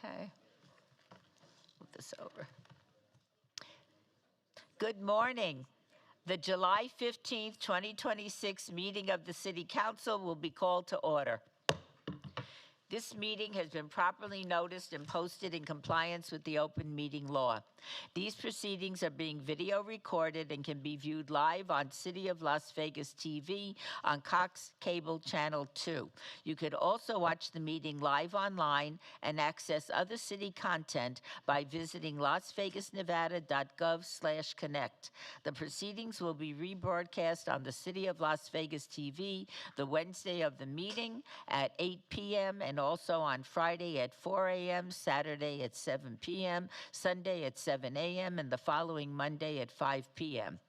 Okay. Move this over. Good morning. The July 15th, 2026 meeting of the City Council will be called to order. This meeting has been properly noticed and posted in compliance with the open meeting law. These proceedings are being video recorded and can be viewed live on City of Las Vegas TV on Cox Cable Channel 2. You could also watch the meeting live online and access other city content by visiting lasvegasnevada.gov/connect. The proceedings will be rebroadcast on the City of Las Vegas TV the Wednesday of the meeting at 8 p.m. and also on Friday at 4 a.m., Saturday at 7 p.m., Sunday at 7 a.m., and the following Monday at 5 p.m.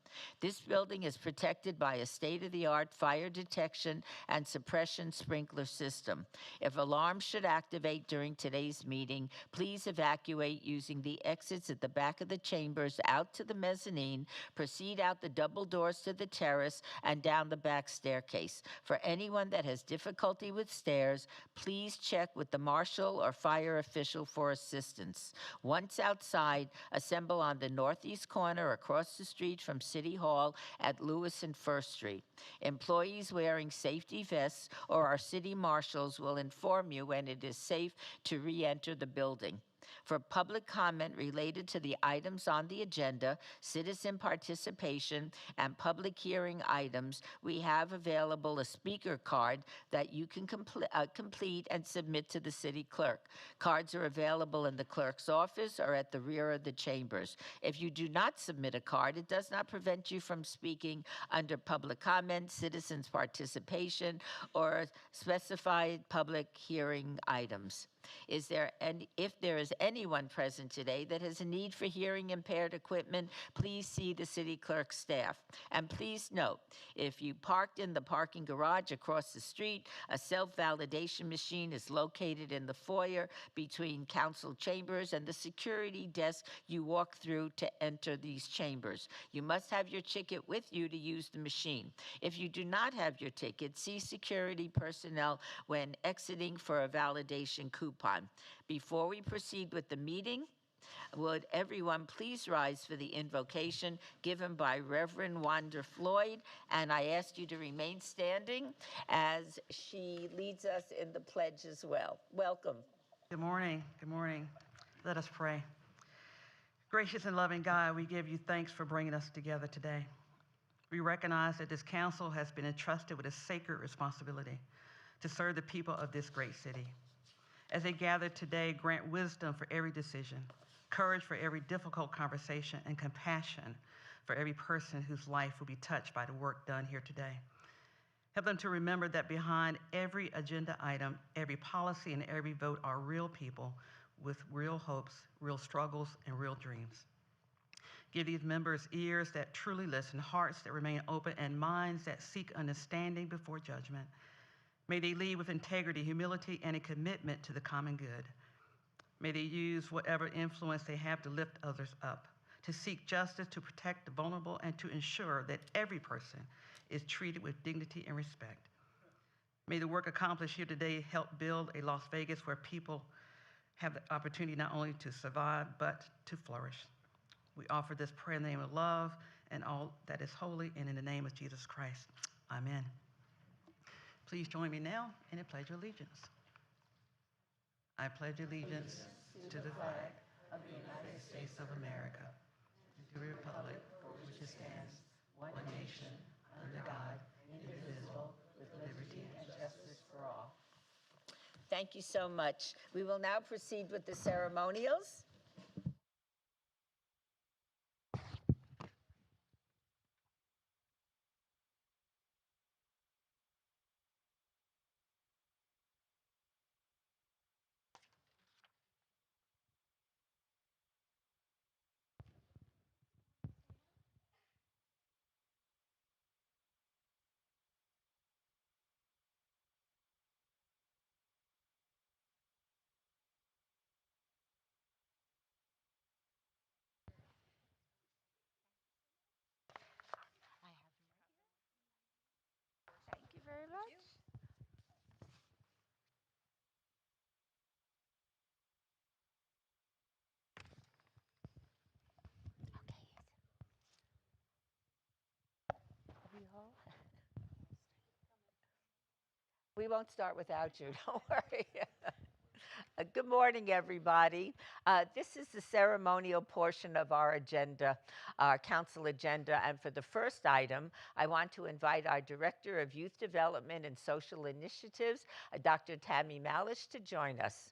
This building is protected by a state-of-the-art fire detection and suppression sprinkler system. If alarms should activate during today's meeting, please evacuate using the exits at the back of the chambers out to the mezzanine, proceed out the double doors to the terrace, and down the back staircase. For anyone that has difficulty with stairs, please check with the marshal or fire official for assistance. Once outside, assemble on the northeast corner across the street from City Hall at Lewis and First Street. Employees wearing safety vests or our city marshals will inform you when it is safe to re-enter the building. For public comment related to the items on the agenda, citizen participation, and public hearing items, we have available a speaker card that you can complete and submit to the city clerk. Cards are available in the clerk's office or at the rear of the chambers. If you do not submit a card, it does not prevent you from speaking under public comment, citizens participation, or specified public hearing items. If there is anyone present today that has a need for hearing impaired equipment, please see the city clerk's staff. And please note, if you parked in the parking garage across the street, a self-validation machine is located in the foyer between council chambers and the security desk you walk through to enter these chambers. You must have your ticket with you to use the machine. If you do not have your ticket, see security personnel when exiting for a validation coupon. Before we proceed with the meeting, would everyone please rise for the invocation given by Reverend Wanda Floyd, and I ask you to remain standing as she leads us in the pledge as well. Welcome. Good morning. Good morning. Let us pray. Gracious and loving God, we give you thanks for bringing us together today. We recognize that this council has been entrusted with a sacred responsibility to serve the people of this great city. As they gather today, grant wisdom for every decision, courage for every difficult conversation, and compassion for every person whose life will be touched by the work done here today. Help them to remember that behind every agenda item, every policy, and every vote are real people with real hopes, real struggles, and real dreams. Give these members ears that truly listen, hearts that remain open, and minds that seek understanding before judgment. May they lead with integrity, humility, and a commitment to the common good. May they use whatever influence they have to lift others up, to seek justice, to protect the vulnerable, and to ensure that every person is treated with dignity and respect. May the work accomplished here today help build a Las Vegas where people have the opportunity not only to survive, but to flourish. We offer this prayer in the name of love and all that is holy, and in the name of Jesus Christ. Amen. Please join me now in a pledge of allegiance. I pledge allegiance to the flag of the United States of America and to the republic for which it stands, one nation, under God, indivisible, with liberty and justice for all. Thank you so much. We will now proceed with the ceremonials. We won't start without you, don't worry. Good morning, everybody. This is the ceremonial portion of our agenda, our council agenda. And for the first item, I want to invite our Director of Youth Development and Social Initiatives, Dr. Tammy Malish, to join us.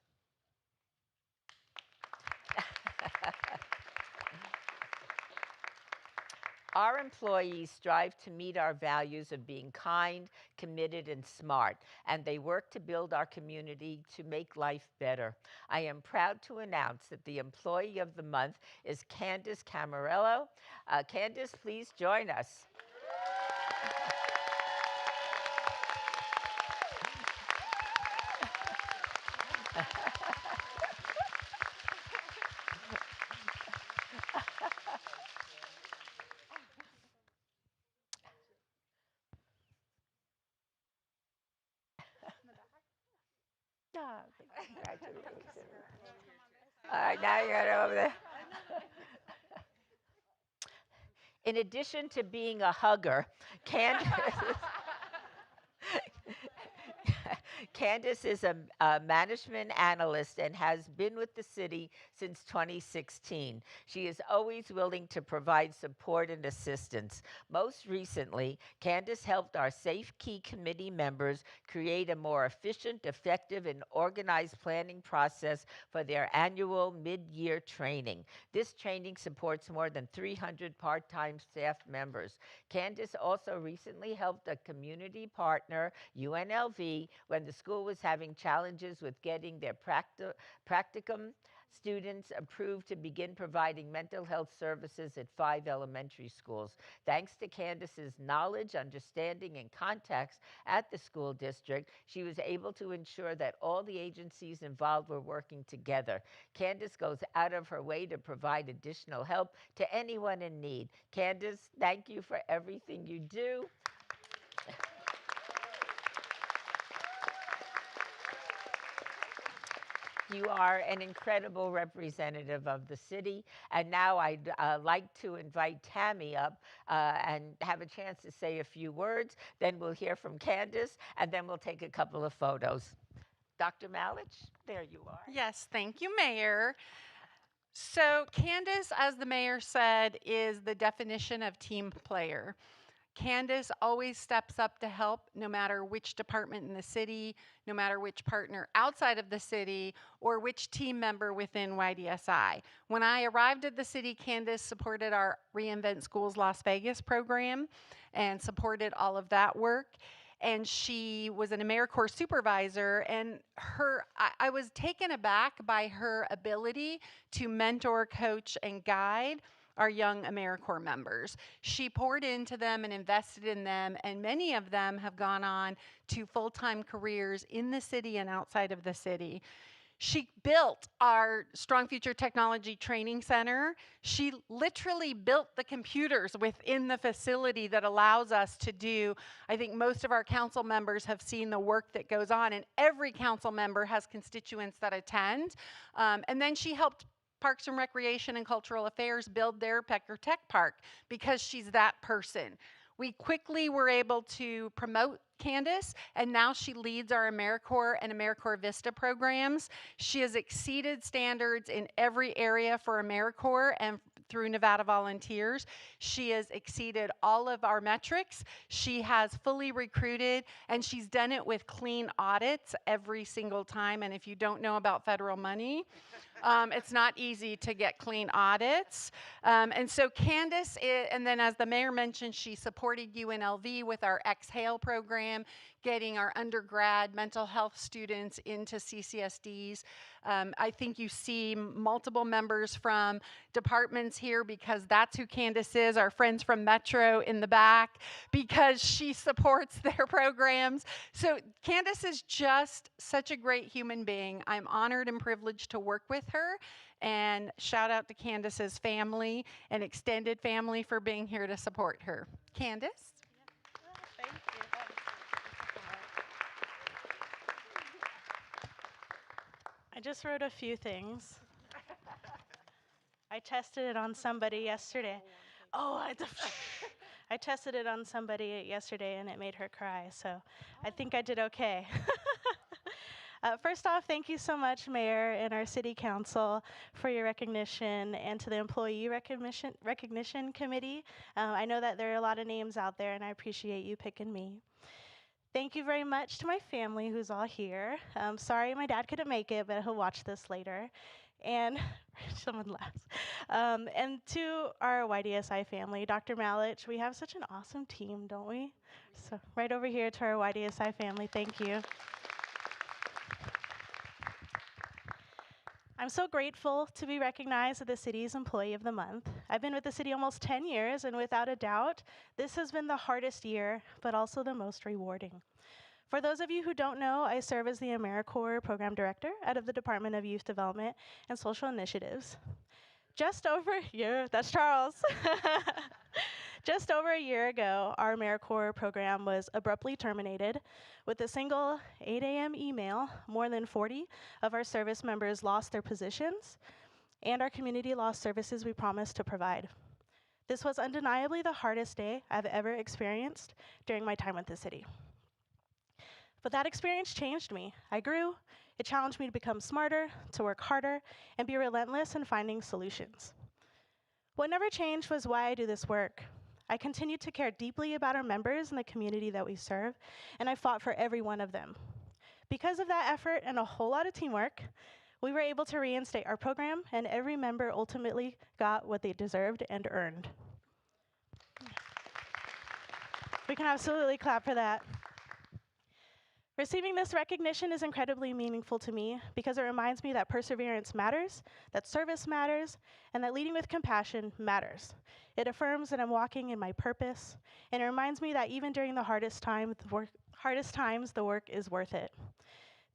Our employees strive to meet our values of being kind, committed, and smart, and they work to build our community to make life better. I am proud to announce that the Employee of the Month is Candace Camarello. Candace, please join us. Congratulations. All right, now you're going over there. In addition to being a hugger, Candace Candace is a management analyst and has been with the city since 2016. She is always willing to provide support and assistance. Most recently, Candace helped our Safe Key Committee members create a more efficient, effective, and organized planning process for their annual mid-year training. This training supports more than 300 part-time staff members. Candace also recently helped a community partner, UNLV, when the school was having challenges with getting their practicum students approved to begin providing mental health services at 5 elementary schools. Thanks to Candace's knowledge, understanding, and contacts at the school district, she was able to ensure that all the agencies involved were working together. Candace goes out of her way to provide additional help to anyone in need. Candace, thank you for everything you do. You are an incredible representative of the city. And now I'd like to invite Tammy up and have a chance to say a few words. Then we'll hear from Candace, and then we'll take a couple of photos. Dr. Malich, there you are. Yes, thank you, Mayor. So Candace, as the mayor said, is the definition of team player. Candace always steps up to help no matter which department in the city, no matter which partner outside of the city, or which team member within YDSI. When I arrived at the city, Candace supported our Reinvent Schools Las Vegas program and supported all of that work. And she was an AmeriCorps supervisor, and I was taken aback by her ability to mentor, coach, and guide our young AmeriCorps members. She poured into them and invested in them, and many of them have gone on to full-time careers in the city and outside of the city. She built our Strong Future Technology Training Center. She literally built the computers within the facility that allows us to do, I think most of our council members have seen the work that goes on, and every council member has constituents that attend. And then she helped Parks and Recreation and Cultural Affairs build their Pecker Tech Park because she's that person. We quickly were able to promote Candace, and now she leads our AmeriCorps and AmeriCorps Vista programs. She has exceeded standards in every area for AmeriCorps and through Nevada Volunteers. She has exceeded all of our metrics. She has fully recruited, and she's done it with clean audits every single time. And if you don't know about federal money, it's not easy to get clean audits. And so Candace, and then as the mayor mentioned, she supported UNLV with our Exhale program, getting our undergrad mental health students into CCSDs. I think you see multiple members from departments here because that's who Candace is, our friends from Metro in the back, because she supports their programs. So Candace is just such a great human being. I'm honored and privileged to work with her. And shout out to Candace's family and extended family for being here to support her. Candace? Thank you. I just wrote a few things. I tested it on somebody yesterday. Oh, I tested it on somebody yesterday and it made her cry, so I think I did okay. First off, thank you so much, Mayor and our City Council, for your recognition, and to the Employee Recognition Committee. I know that there are a lot of names out there, and I appreciate you picking me. Thank you very much to my family who's all here. Sorry my dad couldn't make it, but he'll watch this later. And someone laughs. And to our YDSI family, Dr. Malich, we have such an awesome team, don't we? So right over here to our YDSI family, thank you. I'm so grateful to be recognized as the city's Employee of the Month. I've been with the city almost 10 years, and without a doubt, this has been the hardest year, but also the most rewarding. For those of you who don't know, I serve as the AmeriCorps Program Director out of the Department of Youth Development and Social Initiatives. That's Charles. Just over a year ago, our AmeriCorps program was abruptly terminated. With a single 8 a.m. email, more than 40 of our service members lost their positions, and our community lost services we promised to provide. This was undeniably the hardest day I've ever experienced during my time with the city. But that experience changed me. I grew. It challenged me to become smarter, to work harder, and be relentless in finding solutions. What never changed was why I do this work. I continued to care deeply about our members and the community that we serve, and I fought for every one of them. Because of that effort and a whole lot of teamwork, we were able to reinstate our program, and every member ultimately got what they deserved and earned. We can absolutely clap for that. Receiving this recognition is incredibly meaningful to me because it reminds me that perseverance matters, that service matters, and that leading with compassion matters. It affirms that I'm walking in my purpose, and it reminds me that even during the hardest times, the work is worth it.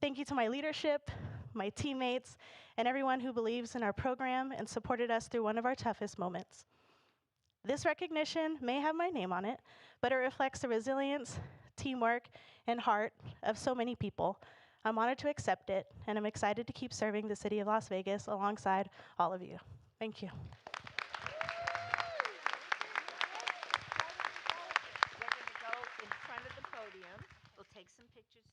Thank you to my leadership, my teammates, and everyone who believes in our program and supported us through one of our toughest moments. This recognition may have my name on it, but it reflects the resilience, teamwork, and heart of so many people. I'm honored to accept it, and I'm excited to keep serving the city of Las Vegas alongside all of you. Thank you. We're going to go in front of the podium. We'll take some pictures.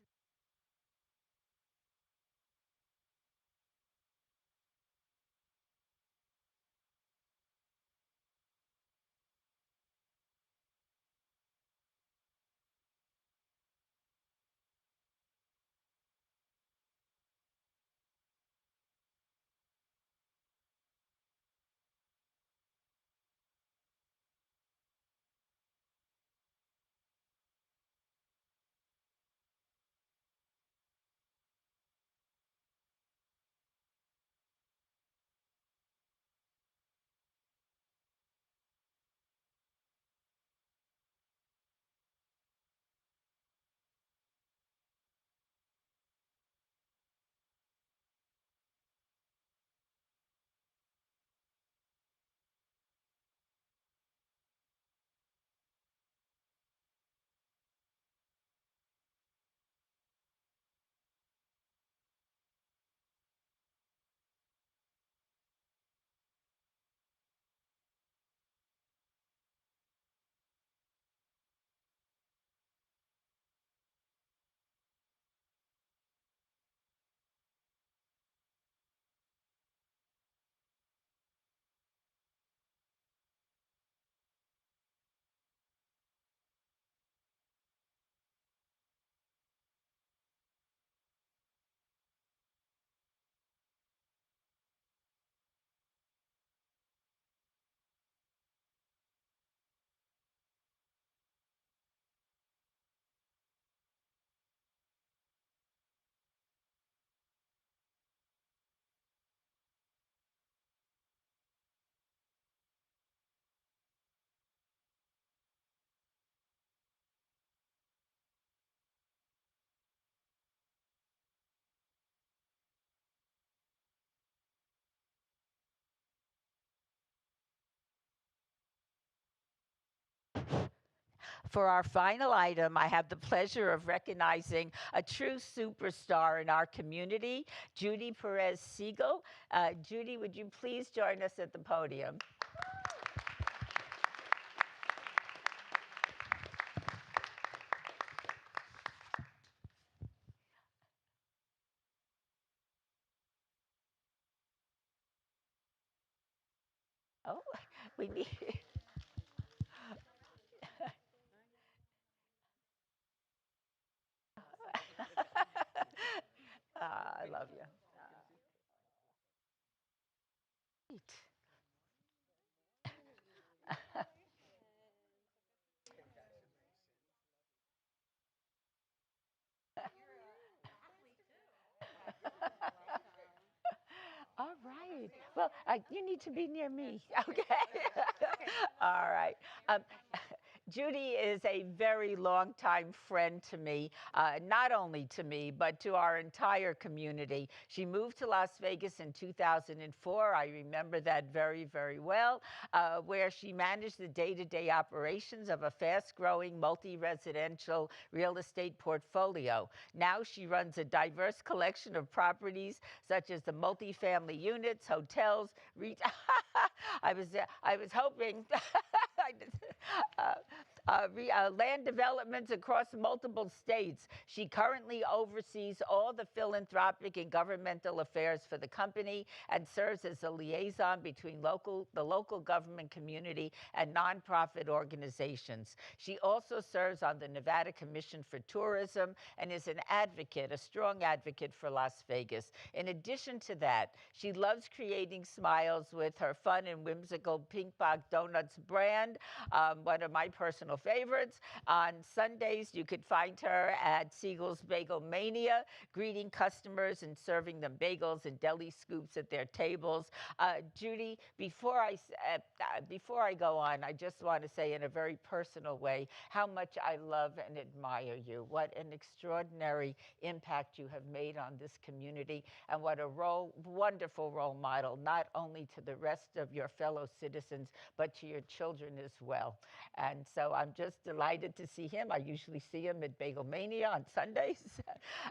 For our final item, I have the pleasure of recognizing a true superstar in our community, Judy Perez Siegel. Judy, would you please join us at the podium? We need. I love you. Right. All right. Well, you need to be near me. Okay. All right. Um, Judy is a very long-time friend to me, not only to me, but to our entire community. She moved to Las Vegas in 2004. I remember that very, very well, where she managed the day-to-day operations of a fast-growing multi-residential real estate portfolio. Now she runs a diverse collection of properties, such as the multifamily units, hotels, retail. I was hoping land developments across multiple states. She currently oversees all the philanthropic and governmental affairs for the company and serves as a liaison between the local government community and nonprofit organizations. She also serves on the Nevada Commission for Tourism and is an advocate, a strong advocate for Las Vegas. In addition to that, she loves creating smiles with her fun and whimsical Pink Box Donuts brand, one of my personal favorites. On Sundays, you could find her at Siegel's Bagel Mania, greeting customers and serving them bagels and deli scoops at their tables. Judy, before I go on, I just want to say in a very personal way how much I love and admire you. What an extraordinary impact you have made on this community, and what a wonderful role model, not only to the rest of your fellow citizens, but to your children as well. And so I'm just delighted to see him. I usually see him at Bagel Mania on Sundays.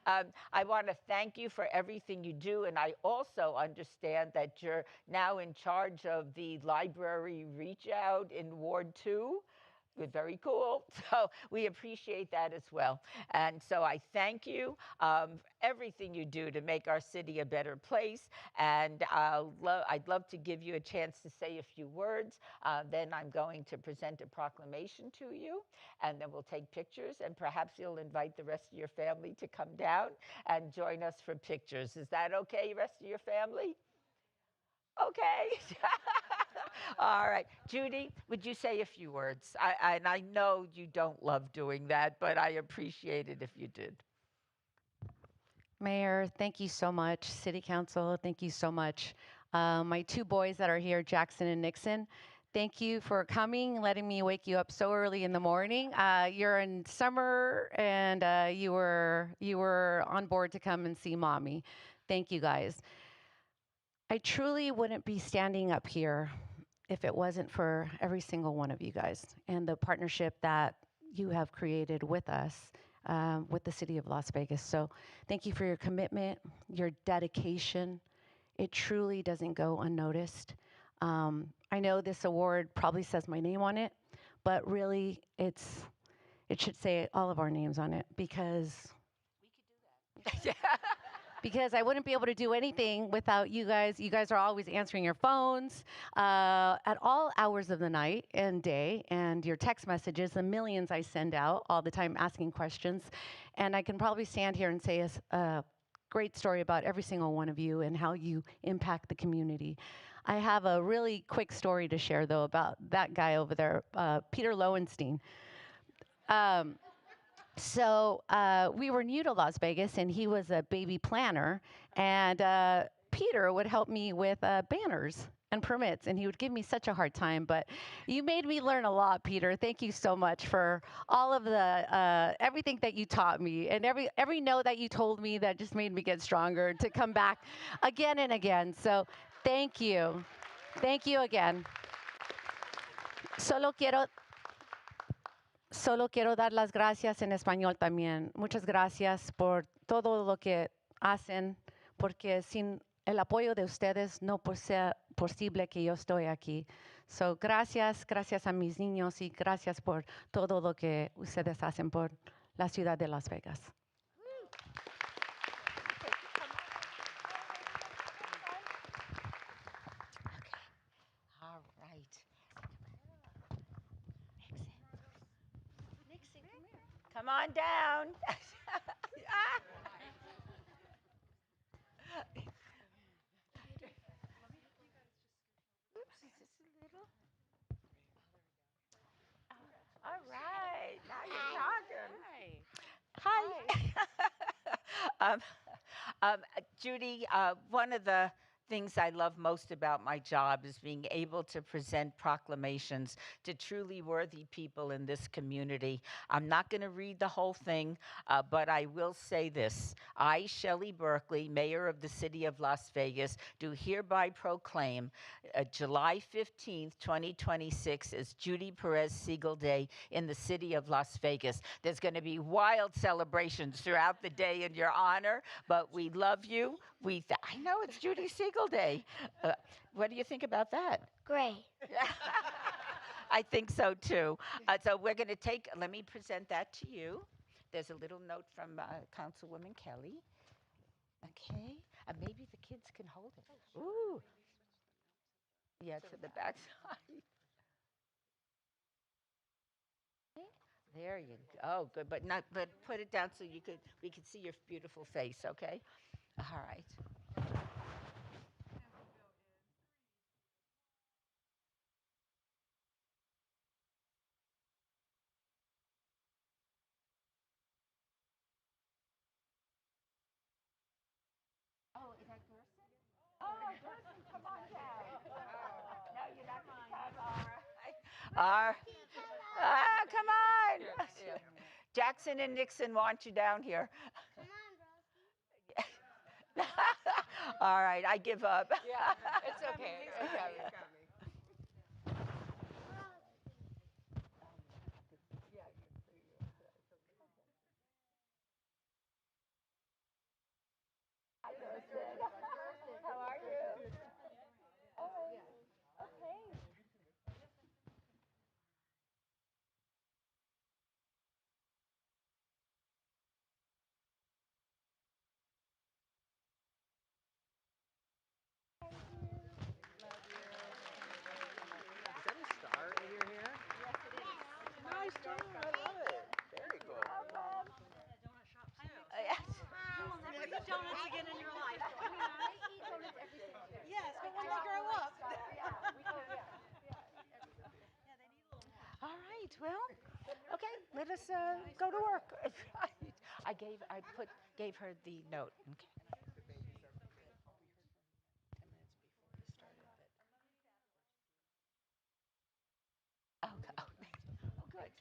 I want to thank you for everything you do, and I also understand that you're now in charge of the library reach out in Ward 2. Very cool. So we appreciate that as well. And so I thank you for everything you do to make our city a better place. And I'd love to give you a chance to say a few words. Then I'm going to present a proclamation to you, and then we'll take pictures, and perhaps you'll invite the rest of your family to come down and join us for pictures. Is that okay, rest of your family? Okay. All right. Judy, would you say a few words? And I know you don't love doing that, but I appreciate it if you did. Mayor, thank you so much. City Council, thank you so much. My two boys that are here, Jackson and Nixon, thank you for coming, letting me wake you up so early in the morning. You're in summer, and you were on board to come and see Mommy. Thank you, guys. I truly wouldn't be standing up here if it wasn't for every single one of you guys and the partnership that you have created with us, with the city of Las Vegas. So thank you for your commitment, your dedication. It truly doesn't go unnoticed. I know this award probably says my name on it, but really it should say all of our names on it, because We could do that. because I wouldn't be able to do anything without you guys. You guys are always answering your phones at all hours of the night and day, and your text messages, the millions I send out all the time asking questions. And I can probably stand here and say a great story about every single one of you and how you impact the community. I have a really quick story to share, though, about that guy over there, Peter Lowenstein. So we were new to Las Vegas, and he was a baby planner, and Peter would help me with banners and permits, and he would give me such a hard time, but you made me learn a lot, Peter. Thank you so much for all of the everything that you taught me, and every no that you told me that just made me get stronger to come back again and again. So thank you. Thank you again. Solo quiero dar las gracias en español también. Muchas gracias por todo lo que hacen, porque sin el apoyo de ustedes no puede ser posible que yo estoy aquí. So, gracias a mis niños, y gracias por todo lo que ustedes hacen por la ciudad de Las Vegas. All right. Come on down. Oops, just a little. All right, now you're talking. Hi. Judy, one of the things I love most about my job is being able to present proclamations to truly worthy people in this community. I'm not going to read the whole thing, but I will say this. I, Shelley Berkeley, Mayor of the City of Las Vegas, do hereby proclaim July 15th, 2026 is Judy Perez Siegel Day in the City of Las Vegas. There's going to be wild celebrations throughout the day in your honor, but we love you. I know it's Judy Siegel Day. What do you think about that? Great. I think so too. So we're going to let me present that to you. There's a little note from Councilwoman Kelly. Okay, maybe the kids can hold it. Ooh. Yeah, to the back side. There you go. Oh, good, but put it down so we could see your beautiful face, okay? All right. Oh, is that Gerson? Oh, Gerson, come on down. No, you're not going to come. All right. Come on. Jackson and Nixon want you down here. All right, I give up. Yeah, it's okay. Okay. Hi, Gerson. How are you? Oh, okay. Is that a star in your hair? Yes, it is. Nice star. I love it. Very cool. Yes. Eat donuts again in your life. Yes, but when they grow up. All right. Well, okay. Let us go to work. Gave her the note. Okay. Oh, oh, oh, good.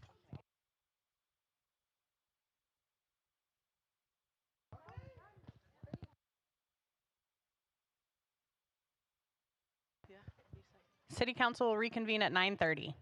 City Council will reconvene at 9:30.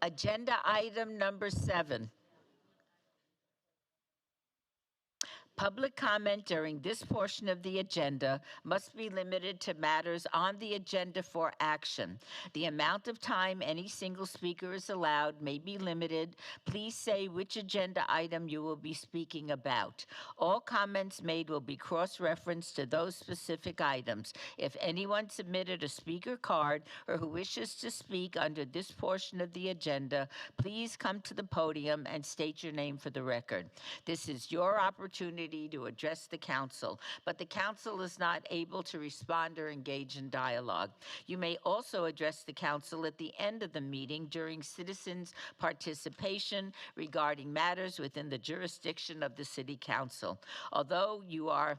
Agenda item number 7. Public comment during this portion of the agenda must be limited to matters on the agenda for action. The amount of time any single speaker is allowed may be limited. Please say which agenda item you will be speaking about. All comments made will be cross-referenced to those specific items. If anyone submitted a speaker card or who wishes to speak under this portion of the agenda, please come to the podium and state your name for the record. This is your opportunity to address the council, but the council is not able to respond or engage in dialogue. You may also address the council at the end of the meeting during citizens' participation regarding matters within the jurisdiction of the city council. Although you are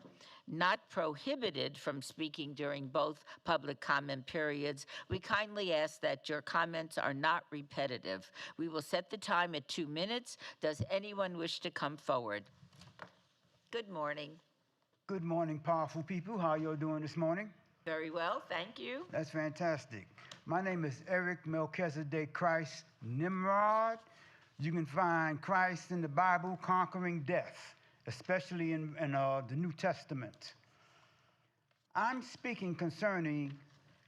not prohibited from speaking during both public comment periods, we kindly ask that your comments are not repetitive. We will set the time at 2 minutes. Does anyone wish to come forward? Good morning. Good morning, powerful people. How y'all doing this morning? Very well, thank you. That's fantastic. My name is Eric Melchizedek Christ Nimrod. You can find Christ in the Bible conquering death, especially in the New Testament. I'm speaking concerning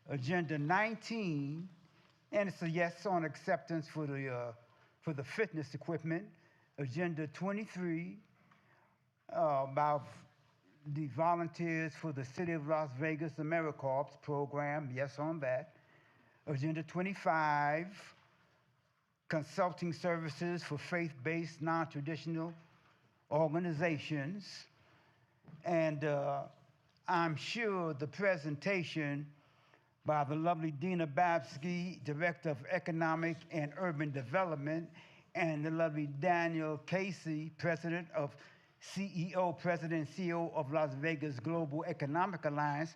Agenda 19, and it's a yes on acceptance for the fitness equipment. Agenda 23, about the volunteers for the City of Las Vegas AmeriCorps program, yes on that. Agenda 25, consulting services for faith-based, non-traditional organizations. And I'm sure the presentation by the lovely Dina Babsky, Director of Economic and Urban Development, and the lovely Daniel Casey, President and CEO of Las Vegas Global Economic Alliance,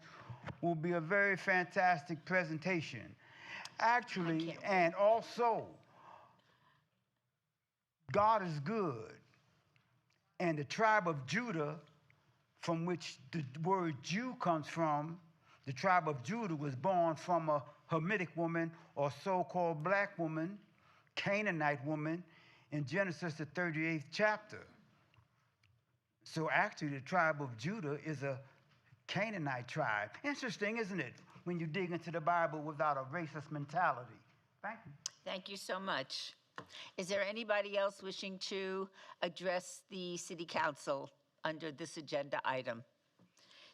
will be a very fantastic presentation. Actually, and also, God is good, and the tribe of Judah, from which the word Jew comes from, the tribe of Judah was born from a Hamitic woman or so-called black woman, Canaanite woman, in Genesis, the 38th chapter. So actually, the tribe of Judah is a Canaanite tribe. Interesting, isn't it, when you dig into the Bible without a racist mentality? Thank you. Thank you so much. Is there anybody else wishing to address the City Council under this agenda item?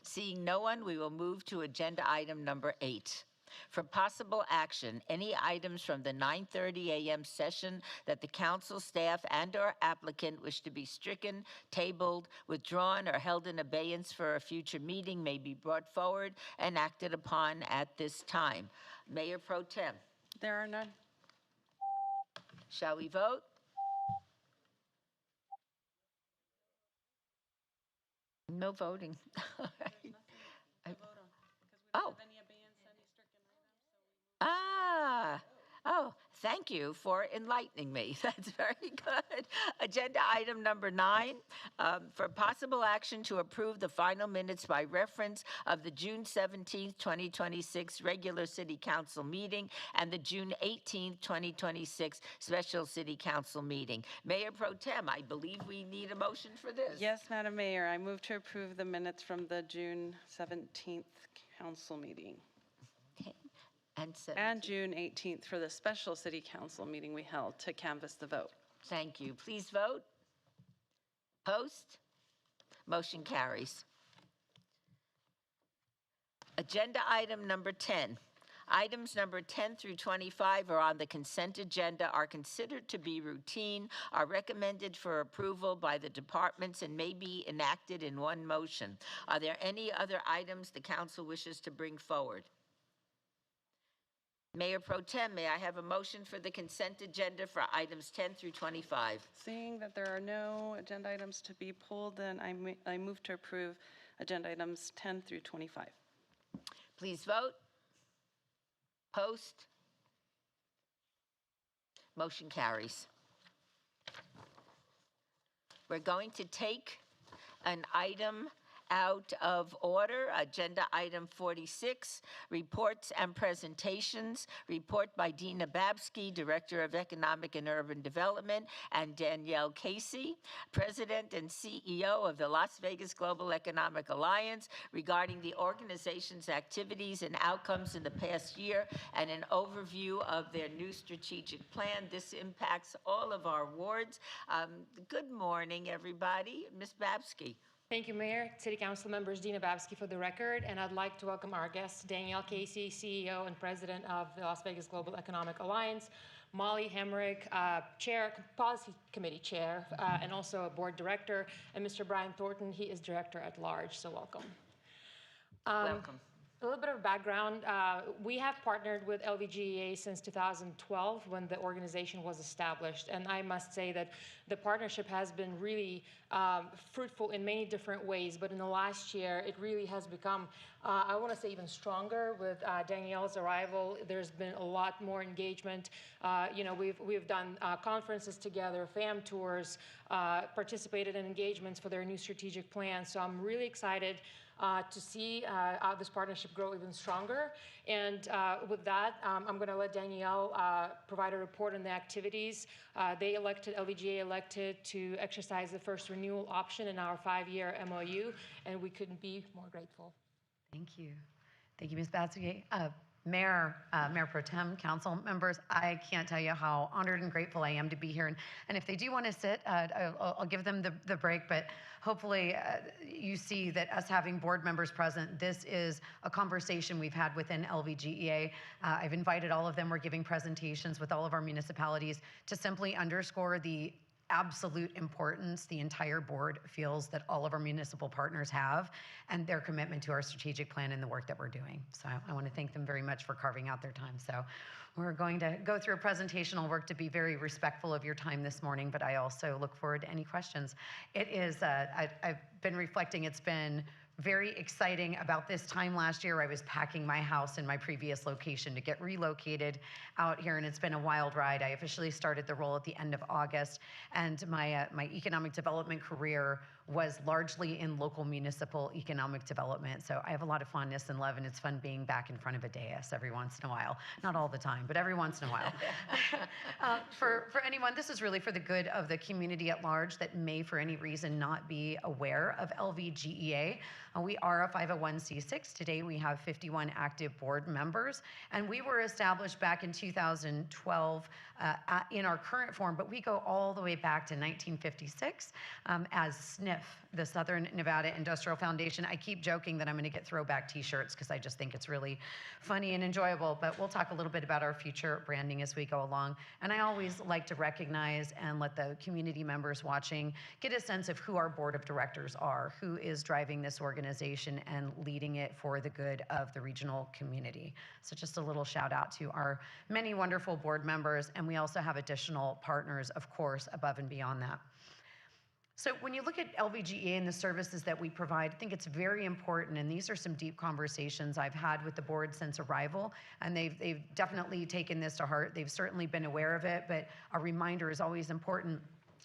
Seeing no one, we will move to agenda item number 8. For possible action, any items from the 9:30 a.m. session that the council staff and/or applicant wish to be stricken, tabled, withdrawn, or held in abeyance for a future meeting may be brought forward and acted upon at this time. Mayor Pro Tem, There are none. shall we vote? No voting. All right. Oh. Oh, thank you for enlightening me. That's very good. Agenda item number 9, for possible action to approve the final minutes by reference of the June 17th, 2026 regular City Council meeting and the June 18th, 2026 special City Council meeting. Mayor Pro Tem, I believe we need a motion for this. Yes, Madam Mayor, I move to approve the minutes from the June 17th council meeting Okay. and June 18th for the special city council meeting we held to canvass the vote. Thank you. Please vote. Post. Motion carries. Agenda item number 10. Items number 10 through 25 are on the consent agenda, are considered to be routine, are recommended for approval by the departments, and may be enacted in one motion. Are there any other items the council wishes to bring forward? Mayor Pro Tem, may I have a motion for the consent agenda for items 10 through 25? Seeing that there are no agenda items to be pulled, then I move to approve agenda items 10 through 25. Please vote. Post. Motion carries. We're going to take an item out of order. Agenda item 46, reports and presentations. Report by Dina Babsky, Director of Economic and Urban Development, and Danielle Casey, President and CEO of the Las Vegas Global Economic Alliance, regarding the organization's activities and outcomes in the past year and an overview of their new strategic plan. This impacts all of our wards. Good morning, everybody. Ms. Babsky. Thank you, Mayor, City Council members, Dina Babsky for the record, and I'd like to welcome our guests, Danielle Casey, CEO and President of the Las Vegas Global Economic Alliance, Molly Hemrick, Chair, Policy Committee Chair, and also a Board Director, and Mr. Brian Thornton, he is Director at Large, so welcome. Welcome. A little bit of background. We have partnered with LVGEA since 2012 when the organization was established. And I must say that the partnership has been really fruitful in many different ways. But in the last year, it really has become, I want to say, even stronger with Danielle's arrival. There's been a lot more engagement. We've done conferences together, FAM tours, participated in engagements for their new strategic plan. So I'm really excited to see this partnership grow even stronger. And with that, I'm going to let Danielle provide a report on the activities. LVGA elected to exercise the first renewal option in our 5-year MOU, and we couldn't be more grateful. Thank you. Thank you, Ms. Babsky. Mayor Pro Tem, council members, I can't tell you how honored and grateful I am to be here. And if they do want to sit, I'll give them the break, but hopefully you see that us having board members present, this is a conversation we've had within LVGEA. I've invited all of them. We're giving presentations with all of our municipalities to simply underscore the absolute importance the entire board feels that all of our municipal partners have and their commitment to our strategic plan and the work that we're doing. So I want to thank them very much for carving out their time. So we're going to go through a presentation. I'll work to be very respectful of your time this morning, but I also look forward to any questions. It is, I've been reflecting, it's been very exciting. About this time last year, I was packing my house in my previous location to get relocated out here, and it's been a wild ride. I officially started the role at the end of August, and my economic development career was largely in local municipal economic development. So I have a lot of fondness and love, and it's fun being back in front of a dais every once in a while. Not all the time, but every once in a while. For anyone, this is really for the good of the community at large that may, for any reason, not be aware of LVGEA. We are a 501c6. Today we have 51 active board members, and we were established back in 2012 in our current form, but we go all the way back to 1956 as SNF, the Southern Nevada Industrial Foundation. I keep joking that I'm going to get throwback t-shirts because I just think it's really funny and enjoyable, but we'll talk a little bit about our future branding as we go along. And I always like to recognize and let the community members watching get a sense of who our board of directors are, who is driving this organization and leading it for the good of the regional community. So just a little shout out to our many wonderful board members, and we also have additional partners, of course, above and beyond that. So when you look at LVGEA and the services that we provide, I think it's very important, and these are some deep conversations I've had with the board since arrival, and they've definitely taken this to heart. They've certainly been aware of it, but a reminder is always important.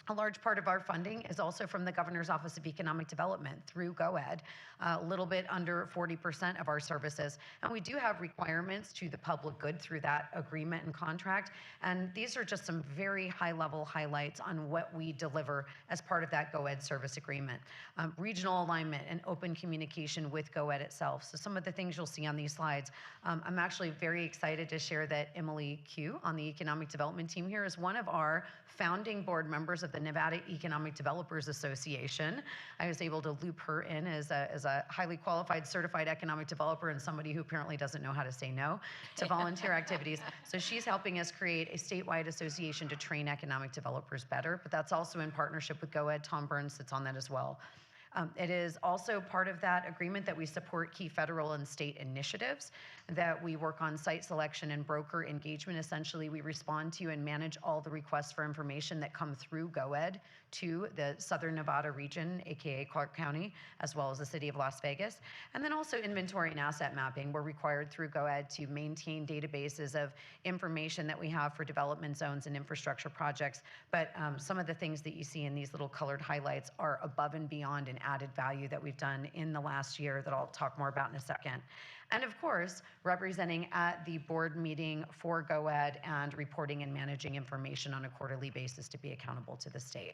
A large part of our funding is also from the Governor's Office of Economic Development through GOED, a little bit under 40% of our services. And we do have requirements to the public good through that agreement and contract. And these are just some very high-level highlights on what we deliver as part of that GOED service agreement. Regional alignment and open communication with GOED itself. So some of the things you'll see on these slides. I'm actually very excited to share that Emily Q on the Economic Development team here is one of our founding board members of the Nevada Economic Developers Association. I was able to loop her in as a highly qualified certified economic developer and somebody who apparently doesn't know how to say no to volunteer activities. So she's helping us create a statewide association to train economic developers better, but that's also in partnership with GOED. Tom Burns sits on that as well. It is also part of that agreement that we support key federal and state initiatives, that we work on site selection and broker engagement. Essentially, we respond to and manage all the requests for information that come through GOED to the Southern Nevada region, aka Clark County, as well as the city of Las Vegas. And then also inventory and asset mapping. We're required through GOED to maintain databases of information that we have for development zones and infrastructure projects. But some of the things that you see in these little colored highlights are above and beyond and added value that we've done in the last year that I'll talk more about in a second. And of course, representing at the board meeting for GoEd and reporting and managing information on a quarterly basis to be accountable to the state.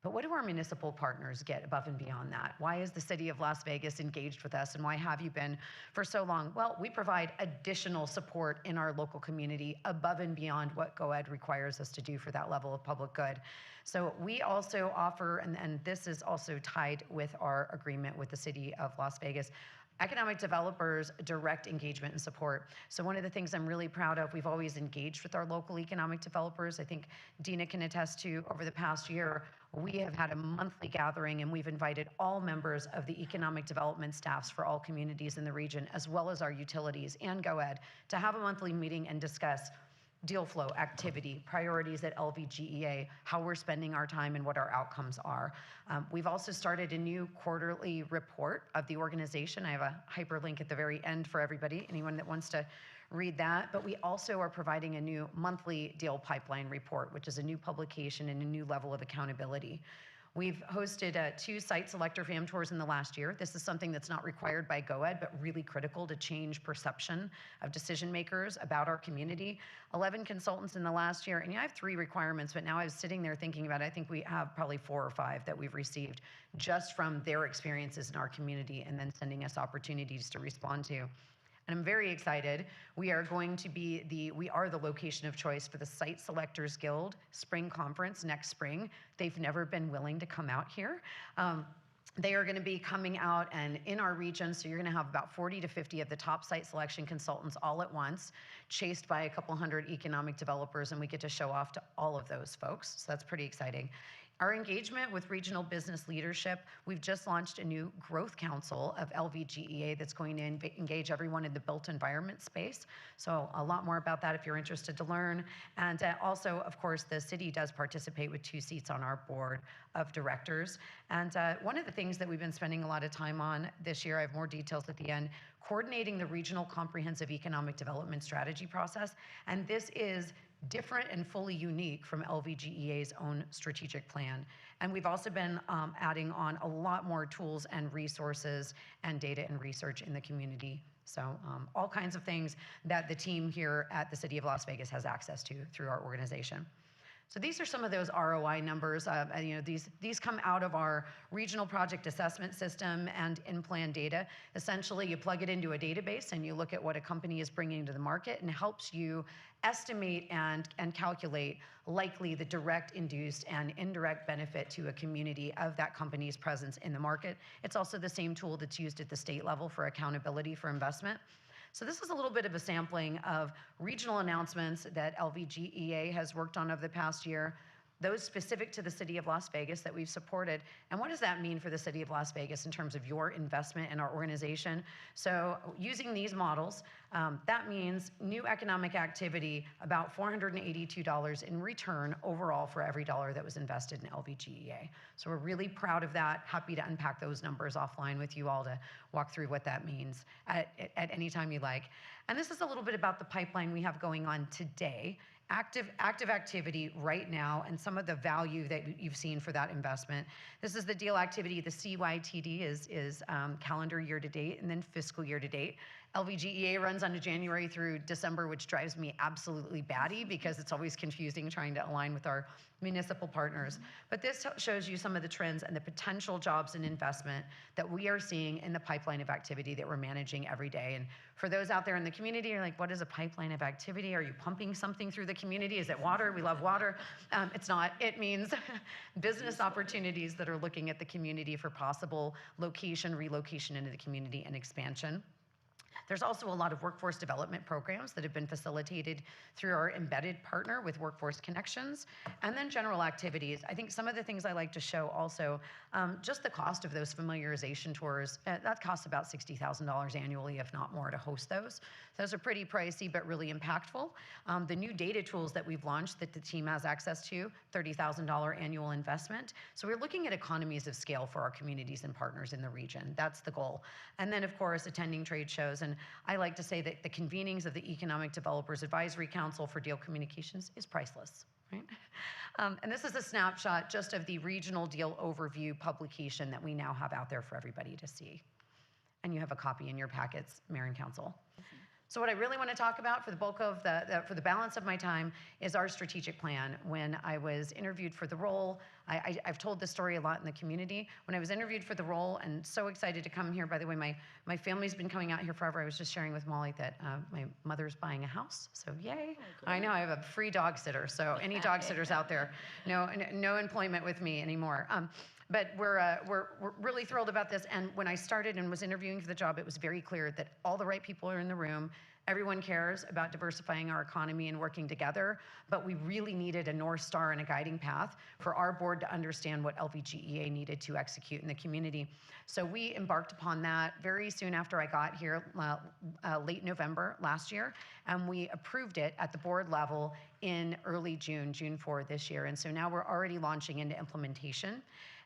But what do our municipal partners get above and beyond that? Why is the city of Las Vegas engaged with us, and why have you been for so long? Well, we provide additional support in our local community above and beyond what GoEd requires us to do for that level of public good. So we also offer, and this is also tied with our agreement with the city of Las Vegas, economic developers direct engagement and support. So one of the things I'm really proud of, we've always engaged with our local economic developers. I think Dina can attest to over the past year, we have had a monthly gathering and we've invited all members of the economic development staffs for all communities in the region, as well as our utilities and GoEd, to have a monthly meeting and discuss deal flow, activity, priorities at LVGEA, how we're spending our time and what our outcomes are. We've also started a new quarterly report of the organization. I have a hyperlink at the very end for everybody, anyone that wants to read that. But we also are providing a new monthly deal pipeline report, which is a new publication and a new level of accountability. We've hosted 2 site selector FAM tours in the last year. This is something that's not required by GoEd, but really critical to change perception of decision makers about our community. 11 consultants in the last year, and I have 3 requirements, but now I was sitting there thinking about it. I think we have probably 4 or 5 that we've received just from their experiences in our community and then sending us opportunities to respond to. And I'm very excited. We are going to be we are the location of choice for the Site Selectors Guild Spring Conference next spring. They've never been willing to come out here. They are going to be coming out and in our region, so you're going to have about 40 to 50 of the top site selection consultants all at once, chased by a couple hundred economic developers, and we get to show off to all of those folks. So that's pretty exciting. Our engagement with regional business leadership, we've just launched a new growth council of LVGEA that's going to engage everyone in the built environment space. So a lot more about that if you're interested to learn. And also, of course, the city does participate with 2 seats on our board of directors. And one of the things that we've been spending a lot of time on this year, I have more details at the end, coordinating the regional comprehensive economic development strategy process. And this is different and fully unique from LVGEA's own strategic plan. And we've also been adding on a lot more tools and resources and data and research in the community. So all kinds of things that the team here at the City of Las Vegas has access to through our organization. So these are some of those ROI numbers. These come out of our regional project assessment system and in-plan data. Essentially, you plug it into a database and you look at what a company is bringing to the market, and helps you estimate and calculate likely the direct, induced, and indirect benefit to a community of that company's presence in the market. It's also the same tool that's used at the state level for accountability for investment. So this is a little bit of a sampling of regional announcements that LVGEA has worked on over the past year, those specific to the City of Las Vegas that we've supported. And what does that mean for the City of Las Vegas in terms of your investment in our organization? So using these models, that means new economic activity, about $482 in return overall for every dollar that was invested in LVGEA. So we're really proud of that. Happy to unpack those numbers offline with you all to walk through what that means at any time you like. And this is a little bit about the pipeline we have going on today. Active activity right now, and some of the value that you've seen for that investment. This is the deal activity. The CYTD is calendar year to date and then fiscal year to date. LVGEA runs on a January through December, which drives me absolutely batty because it's always confusing trying to align with our municipal partners. But this shows you some of the trends and the potential jobs and investment that we are seeing in the pipeline of activity that we're managing every day. And for those out there in the community, you're like, what is a pipeline of activity? Are you pumping something through the community? Is it water? We love water. It's not. It means business opportunities that are looking at the community for possible location, relocation into the community, and expansion. There's also a lot of workforce development programs that have been facilitated through our embedded partner with Workforce Connections, and then general activities. I think some of the things I like to show also, just the cost of those familiarization tours, that costs about $60,000 annually, if not more, to host those. Those are pretty pricey, but really impactful. The new data tools that we've launched that the team has access to, $30,000 annual investment. So we're looking at economies of scale for our communities and partners in the region. That's the goal. And then, of course, attending trade shows. And I like to say that the convenings of the Economic Developers Advisory Council for Deal Communications is priceless. right? And this is a snapshot just of the regional deal overview publication that we now have out there for everybody to see. And you have a copy in your packets, Mayor and Council. So what I really want to talk about for the bulk of for the balance of my time is our strategic plan. When I was interviewed for the role, I've told this story a lot in the community. When I was interviewed for the role, and so excited to come here. By the way, my family's been coming out here forever. I was just sharing with Molly that my mother's buying a house, so yay. I know, I have a free dog sitter, so any dog sitters out there, no employment with me anymore. But we're really thrilled about this. And when I started and was interviewing for the job, it was very clear that all the right people are in the room. Everyone cares about diversifying our economy and working together, but we really needed a North Star and a guiding path for our board to understand what LVGEA needed to execute in the community. So we embarked upon that very soon after I got here, late November last year, and we approved it at the board level in early June 4 this year. And so now we're already launching into implementation.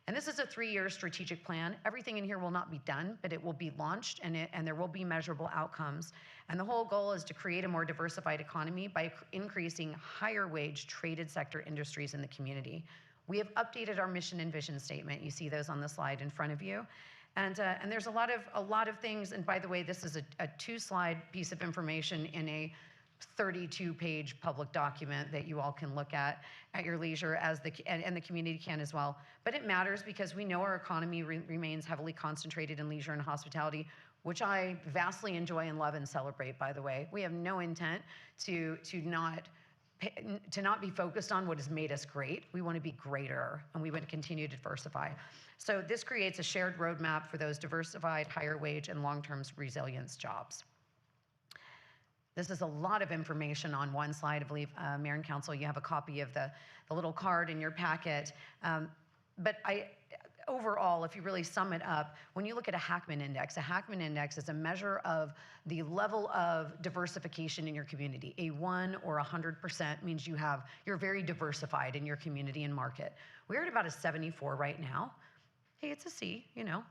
And this is a 3-year strategic plan. Everything in here will not be done, but it will be launched and there will be measurable outcomes. And the whole goal is to create a more diversified economy by increasing higher wage traded sector industries in the community. We have updated our mission and vision statement. You see those on the slide in front of you. And there's a lot of things. And by the way, this is a 2-slide piece of information in a 32-page public document that you all can look at your leisure, and the community can as well. But it matters because we know our economy remains heavily concentrated in leisure and hospitality, which I vastly enjoy and love and celebrate, by the way. We have no intent to not be focused on what has made us great. We want to be greater, and we want to continue to diversify. So this creates a shared roadmap for those diversified, higher wage, and long-term resilience jobs. This is a lot of information on one slide. I believe, Mayor and Council, you have a copy of the little card in your packet. But overall, if you really sum it up, when you look at a Hackman Index is a measure of the level of diversification in your community. A 1 or 100% means you're very diversified in your community and market. We're at about a 74 right now. Hey, it's a C,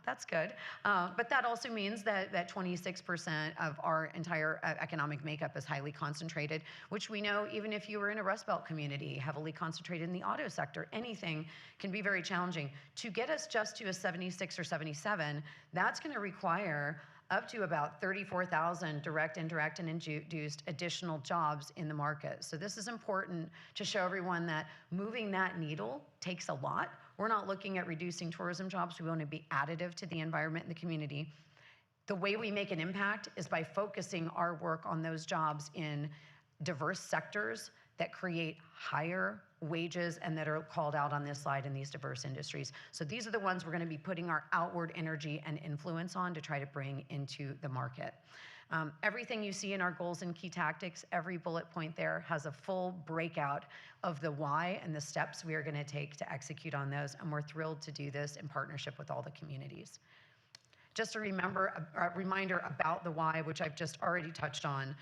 that's good. But that also means that 26% of our entire economic makeup is highly concentrated, which we know even if you were in a Rust Belt community, heavily concentrated in the auto sector, anything can be very challenging. To get us just to a 76 or 77, that's going to require up to about 34,000 direct, indirect, and induced additional jobs in the market. So this is important to show everyone that moving that needle takes a lot. We're not looking at reducing tourism jobs. We want to be additive to the environment and the community. The way we make an impact is by focusing our work on those jobs in diverse sectors that create higher wages and that are called out on this slide in these diverse industries. So these are the ones we're going to be putting our outward energy and influence on to try to bring into the market. Everything you see in our goals and key tactics, every bullet point there has a full breakout of the why and the steps we are going to take to execute on those, and we're thrilled to do this in partnership with all the communities. Just a reminder about the why, which I've just already touched on.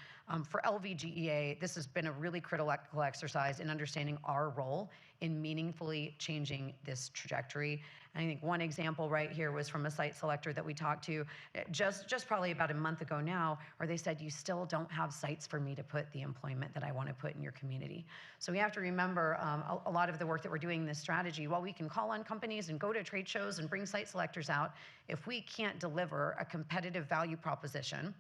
For LVGEA, this has been a really critical exercise in understanding our role in meaningfully changing this trajectory. And I think one example right here was from a site selector that we talked to just probably about a month ago now, where they said, you still don't have sites for me to put the employment that I want to put in your community. So we have to remember a lot of the work that we're doing in this strategy, while we can call on companies and go to trade shows and bring site selectors out, if we can't deliver a competitive value proposition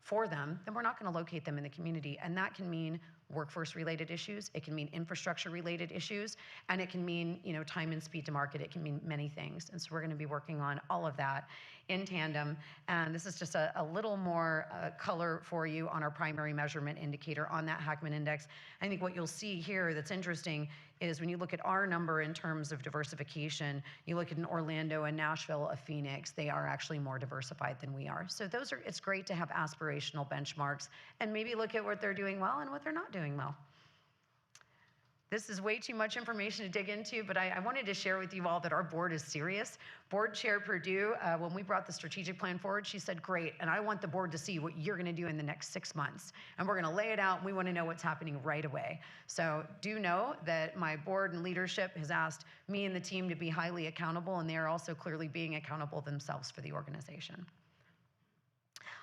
for them, then we're not going to locate them in the community. And that can mean workforce-related issues, it can mean infrastructure-related issues, and it can mean time and speed to market. It can mean many things. And so we're going to be working on all of that in tandem. And this is just a little more color for you on our primary measurement indicator on that Hackman Index. I think what you'll see here that's interesting is when you look at our number in terms of diversification, you look at an Orlando, a Nashville, a Phoenix, they are actually more diversified than we are. So it's great to have aspirational benchmarks and maybe look at what they're doing well and what they're not doing well. This is way too much information to dig into, but I wanted to share with you all that our board is serious. Board Chair Perdue, when we brought the strategic plan forward, she said, great, and I want the board to see what you're going to do in the next 6 months. And we're going to lay it out, and we want to know what's happening right away. So do know that my board and leadership has asked me and the team to be highly accountable, and they are also clearly being accountable themselves for the organization.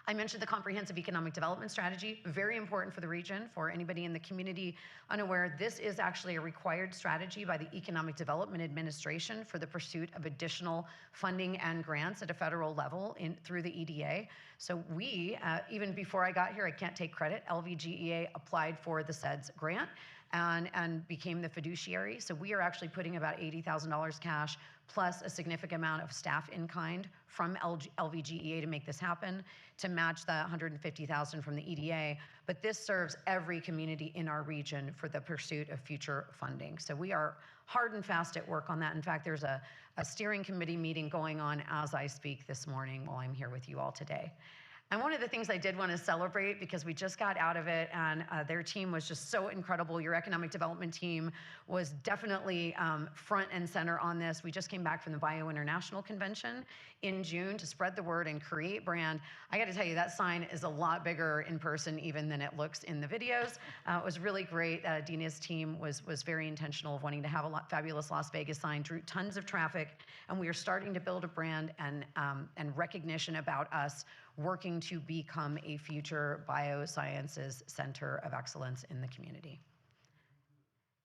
I mentioned the comprehensive economic development strategy, very important for the region. For anybody in the community unaware, this is actually a required strategy by the Economic Development Administration for the pursuit of additional funding and grants at a federal level through the EDA. So we, even before I got here, I can't take credit, LVGEA applied for the SEDS grant and became the fiduciary. So we are actually putting about $80,000 cash plus a significant amount of staff in kind from LVGEA to make this happen, to match the $150,000 from the EDA. But this serves every community in our region for the pursuit of future funding. So we are hard and fast at work on that. In fact, there's a steering committee meeting going on as I speak this morning while I'm here with you all today. And one of the things I did want to celebrate, because we just got out of it and their team was just so incredible. Your economic development team was definitely front and center on this. We just came back from the Bio International Convention in June to spread the word and create brand. I got to tell you, that sign is a lot bigger in person even than it looks in the videos. It was really great. Dina's team was very intentional of wanting to have a fabulous Las Vegas sign, drew tons of traffic, and we are starting to build a brand and recognition about us working to become a future biosciences center of excellence in the community.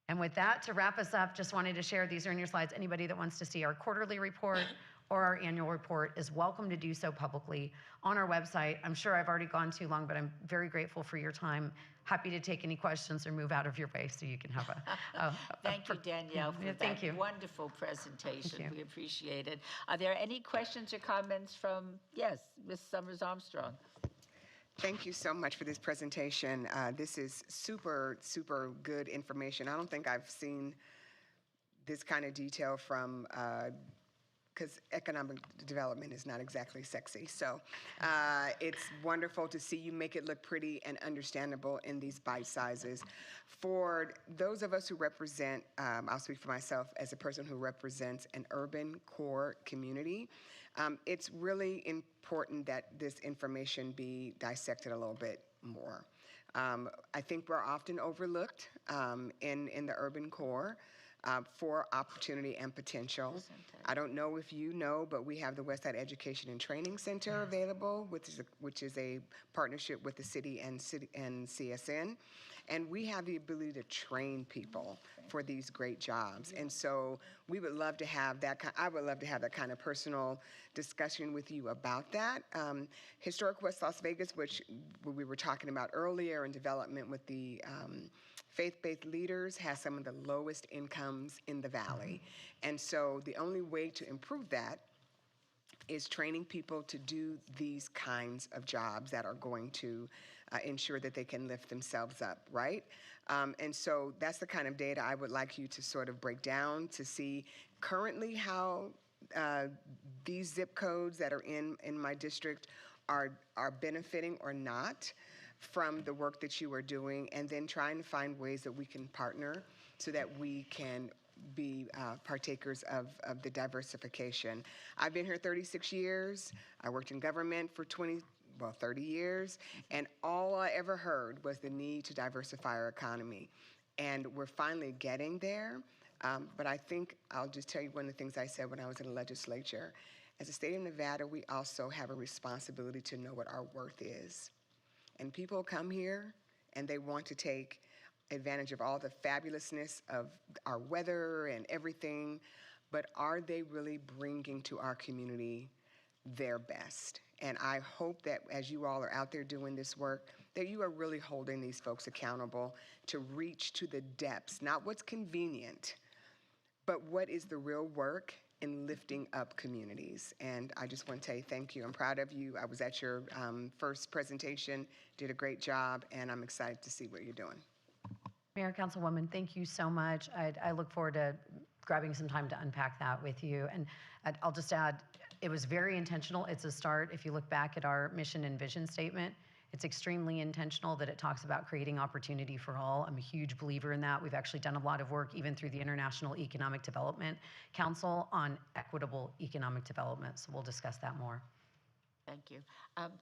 And with that, to wrap us up, just wanted to share, these are in your slides. Anybody that wants to see our quarterly report or our annual report is welcome to do so publicly on our website. I'm sure I've already gone too long, but I'm very grateful for your time. Happy to take any questions or move out of your way so you can have Thank you, Danielle, for thank you. wonderful presentation. Thank you. We appreciate it. Are there any questions or comments from, yes, Ms. Summers Armstrong? Thank you so much for this presentation. This is super, super good information. I don't think I've seen this kind of detail from because economic development is not exactly sexy. So it's wonderful to see you make it look pretty and understandable in these bite sizes. For those of us who represent, I'll speak for myself as a person who represents an urban core community, it's really important that this information be dissected a little bit more. I think we're often overlooked in the urban core. For opportunity and potential. I don't know if you know, but we have the Westside Education and Training Center available, which is a partnership with the city and CSN. And we have the ability to train people for these great jobs. And so we would love to have that, I would love to have that kind of personal discussion with you about that. Historic West Las Vegas, which we were talking about earlier in development with the faith-based leaders, has some of the lowest incomes in the valley. And so the only way to improve that is training people to do these kinds of jobs that are going to ensure that they can lift themselves up, right? And so that's the kind of data I would like you to sort of break down to see currently how these zip codes that are in my district are benefiting or not from the work that you are doing, and then trying to find ways that we can partner so that we can be partakers of the diversification. I've been here 36 years. I worked in government for 30 years, and all I ever heard was the need to diversify our economy. And we're finally getting there, but I think I'll just tell you one of the things I said when I was in the legislature. As a state of Nevada, we also have a responsibility to know what our worth is. And people come here and they want to take advantage of all the fabulousness of our weather and everything, but are they really bringing to our community their best? And I hope that as you all are out there doing this work, that you are really holding these folks accountable to reach to the depths, not what's convenient, but what is the real work in lifting up communities. And I just want to tell you thank you. I'm proud of you. I was at your first presentation, did a great job, and I'm excited to see what you're doing. Mayor, Councilwoman, thank you so much. I look forward to grabbing some time to unpack that with you. And I'll just add, it was very intentional. It's a start. If you look back at our mission and vision statement, it's extremely intentional that it talks about creating opportunity for all. I'm a huge believer in that. We've actually done a lot of work, even through the International Economic Development Council, on equitable economic development. So we'll discuss that more. Thank you.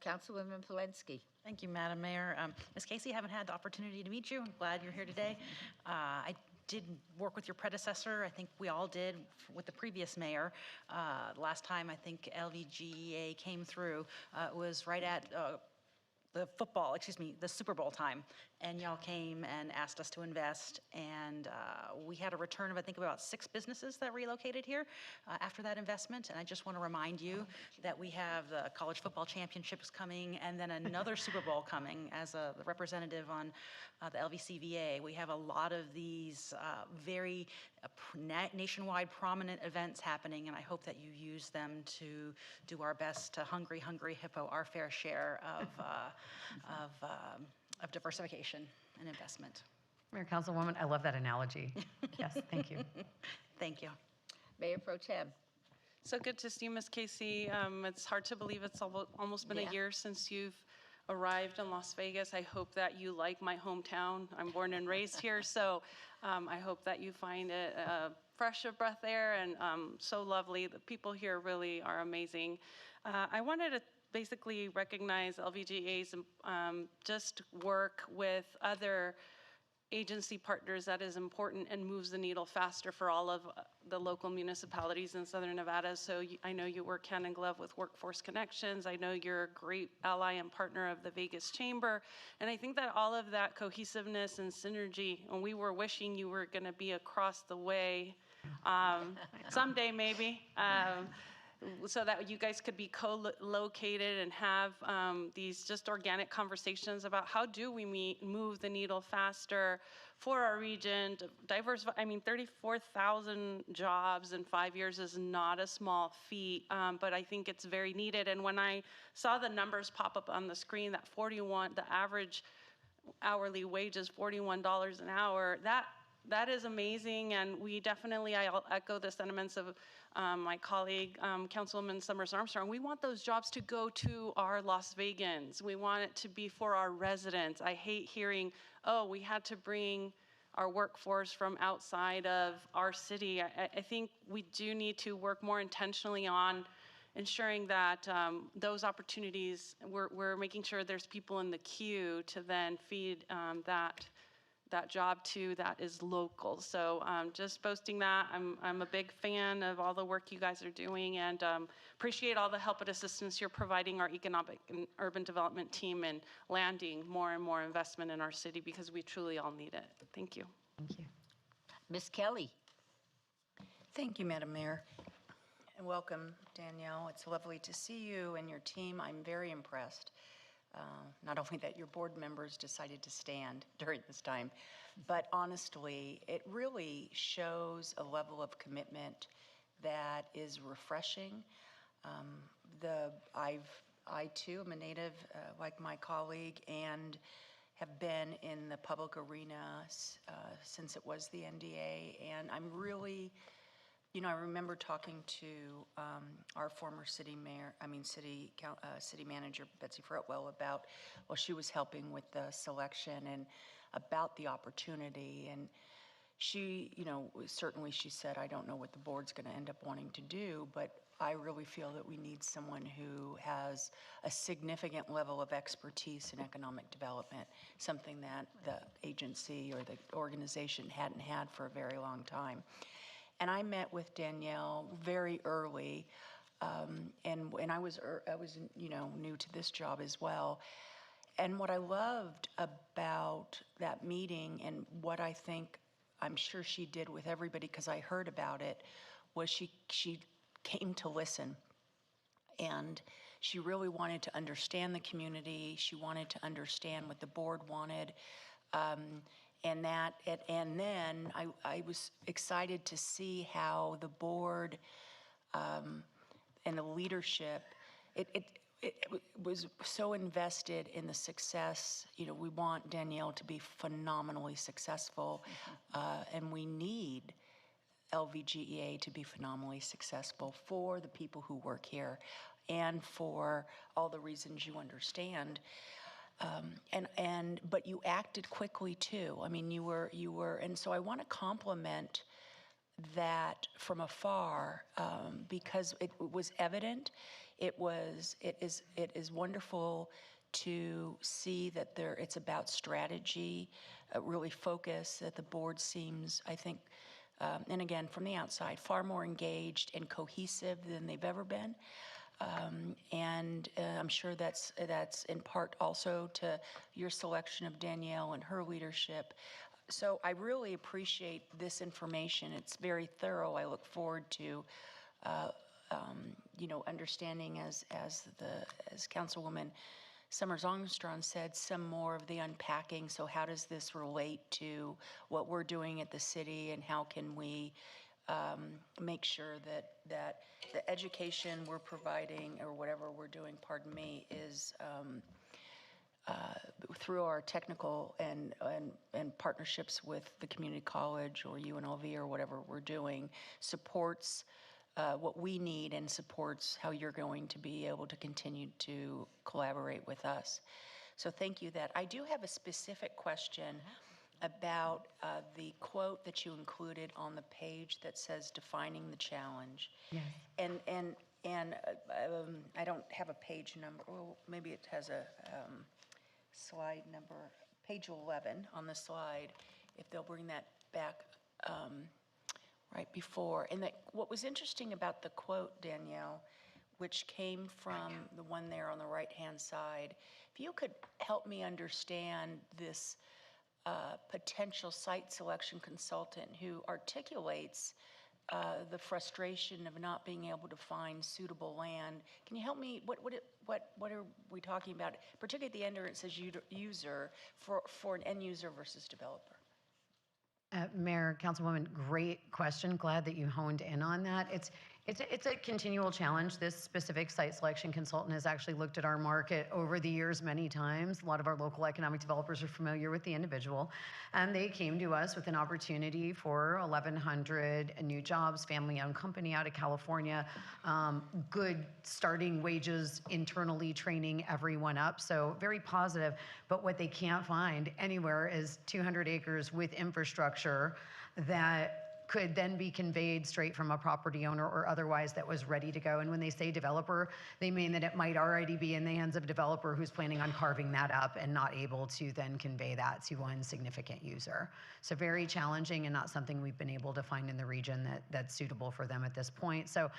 Councilwoman Polensky. Thank you, Madam Mayor. Ms. Casey, I haven't had the opportunity to meet you. I'm glad you're here today. I did work with your predecessor. I think we all did with the previous mayor. Last time I think LVGEA came through, it was right at the Super Bowl time, and y'all came and asked us to invest, and we had a return of, I think, about 6 businesses that relocated here after that investment. And I just want to remind you that we have the college football championships coming, and then another Super Bowl coming as a representative on the LVCVA. We have a lot of these very nationwide prominent events happening, and I hope that you use them to do our best to hungry hippo our fair share of diversification and investment. Mayor, Councilwoman, I love that analogy. Yes, thank you. Thank you. Mayor Pro Tem. So good to see you, Ms. Casey. It's hard to believe it's almost been a year since you've arrived in Las Vegas. I hope that you like my hometown. I'm born and raised here, so I hope that you find it fresh of breath air and so lovely. The people here really are amazing. I wanted to basically recognize LVGA's just work with other agency partners that is important and moves the needle faster for all of the local municipalities in Southern Nevada. So I know you work hand in glove with Workforce Connections. I know you're a great ally and partner of the Vegas Chamber. And I think that all of that cohesiveness and synergy, and we were wishing you were going to be across the way someday maybe, so that you guys could be co-located and have these just organic conversations about how do we move the needle faster for our region, to diversify. I mean, 34,000 jobs in 5 years is not a small feat, but I think it's very needed. And when I saw the numbers pop up on the screen, that the average hourly wage is $41 an hour, that is amazing, and we definitely, I'll echo the sentiments of my colleague, Councilwoman Summers Armstrong. We want those jobs to go to our Las Vegans. We want it to be for our residents. I hate hearing, oh, we had to bring our workforce from outside of our city. I think we do need to work more intentionally on ensuring that those opportunities, we're making sure there's people in the queue to then feed that job to that is local. So just posting that, I'm a big fan of all the work you guys are doing, and appreciate all the help and assistance you're providing our economic and urban development team in landing more and more investment in our city, because we truly all need it. Thank you. Thank you. Ms. Kelly. Thank you, Madam Mayor, and welcome, Danielle. It's lovely to see you and your team. I'm very impressed. Not only that your board members decided to stand during this time, but honestly, it really shows a level of commitment that is refreshing. I too am a native, like my colleague, and have been in the public arena since it was the NDA, and I'm really, I remember talking to our former city manager, Betsy Fretwell, about, well, she was helping with the selection and about the opportunity. And she, certainly she said, I don't know what the board's going to end up wanting to do, but I really feel that we need someone who has a significant level of expertise in economic development, something that the agency or the organization hadn't had for a very long time. And I met with Danielle very early, and I was new to this job as well. And what I loved about that meeting, and what I'm sure she did with everybody, because I heard about it, was she came to listen, and she really wanted to understand the community. She wanted to understand what the board wanted. And then I was excited to see how the board and the leadership, it was so invested in the success. We want Danielle to be phenomenally successful, and we need LVGEA to be phenomenally successful for the people who work here and for all the reasons you understand. But you acted quickly too. I mean, you were, and so I want to compliment that from afar, because it was evident. It is wonderful to see that it's about strategy, really focus, that the board seems, I think, and again, from the outside, far more engaged and cohesive than they've ever been. And I'm sure that's in part also to your selection of Danielle and her leadership. So I really appreciate this information. It's very thorough. I look forward to, understanding as Councilwoman Summers Armstrong said, some more of the unpacking. So how does this relate to what we're doing at the city, and how can we make sure that the education we're providing, or whatever we're doing, pardon me, is through our technical and partnerships with the community college or UNLV or whatever we're doing, supports what we need and supports how you're going to be able to continue to collaborate with us. So thank you. That I do have a specific question about the quote that you included on the page that says defining the challenge. Yes. And I don't have a page number. Well, maybe it has a slide number, page 11 on the slide, if they'll bring that back right before. And what was interesting about the quote, Danielle, which came from the one there on the right-hand side, if you could help me understand this potential site selection consultant who articulates the frustration of not being able to find suitable land. Can you help me? What are we talking about? Particularly at the end where it says user for an end user versus developer. Mayor, Councilwoman, great question. Glad that you honed in on that. It's a continual challenge. This specific site selection consultant has actually looked at our market over the years many times. A lot of our local economic developers are familiar with the individual, and they came to us with an opportunity for 1,100 new jobs, family-owned company out of California, good starting wages, internally training everyone up, so very positive. But what they can't find anywhere is 200 acres with infrastructure that could then be conveyed straight from a property owner or otherwise that was ready to go. And when they say developer, they mean that it might already be in the hands of a developer who's planning on carving that up and not able to then convey that to one significant user. So very challenging and not something we've been able to find in the region that's suitable for them at this point. So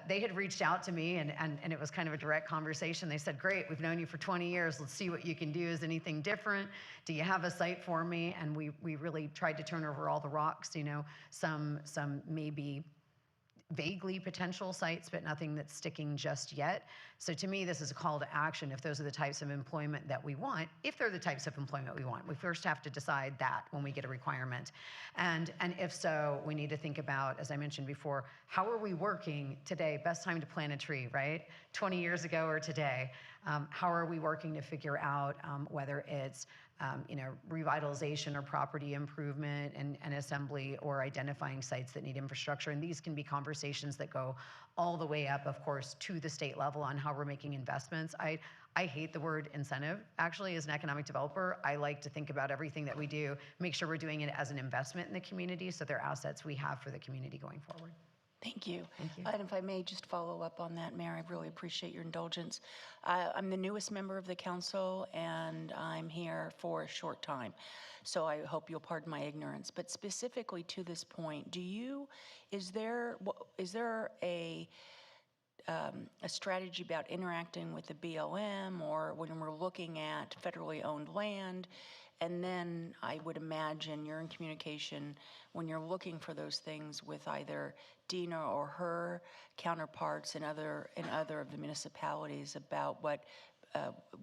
they had reached out to me and it was kind of a direct conversation. They said, great, we've known you for 20 years. Let's see what you can do. Is anything different? Do you have a site for me? And we really tried to turn over all the rocks, some maybe vaguely potential sites, but nothing that's sticking just yet. So to me, this is a call to action. If those are the types of employment that we want, if they're the types of employment we want, we first have to decide that when we get a requirement. And if so, we need to think about, as I mentioned before, how are we working today? Best time to plant a tree, right? 20 years ago or today. How are we working to figure out whether it's revitalization or property improvement and assembly, or identifying sites that need infrastructure. And these can be conversations that go all the way up, of course, to the state level on how we're making investments. I hate the word incentive. Actually, as an economic developer, I like to think about everything that we do, make sure we're doing it as an investment in the community, so they're assets we have for the community going forward. Thank you. Thank you. And if I may just follow up on that, Mayor, I really appreciate your indulgence. I'm the newest member of the council, and I'm here for a short time. So I hope you'll pardon my ignorance. But specifically to this point, is there a strategy about interacting with the BLM, or when we're looking at federally owned land? And then I would imagine you're in communication when you're looking for those things with either Dina or her counterparts in other of the municipalities about what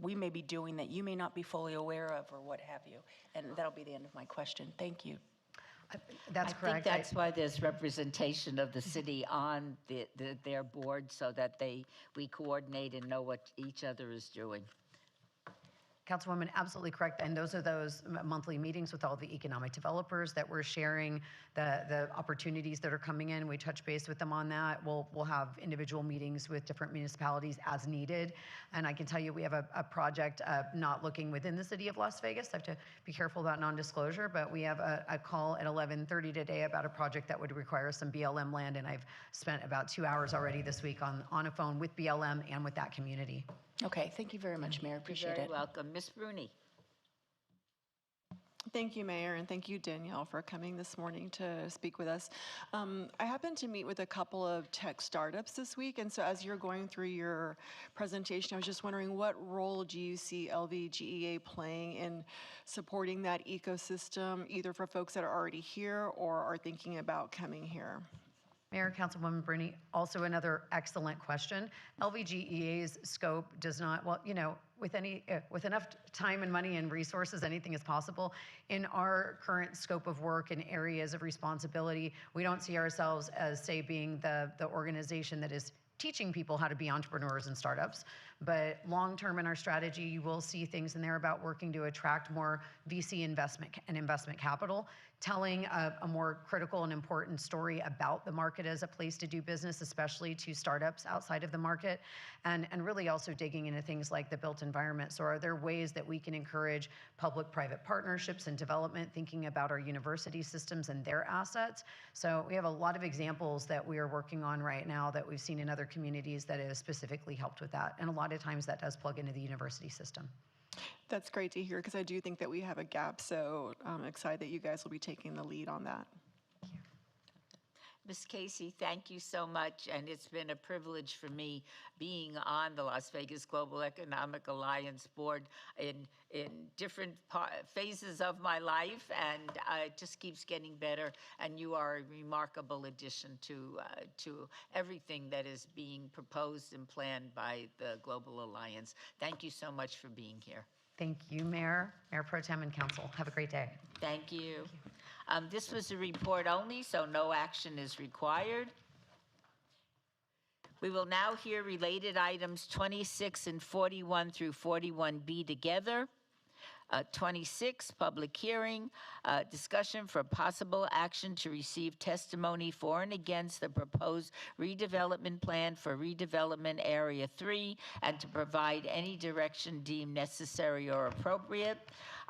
we may be doing that you may not be fully aware of, or what have you. And that'll be the end of my question. Thank you. That's correct. I think that's why there's representation of the city on their board, so that we coordinate and know what each other is doing. Councilwoman, absolutely correct. And those are those monthly meetings with all the economic developers that we're sharing the opportunities that are coming in. We touch base with them on that. We'll have individual meetings with different municipalities as needed. And I can tell you we have a project not looking within the city of Las Vegas. I have to be careful about non-disclosure, but we have a call at 11:30 today about a project that would require some BLM land. And I've spent about 2 hours already this week on a phone with BLM and with that community. Okay, thank you very much, Mayor. Appreciate You're it. very welcome. Ms. Bruni. Thank you, Mayor, and thank you, Danielle, for coming this morning to speak with us. I happened to meet with a couple of tech startups this week, and so as you're going through your presentation, I was just wondering, what role do you see LVGEA playing in supporting that ecosystem, either for folks that are already here or are thinking about coming here? Mayor, Councilwoman Bruni, also another excellent question. LVGEA's scope does not, well, you know, with enough time and money and resources, anything is possible. In our current scope of work and areas of responsibility, we don't see ourselves as, say, being the organization that is teaching people how to be entrepreneurs and startups. But long-term in our strategy, you will see things in there about working to attract more VC investment and investment capital, telling a more critical and important story about the market as a place to do business, especially to startups outside of the market, and really also digging into things like the built environment. So are there ways that we can encourage public-private partnerships and development, thinking about our university systems and their assets? So we have a lot of examples that we are working on right now that we've seen in other communities that have specifically helped with that. And a lot of times that does plug into the university system. That's great to hear, because I do think that we have a gap, so I'm excited that you guys will be taking the lead on that. Ms. Casey, thank you so much, and it's been a privilege for me being on the Las Vegas Global Economic Alliance Board in different phases of my life, and it just keeps getting better, and you are a remarkable addition to everything that is being proposed and planned by the Global Alliance. Thank you so much for being here. Thank you, Mayor, Mayor Pro Tem, and Council. Have a great day. Thank you. This was a report only, so no action is required. We will now hear related items 26 and 41 through 41B together. 26, public hearing, discussion for possible action to receive testimony for and against the proposed redevelopment plan for redevelopment area 3 and to provide any direction deemed necessary or appropriate.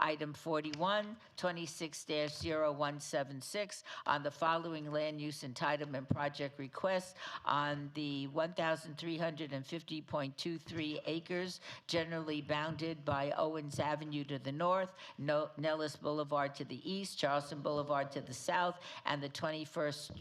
Item 41, 26-0176, on the following land use entitlement project request on the 1,350.23 acres generally bounded by Owens Avenue to the north, Nellis Boulevard to the east, Charleston Boulevard to the south, and the 21st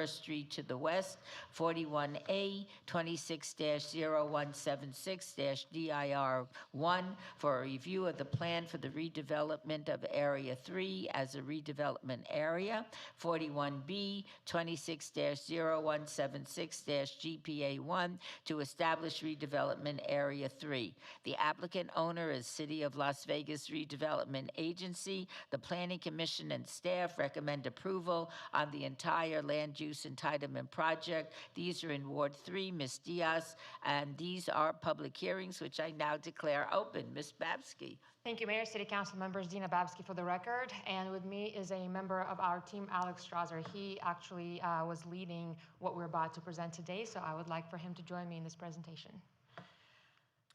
Street to the west. 41A, 26-0176-DIR1 for a review of the plan for the redevelopment of Area 3 as a redevelopment area. 41B, 26-0176-GPA1 to establish redevelopment Area 3. The applicant owner is City of Las Vegas Redevelopment Agency. The Planning Commission and staff recommend approval on the entire land use entitlement project. These are in Ward 3, Ms. Diaz, and these are public hearings, which I now declare open. Ms. Babsky. Thank you, Mayor, City Council members, Dina Babsky for the record. And with me is a member of our team, Alex Strasser. He actually was leading what we're about to present today, so I would like for him to join me in this presentation.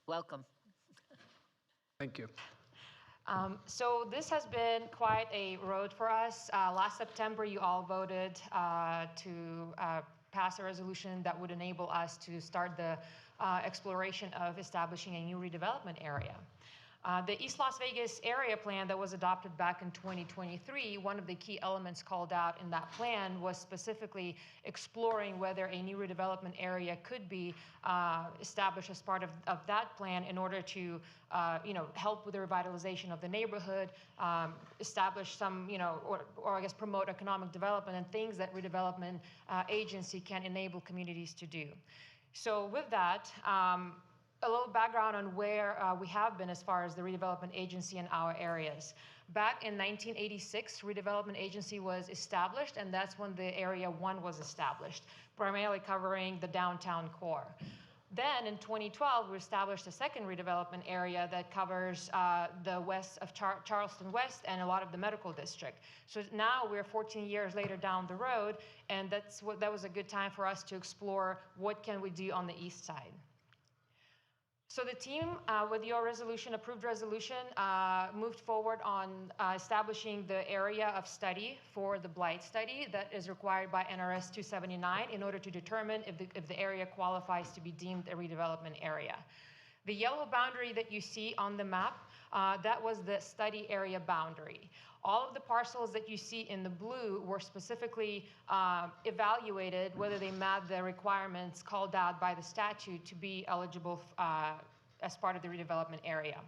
Welcome. Thank you. So this has been quite a road for us. Last September, you all voted to pass a resolution that would enable us to start the exploration of establishing a new redevelopment area. The East Las Vegas area plan that was adopted back in 2023, one of the key elements called out in that plan was specifically exploring whether a new redevelopment area could be established as part of that plan in order to help with the revitalization of the neighborhood, establish some, or I guess promote economic development and things that redevelopment agency can enable communities to do. So with that, a little background on where we have been as far as the redevelopment agency in our areas. Back in 1986, redevelopment agency was established, and that's when the Area 1 was established, primarily covering the downtown core. Then in 2012, we established a second redevelopment area that covers the west of Charleston West and a lot of the medical district. So now we're 14 years later down the road, and that was a good time for us to explore what can we do on the east side. So the team, with your approved resolution, moved forward on establishing the area of study for the blight study that is required by NRS 279 in order to determine if the area qualifies to be deemed a redevelopment area. The yellow boundary that you see on the map, that was the study area boundary. All of the parcels that you see in the blue were specifically evaluated whether they met the requirements called out by the statute to be eligible as part of the redevelopment area.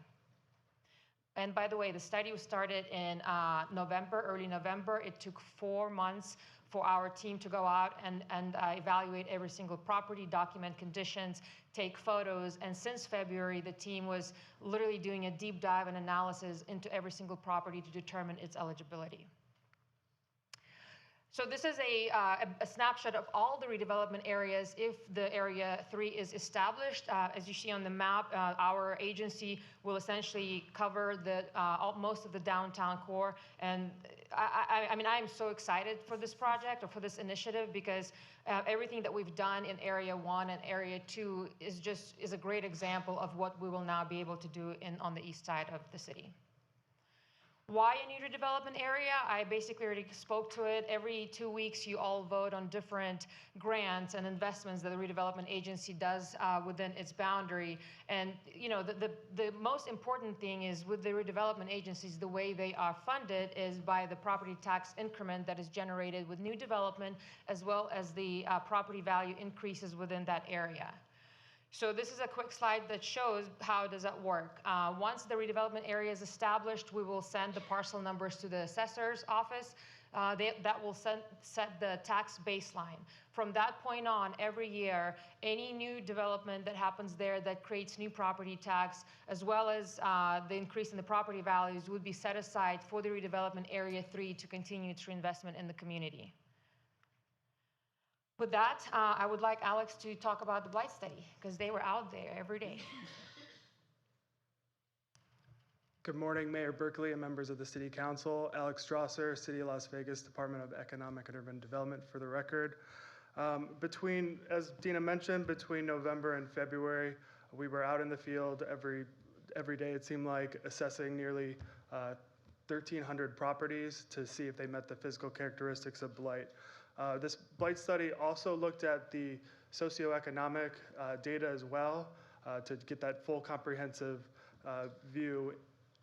And by the way, the study was started in early November. It took 4 months for our team to go out and evaluate every single property, document conditions, take photos. And since February, the team was literally doing a deep dive and analysis into every single property to determine its eligibility. So this is a snapshot of all the redevelopment areas if the Area 3 is established. As you see on the map, our agency will essentially cover most of the downtown core. And I mean, I am so excited for this project or for this initiative because everything that we've done in Area 1 and Area 2 is a great example of what we will now be able to do on the east side of the city. Why a new redevelopment area? I basically already spoke to it. Every 2 weeks, you all vote on different grants and investments that the redevelopment agency does within its boundary. And you know, the most important thing is with the redevelopment agencies, the way they are funded is by the property tax increment that is generated with new development, as well as the property value increases within that area. So this is a quick slide that shows how does that work. Once the redevelopment area is established, we will send the parcel numbers to the assessor's office. That will set the tax baseline. From that point on, every year, any new development that happens there that creates new property tax, as well as the increase in the property values, would be set aside for the redevelopment Area 3 to continue its reinvestment in the community. With that, I would like Alex to talk about the blight study, because they were out there every day. Good morning, Mayor Berkeley and members of the City Council. Alex Strasser, City of Las Vegas, Department of Economic and Urban Development for the record. As Dina mentioned, between November and February, we were out in the field every day, it seemed like, assessing nearly 1,300 properties to see if they met the physical characteristics of blight. This blight study also looked at the socioeconomic data as well to get that full comprehensive view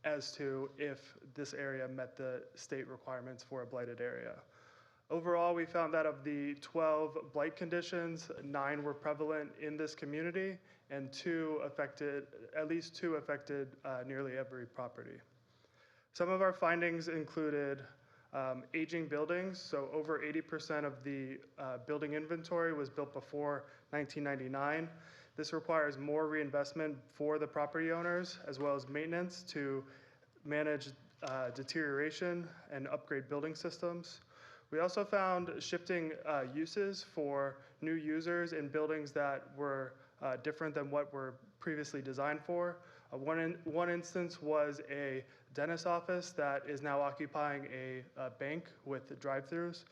as to if this area met the state requirements for a blighted area. Overall, we found that of the 12 blight conditions, 9 were prevalent in this community and at least two affected nearly every property. Some of our findings included aging buildings, so over 80% of the building inventory was built before 1999. This requires more reinvestment for the property owners as well as maintenance to manage deterioration and upgrade building systems. We also found shifting uses for new users in buildings that were different than what were previously designed for. One instance was a dentist office that is now occupying a bank with drive-throughs.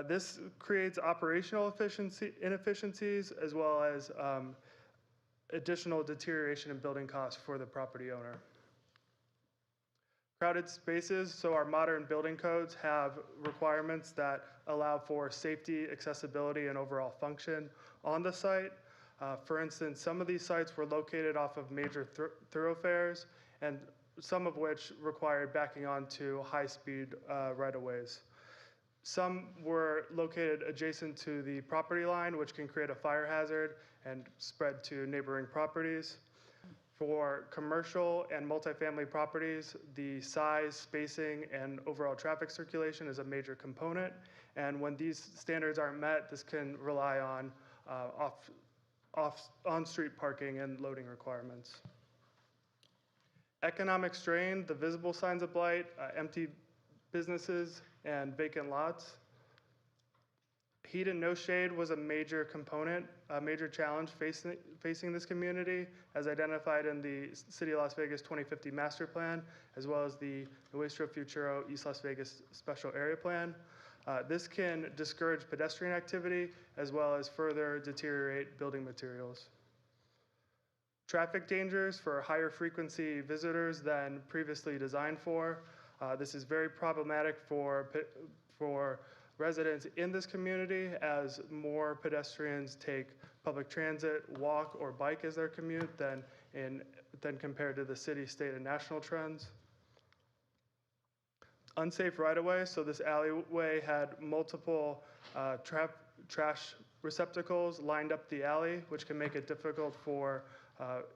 This creates operational inefficiencies as well as additional deterioration in building costs for the property owner. Crowded spaces, so our modern building codes have requirements that allow for safety, accessibility, and overall function on the site. For instance, some of these sites were located off of major thoroughfares, and some of which required backing onto high-speed right-of-ways. Some were located adjacent to the property line, which can create a fire hazard and spread to neighboring properties. For commercial and multifamily properties, the size, spacing, and overall traffic circulation is a major component. And when these standards aren't met, this can rely on on-street parking and loading requirements. Economic strain, the visible signs of blight, empty businesses, and vacant lots. Heat and no shade was a major component, a major challenge facing this community, as identified in the City of Las Vegas 2050 Master Plan, as well as the Nuestro Futuro East Las Vegas Special Area Plan. This can discourage pedestrian activity, as well as further deteriorate building materials. Traffic dangers for higher frequency visitors than previously designed for. This is very problematic for residents in this community as more pedestrians take public transit, walk, or bike as their commute than compared to the city, state, and national trends. Unsafe right-of-way, so this alleyway had multiple trash receptacles lined up the alley, which can make it difficult for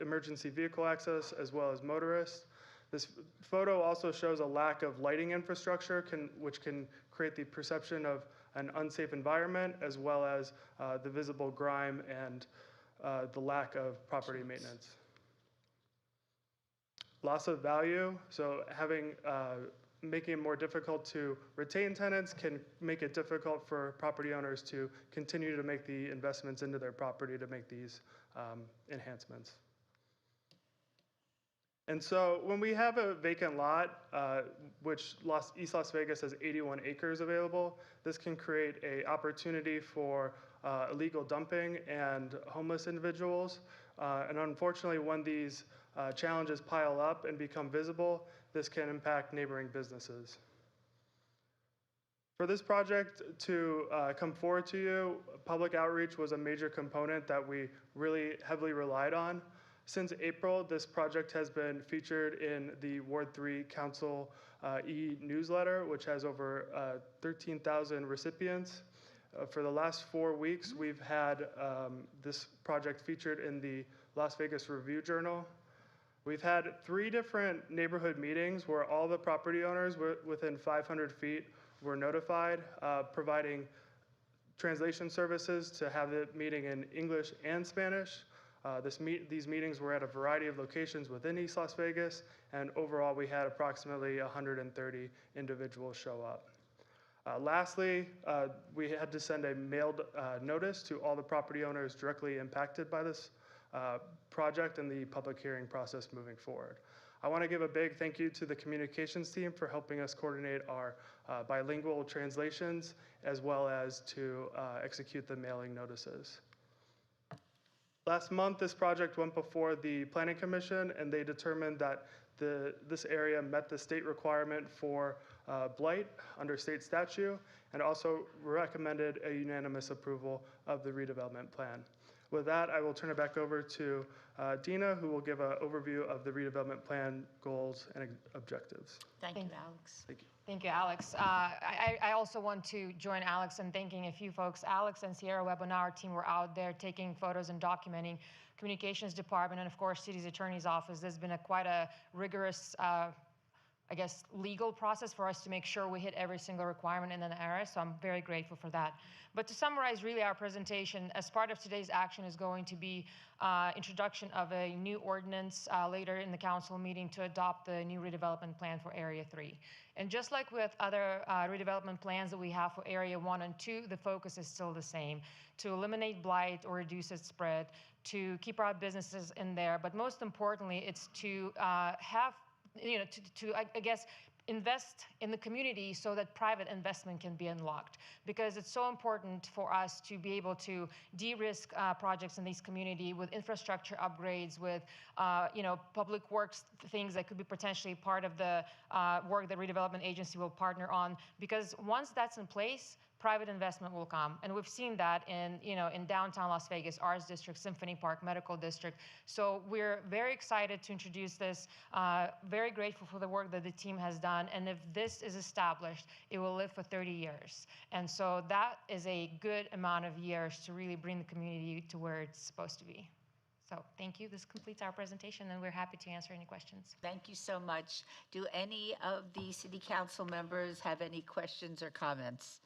emergency vehicle access as well as motorists. This photo also shows a lack of lighting infrastructure, which can create the perception of an unsafe environment, as well as the visible grime and the lack of property maintenance. Loss of value, so making it more difficult to retain tenants can make it difficult for property owners to continue to make the investments into their property to make these enhancements. And so when we have a vacant lot, which East Las Vegas has 81 acres available, this can create an opportunity for illegal dumping and homeless individuals. And unfortunately, when these challenges pile up and become visible, this can impact neighboring businesses. For this project to come forward to you, public outreach was a major component that we really heavily relied on. Since April, this project has been featured in the Ward 3 Council e-newsletter, which has over 13,000 recipients. For the last 4 weeks, we've had this project featured in the Las Vegas Review-Journal. We've had 3 different neighborhood meetings where all the property owners within 500 feet were notified, providing translation services to have the meeting in English and Spanish. These meetings were at a variety of locations within East Las Vegas, and overall we had approximately 130 individuals show up. Lastly, we had to send a mailed notice to all the property owners directly impacted by this project and the public hearing process moving forward. I want to give a big thank you to the communications team for helping us coordinate our bilingual translations, as well as to execute the mailing notices. Last month, this project went before the Planning Commission, and they determined that this area met the state requirement for blight under state statute, and also recommended a unanimous approval of the redevelopment plan. With that, I will turn it back over to Dina, who will give an overview of the redevelopment plan goals and objectives. Thank you, Alex. Thank you. Thank you, Alex. I also want to join Alex in thanking a few folks. Alex and Sierra Webb and our team were out there taking photos and documenting. Communications Department and, of course, City's Attorney's Office. There's been quite a rigorous legal process for us to make sure we hit every single requirement in an area, so I'm very grateful for that. But to summarize really our presentation, as part of today's action is going to be introduction of a new ordinance later in the council meeting to adopt the new redevelopment plan for Area 3. And just like with other redevelopment plans that we have for Area 1 and 2, the focus is still the same, to eliminate blight or reduce its spread, to keep our businesses in there, but most importantly, it's to have I guess, invest in the community so that private investment can be unlocked. Because it's so important for us to be able to de-risk projects in this community with infrastructure upgrades, with public works things that could be potentially part of the work the redevelopment agency will partner on. Because once that's in place, private investment will come. And we've seen that in downtown Las Vegas, Arts District, Symphony Park, Medical District. So we're very excited to introduce this, very grateful for the work that the team has done. And if this is established, it will live for 30 years. And so that is a good amount of years to really bring the community to where it's supposed to be. So thank you. This completes our presentation, and we're happy to answer any questions. Thank you so much. Do any of the city council members have any questions or comments?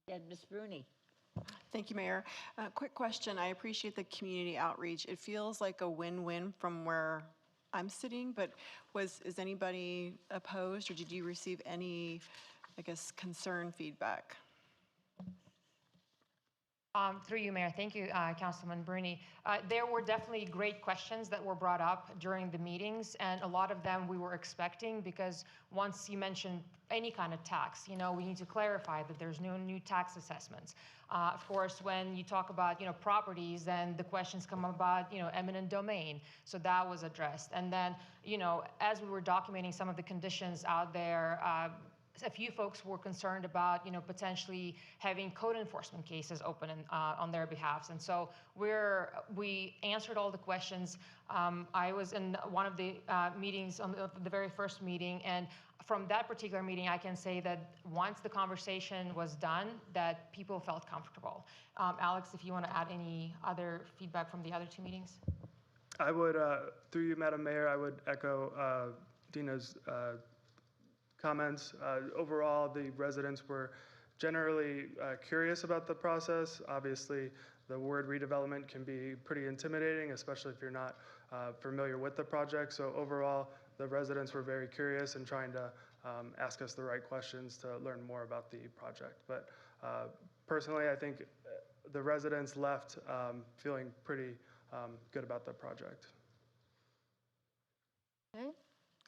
Again, Ms. Bruni. Thank you, Mayor. Quick question. I appreciate the community outreach. It feels like a win-win from where I'm sitting, but is anybody opposed, or did you receive any, concern feedback? Through you, Mayor. Thank you, Councilman Bruni. There were definitely great questions that were brought up during the meetings, and a lot of them we were expecting, because once you mention any kind of tax, we need to clarify that there's no new tax assessments. Of course, when you talk about, properties, then the questions come about, eminent domain. So that was addressed. And then, as we were documenting some of the conditions out there, a few folks were concerned about, potentially having code enforcement cases open on their behalf. And so we answered all the questions. I was in one of the meetings, on the very first meeting, and from that particular meeting, I can say that once the conversation was done, that people felt comfortable. Alex, if you want to add any other feedback from the other two meetings? I would, through you, Madam Mayor, I would echo Dina's comments. Overall, the residents were generally curious about the process. Obviously, the word redevelopment can be pretty intimidating, especially if you're not familiar with the project. So overall, the residents were very curious and trying to ask us the right questions to learn more about the project. But personally, I think the residents left feeling pretty good about the project. Okay.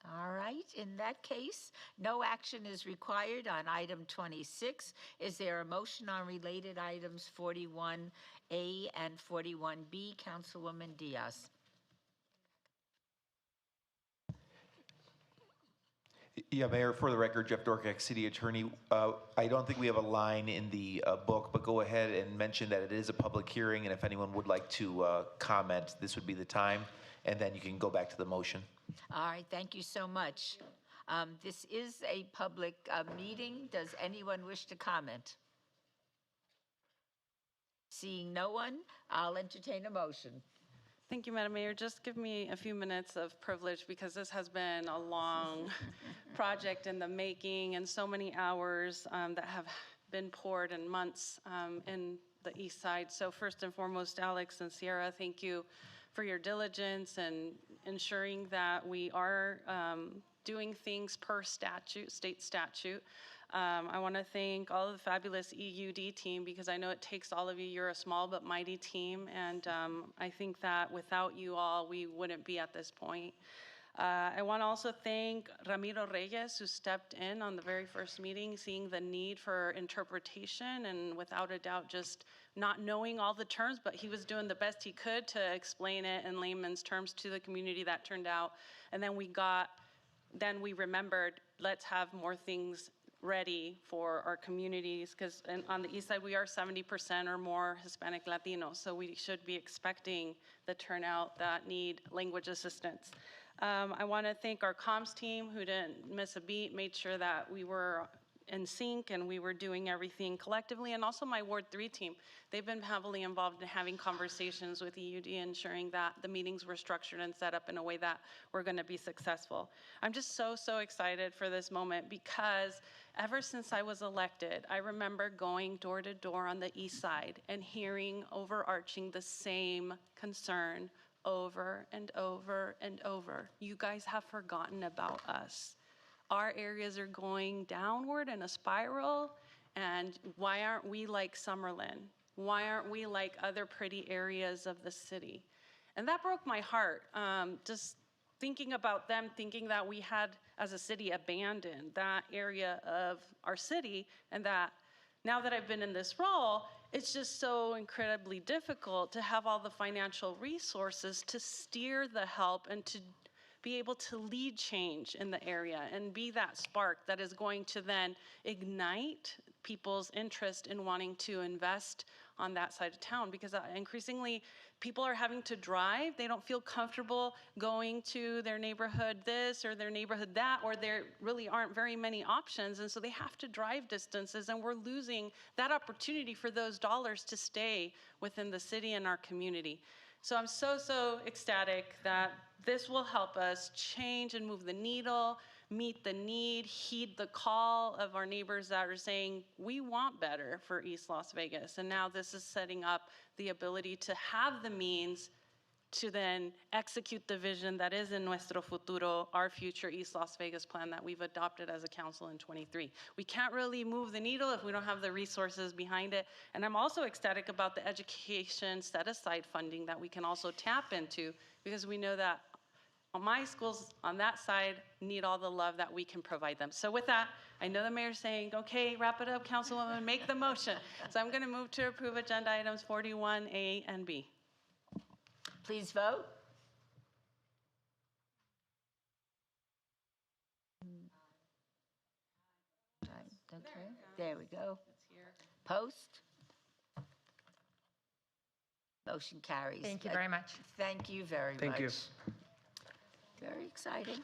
All right, in that case, no action is required on item 26. Is there a motion on related items 41A and 41B? Councilwoman Diaz. Yeah, Mayor, for the record, Jeff Dorkak, City Attorney. I don't think we have a line in the book, but go ahead and mention that it is a public hearing, and if anyone would like to comment, this would be the time, and then you can go back to the motion. All right, thank you so much. This is a public meeting. Does anyone wish to comment? Seeing no one, I'll entertain a motion. Thank you, Madam Mayor. Just give me a few minutes of privilege because this has been a long project in the making and so many hours that have been poured and months in the east side. So first and foremost, Alex and Sierra, thank you for your diligence and ensuring that we are doing things per statute, state statute. I want to thank all of the fabulous EUD team because I know it takes all of you. You're a small but mighty team, and I think that without you all, we wouldn't be at this point. I want to also thank Ramiro Reyes, who stepped in on the very first meeting, seeing the need for interpretation and without a doubt just not knowing all the terms, but he was doing the best he could to explain it in layman's terms to the community. That turned out. And then we remembered, let's have more things ready for our communities, because on the east side we are 70% or more Hispanic Latino, so we should be expecting the turnout that need language assistance. I want to thank our comms team who didn't miss a beat, made sure that we were in sync and we were doing everything collectively, and also my Ward 3 team. They've been heavily involved in having conversations with EUD, ensuring that the meetings were structured and set up in a way that we're going to be successful. I'm just so excited for this moment because ever since I was elected, I remember going door to door on the east side and hearing overarching the same concern over and over and over. You guys have forgotten about us. Our areas are going downward in a spiral, and why aren't we like Summerlin? Why aren't we like other pretty areas of the city? And that broke my heart, just thinking about them, thinking that we had, as a city, abandoned that area of our city, and that now that I've been in this role, it's just so incredibly difficult to have all the financial resources to steer the help and to be able to lead change in the area and be that spark that is going to then ignite people's interest in wanting to invest on that side of town, because increasingly people are having to drive. They don't feel comfortable going to their neighborhood this or their neighborhood that, or there really aren't very many options, and so they have to drive distances, and we're losing that opportunity for those dollars to stay within the city and our community. So I'm so ecstatic that this will help us change and move the needle, meet the need, heed the call of our neighbors that are saying, we want better for East Las Vegas. And now this is setting up the ability to have the means to then execute the vision that is in Nuestro Futuro, our future East Las Vegas plan that we've adopted as a council in 23. We can't really move the needle if we don't have the resources behind it. And I'm also ecstatic about the education set-aside funding that we can also tap into, because we know that my schools on that side need all the love that we can provide them. So with that, I know the mayor's saying, okay, wrap it up, Councilwoman, make the motion. So I'm gonna move to approve agenda items 41A and B. Please vote. Okay, there we go. Post. Motion carries. Thank you very much. Thank you very much. Thank you. Very exciting.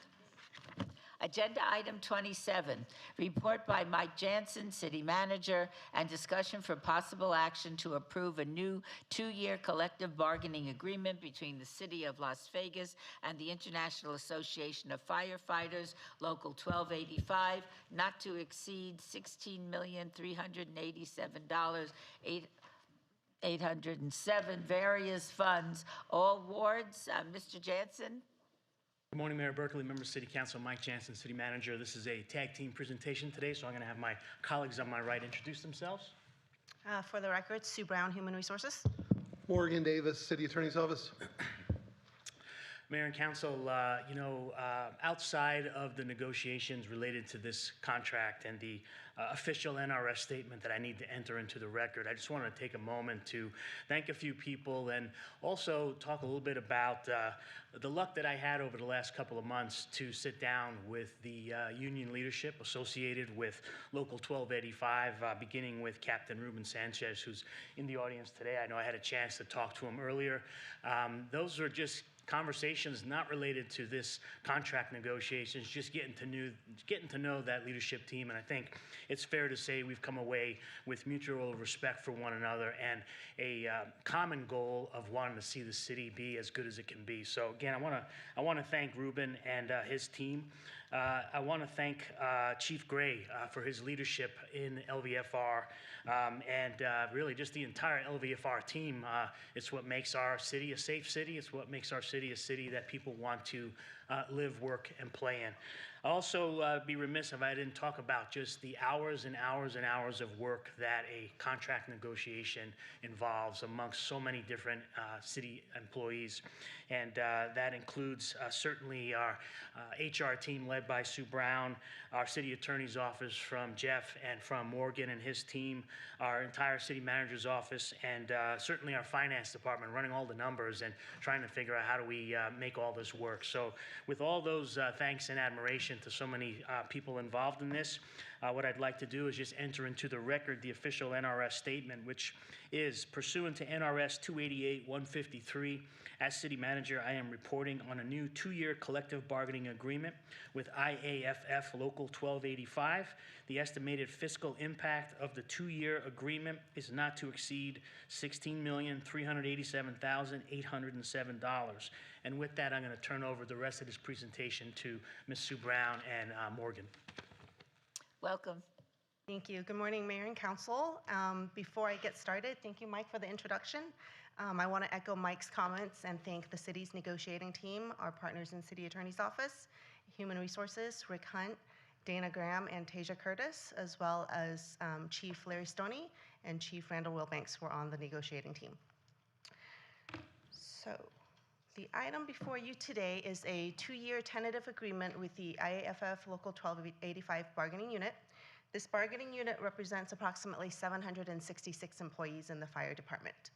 Agenda item 27, report by Mike Jansen, City Manager, and discussion for possible action to approve a new 2-year collective bargaining agreement between the City of Las Vegas and the International Association of Firefighters, Local 1285, not to exceed $16,387,807, various funds, all wards. Mr. Jansen? Good morning, Mayor Berkeley, members of City Council, Mike Jansen, City Manager. This is a tag team presentation today, so I'm going to have my colleagues on my right introduce themselves. For the record, Sue Brown, Human Resources. Morgan Davis, City Attorney's Office. Mayor and Council, outside of the negotiations related to this contract and the official NRS statement that I need to enter into the record, I just want to take a moment to thank a few people and also talk a little bit about the luck that I had over the last couple of months to sit down with the union leadership associated with Local 1285, beginning with Captain Ruben Sanchez, who's in the audience today. I know I had a chance to talk to him earlier. Those are just conversations not related to this contract negotiations, just getting to know that leadership team. And I think it's fair to say we've come away with mutual respect for one another and a common goal of wanting to see the city be as good as it can be. So again, I want to thank Ruben and his team. I want to thank Chief Gray for his leadership in LVFR and really just the entire LVFR team. It's what makes our city a safe city. It's what makes our city a city that people want to live, work, and play in. I'll also be remiss if I didn't talk about just the hours and hours and hours of work that a contract negotiation involves amongst so many different city employees. And that includes certainly our HR team led by Sue Brown, our city attorney's office from Jeff and from Morgan and his team, our entire city manager's office, and certainly our finance department running all the numbers and trying to figure out how do we make all this work. So with all those thanks and admiration to so many people involved in this, what I'd like to do is just enter into the record the official NRS statement, which is pursuant to NRS 288-153. As city manager, I am reporting on a new 2-year collective bargaining agreement with IAFF Local 1285. The estimated fiscal impact of the 2-year agreement is not to exceed $16,387,807. And with that, I'm going to turn over the rest of this presentation to Ms. Sue Brown and Morgan. Welcome. Thank you. Good morning, Mayor and Council. Before I get started, thank you, Mike, for the introduction. I want to echo Mike's comments and thank the city's negotiating team, our partners in City Attorney's Office, Human Resources, Rick Hunt, Dana Graham, and Tasia Curtis, as well as Chief Larry Stoney and Chief Randall Wilbanks were on the negotiating team. So the item before you today is a 2-year tentative agreement with the IAFF Local 1285 bargaining unit. This bargaining unit represents approximately 766 employees in the fire department.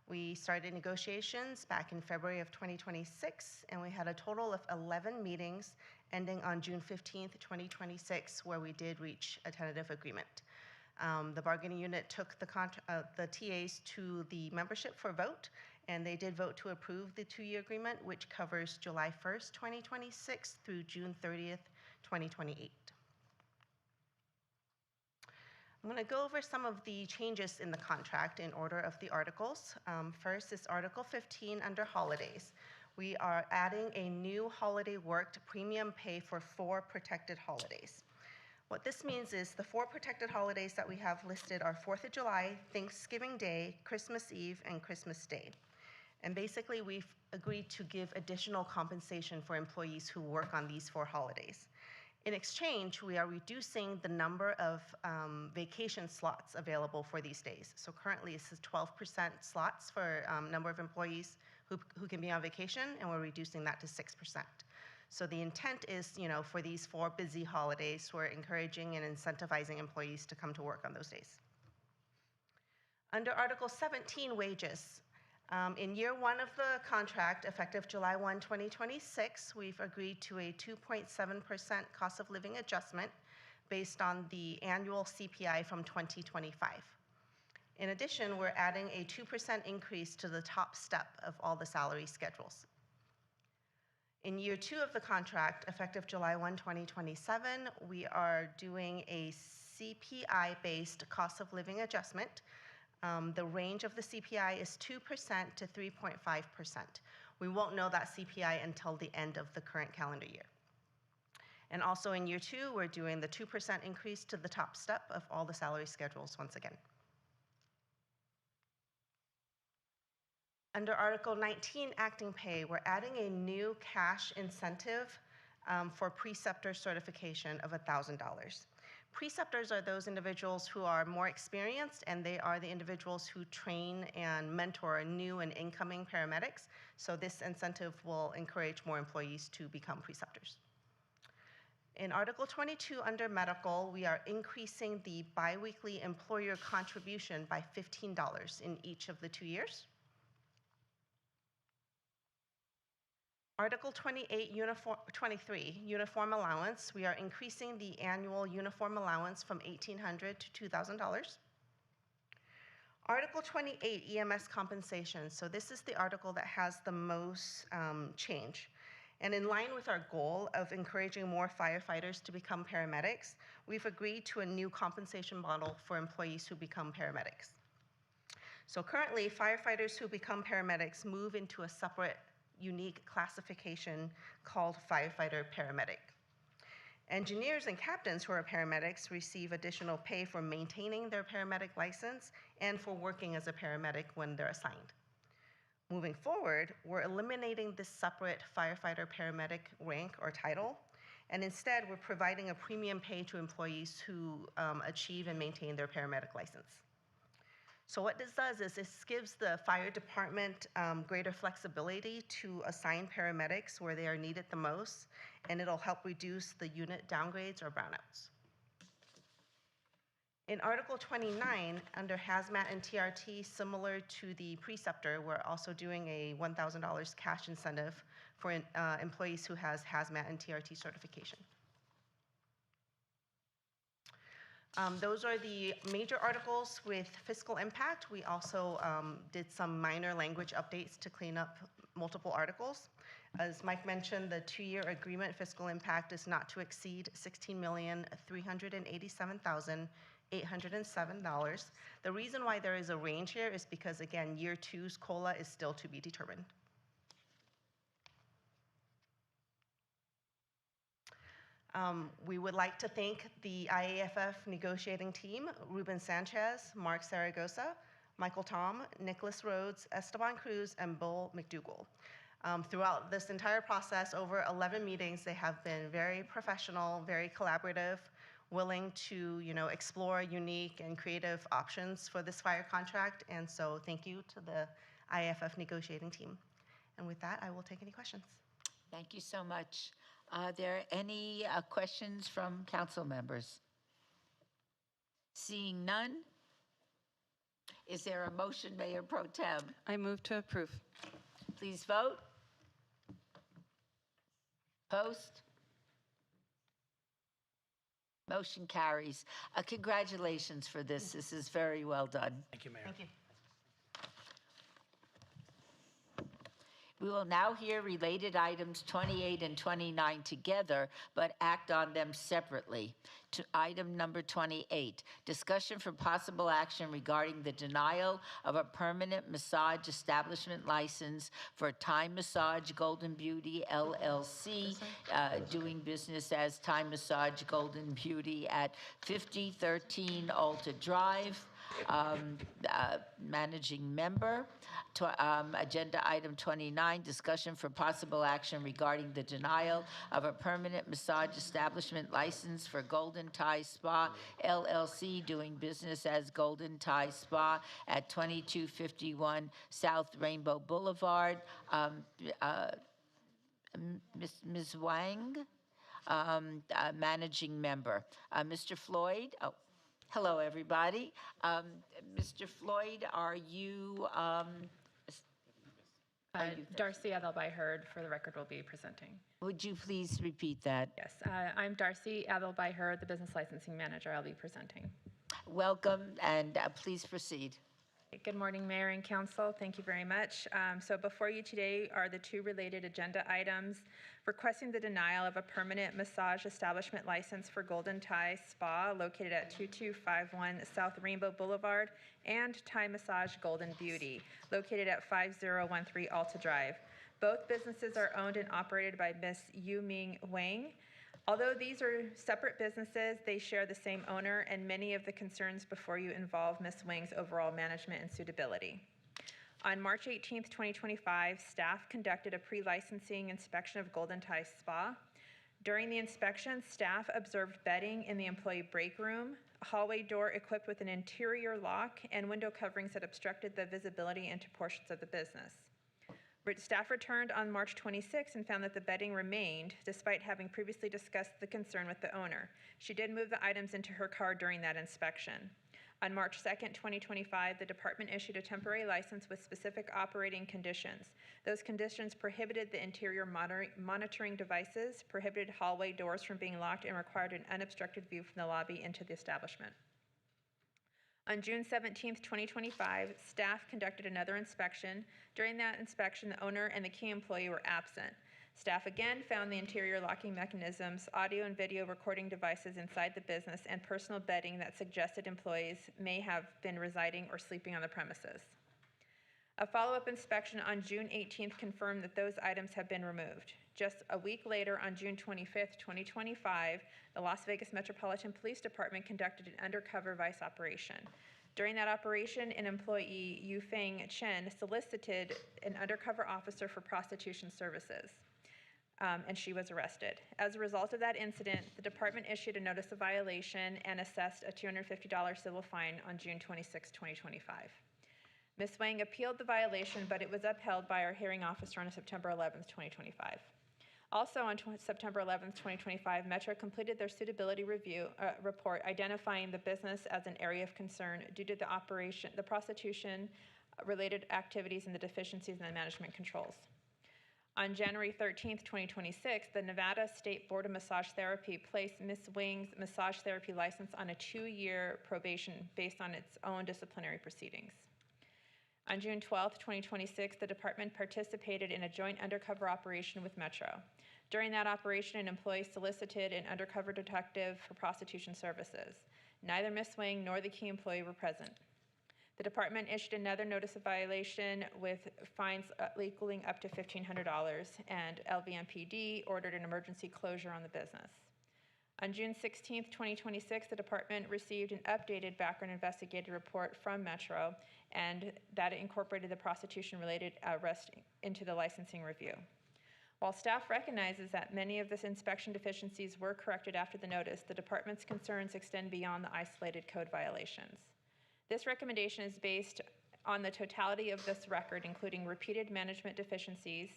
We started negotiations back in February of 2026, and we had a total of 11 meetings ending on June 15th, 2026, where we did reach a tentative agreement. The bargaining unit took the TAs to the membership for vote, and they did vote to approve the 2-year agreement, which covers July 1st, 2026 through June 30th, 2028. I'm going to go over some of the changes in the contract in order of the articles. First is Article 15 under holidays. We are adding a new holiday worked premium pay for 4 protected holidays. What this means is the 4 protected holidays that we have listed are 4th of July, Thanksgiving Day, Christmas Eve, and Christmas Day. And basically, we've agreed to give additional compensation for employees who work on these 4 holidays. In exchange, we are reducing the number of vacation slots available for these days. So currently, this is 12% slots for number of employees who can be on vacation, and we're reducing that to 6%. So the intent is, for these 4 busy holidays, we're encouraging and incentivizing employees to come to work on those days. Under Article 17, wages. In year 1 of the contract, effective July 1, 2026, we've agreed to a 2.7% cost of living adjustment based on the annual CPI from 2025. In addition, we're adding a 2% increase to the top step of all the salary schedules. In year 2 of the contract, effective July 1, 2027, we are doing a CPI-based cost of living adjustment. The range of the CPI is 2% to 3.5%. We won't know that CPI until the end of the current calendar year. And also in year 2, we're doing the 2% increase to the top step of all the salary schedules once again. Under Article 19, acting pay, we're adding a new cash incentive for preceptor certification of $1,000. Preceptors are those individuals who are more experienced, and they are the individuals who train and mentor new and incoming paramedics. So this incentive will encourage more employees to become preceptors. In Article 22, under medical, we are increasing the biweekly employer contribution by $15 in each of the 2 years. Article 23, uniform allowance, we are increasing the annual uniform allowance from $1,800 to $2,000. Article 28, EMS compensation. So this is the article that has the most change. And in line with our goal of encouraging more firefighters to become paramedics, we've agreed to a new compensation model for employees who become paramedics. So currently, firefighters who become paramedics move into a separate unique classification called firefighter paramedic. Engineers and captains who are paramedics receive additional pay for maintaining their paramedic license and for working as a paramedic when they're assigned. Moving forward, we're eliminating this separate firefighter paramedic rank or title, and instead we're providing a premium pay to employees who achieve and maintain their paramedic license. So what this does is this gives the fire department greater flexibility to assign paramedics where they are needed the most, and it'll help reduce the unit downgrades or brownouts. In Article 29, under hazmat and TRT, similar to the preceptor, we're also doing a $1,000 cash incentive for employees who has hazmat and TRT certification. Those are the major articles with fiscal impact. We also did some minor language updates to clean up multiple articles. As Mike mentioned, the 2-year agreement fiscal impact is not to exceed $16,387,807. The reason why there is a range here is because, again, year 2's COLA is still to be determined. We would like to thank the IAFF negotiating team, Ruben Sanchez, Mark Saragosa, Michael Tom, Nicholas Rhodes, Esteban Cruz, and Bull McDougall. Throughout this entire process, over 11 meetings, they have been very professional, very collaborative, willing to explore unique and creative options for this fire contract. And so thank you to the IAFF negotiating team. And with that, I will take any questions. Thank you so much. Are there any questions from council members? Seeing none, is there a motion, Mayor Pro Tem? I move to approve. Please vote. Post. Motion carries. Congratulations for this. This is very well done. Thank you, Mayor. Thank you. We will now hear related items 28 and 29 together, but act on them separately. To item number 28, discussion for possible action regarding the denial of a permanent massage establishment license for Time Massage Golden Beauty LLC, doing business as Time Massage Golden Beauty at 5013 Alta Drive. Managing member. Agenda item 29, discussion for possible action regarding the denial of a permanent massage establishment license for Golden Thai Spa LLC, doing business as Golden Thai Spa at 2251 South Rainbow Boulevard. Ms. Wang, managing member. Mr. Floyd, hello, everybody. Mr. Floyd, are you Darcy Adelby-Hurd, for the record, will be presenting. Would you please repeat that? Yes, I'm Darcy Adelby-Hurd, the Business Licensing Manager. I'll be presenting. Welcome, and please proceed. Good morning, Mayor and Council. Thank you very much. So before you today are the two related agenda items: requesting the denial of a permanent massage establishment license for Golden Thai Spa located at 2251 South Rainbow Boulevard, and Thai Massage Golden Beauty located at 5013 Alta Drive. Both businesses are owned and operated by Ms. Yu Ming Wang. Although these are separate businesses, they share the same owner, and many of the concerns before you involve Ms. Wang's overall management and suitability. On March 18th, 2025, staff conducted a pre-licensing inspection of Golden Thai Spa. During the inspection, staff observed bedding in the employee break room, a hallway door equipped with an interior lock, and window coverings that obstructed the visibility into portions of the business. Staff returned on March 26 and found that the bedding remained, despite having previously discussed the concern with the owner. She did move the items into her car during that inspection. On March 2nd, 2025, the department issued a temporary license with specific operating conditions. Those conditions prohibited the interior monitoring devices, prohibited hallway doors from being locked, and required an unobstructed view from the lobby into the establishment. On June 17th, 2025, staff conducted another inspection. During that inspection, the owner and the key employee were absent. Staff again found the interior locking mechanisms, audio and video recording devices inside the business, and personal bedding that suggested employees may have been residing or sleeping on the premises. A follow-up inspection on June 18th confirmed that those items have been removed. Just a week later, on June 25th, 2025, the Las Vegas Metropolitan Police Department conducted an undercover vice operation. During that operation, an employee, Yufeng Chen, solicited an undercover officer for prostitution services, and she was arrested. As a result of that incident, the department issued a notice of violation and assessed a $250 civil fine on June 26, 2025. Ms. Wang appealed the violation, but it was upheld by our hearing officer on September 11th, 2025. Also on September 11th, 2025, Metro completed their suitability review report identifying the business as an area of concern due to the prostitution related activities and the deficiencies in the management controls. On January 13th, 2026, the Nevada State Board of Massage Therapy placed Ms. Wang's massage therapy license on a 2-year probation based on its own disciplinary proceedings. On June 12, 2026, the department participated in a joint undercover operation with Metro. During that operation, an employee solicited an undercover detective for prostitution services. Neither Ms. Wang nor the key employee were present. The department issued another notice of violation with fines equaling up to $1,500, and LVMPD ordered an emergency closure on the business. On June 16, 2026, the department received an updated background investigative report from Metro, and that incorporated the prostitution-related arrest into the licensing review. While staff recognizes that many of the inspection deficiencies were corrected after the notice, the department's concerns extend beyond the isolated code violations. This recommendation is based on the totality of this record, including repeated management deficiencies,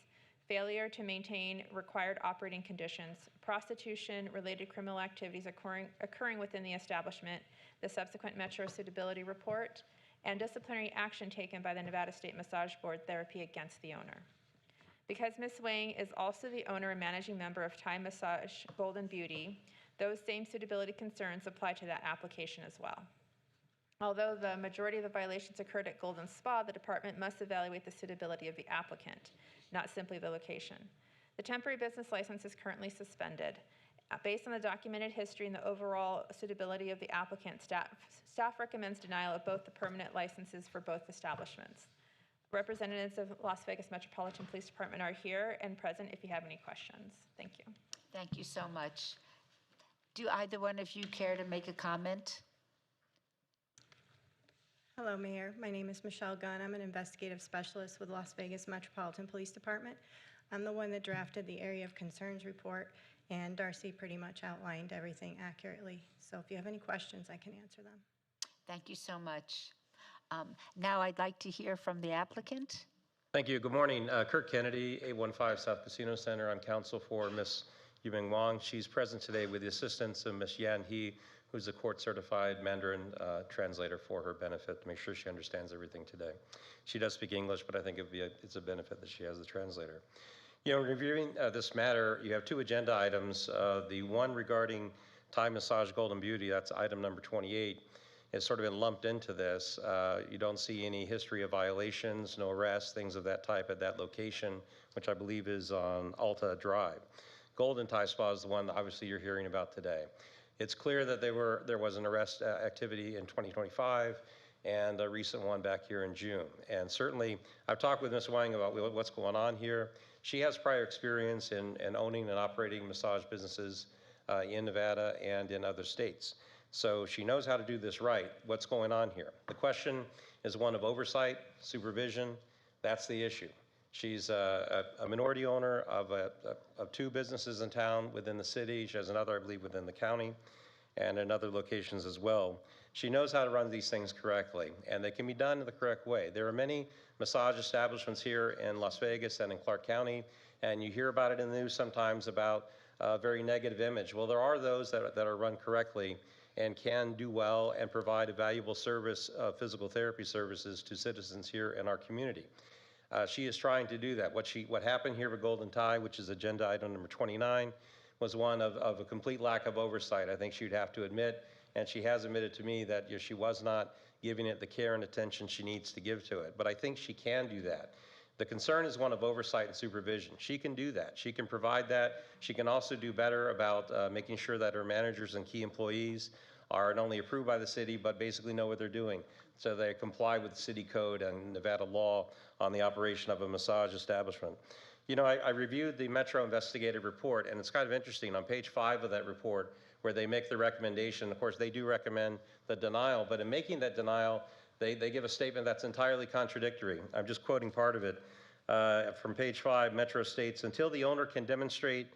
failure to maintain required operating conditions, prostitution-related criminal activities occurring within the establishment, the subsequent Metro suitability report, and disciplinary action taken by the Nevada State Massage Board Therapy against the owner. Because Ms. Wang is also the owner and managing member of Thai Massage Golden Beauty, those same suitability concerns apply to that application as well. Although the majority of the violations occurred at Golden Spa, the department must evaluate the suitability of the applicant, not simply the location. The temporary business license is currently suspended. Based on the documented history and the overall suitability of the applicant, staff recommends denial of both the permanent licenses for both establishments. Representatives of Las Vegas Metropolitan Police Department are here and present if you have any questions. Thank you. Thank you so much. Do either one of you care to make a comment? Hello, Mayor. My name is Michelle Gunn. I'm an investigative specialist with Las Vegas Metropolitan Police Department. I'm the one that drafted the Area of Concerns report, and Darcy pretty much outlined everything accurately. So if you have any questions, I can answer them. Thank you so much. Now I'd like to hear from the applicant. Thank you. Good morning. Kirk Kennedy, 815 South Casino Center. I'm counsel for Ms. Yuming Wang. She's present today with the assistance of Ms. Yan He, who's a court-certified Mandarin translator for her benefit to make sure she understands everything today. She does speak English, but I think it's a benefit that she has the translator. You know, reviewing this matter, you have 2 agenda items. The one regarding Thai Massage Golden Beauty, that's item number 28, has sort of been lumped into this. You don't see any history of violations, no arrests, things of that type at that location, which I believe is on Alta Drive. Golden Thai Spa is the one that obviously you're hearing about today. It's clear that there was an arrest activity in 2025 and a recent one back here in June. And certainly, I've talked with Ms. Wang about what's going on here. She has prior experience in owning and operating massage businesses in Nevada and in other states. So she knows how to do this right. What's going on here? The question is one of oversight, supervision. That's the issue. She's a minority owner of 2 businesses in town within the city. She has another, I believe, within the county and in other locations as well. She knows how to run these things correctly, and they can be done in the correct way. There are many massage establishments here in Las Vegas and in Clark County, and you hear about it in the news sometimes about a very negative image. Well, there are those that are run correctly and can do well and provide a valuable service of physical therapy services to citizens here in our community. She is trying to do that. What happened here with Golden Thai, which is agenda item number 29, was one of a complete lack of oversight. I think she'd have to admit, and she has admitted to me that she was not giving it the care and attention she needs to give to it. But I think she can do that. The concern is one of oversight and supervision. She can do that. She can provide that. She can also do better about making sure that her managers and key employees are not only approved by the city, but basically know what they're doing. So they comply with city code and Nevada law on the operation of a massage establishment. You know, I reviewed the Metro investigative report, and it's kind of interesting. On page 5 of that report, where they make the recommendation, of course, they do recommend the denial, but in making that denial, they give a statement that's entirely contradictory. I'm just quoting part of it. From page 5, Metro states, until the owner can demonstrate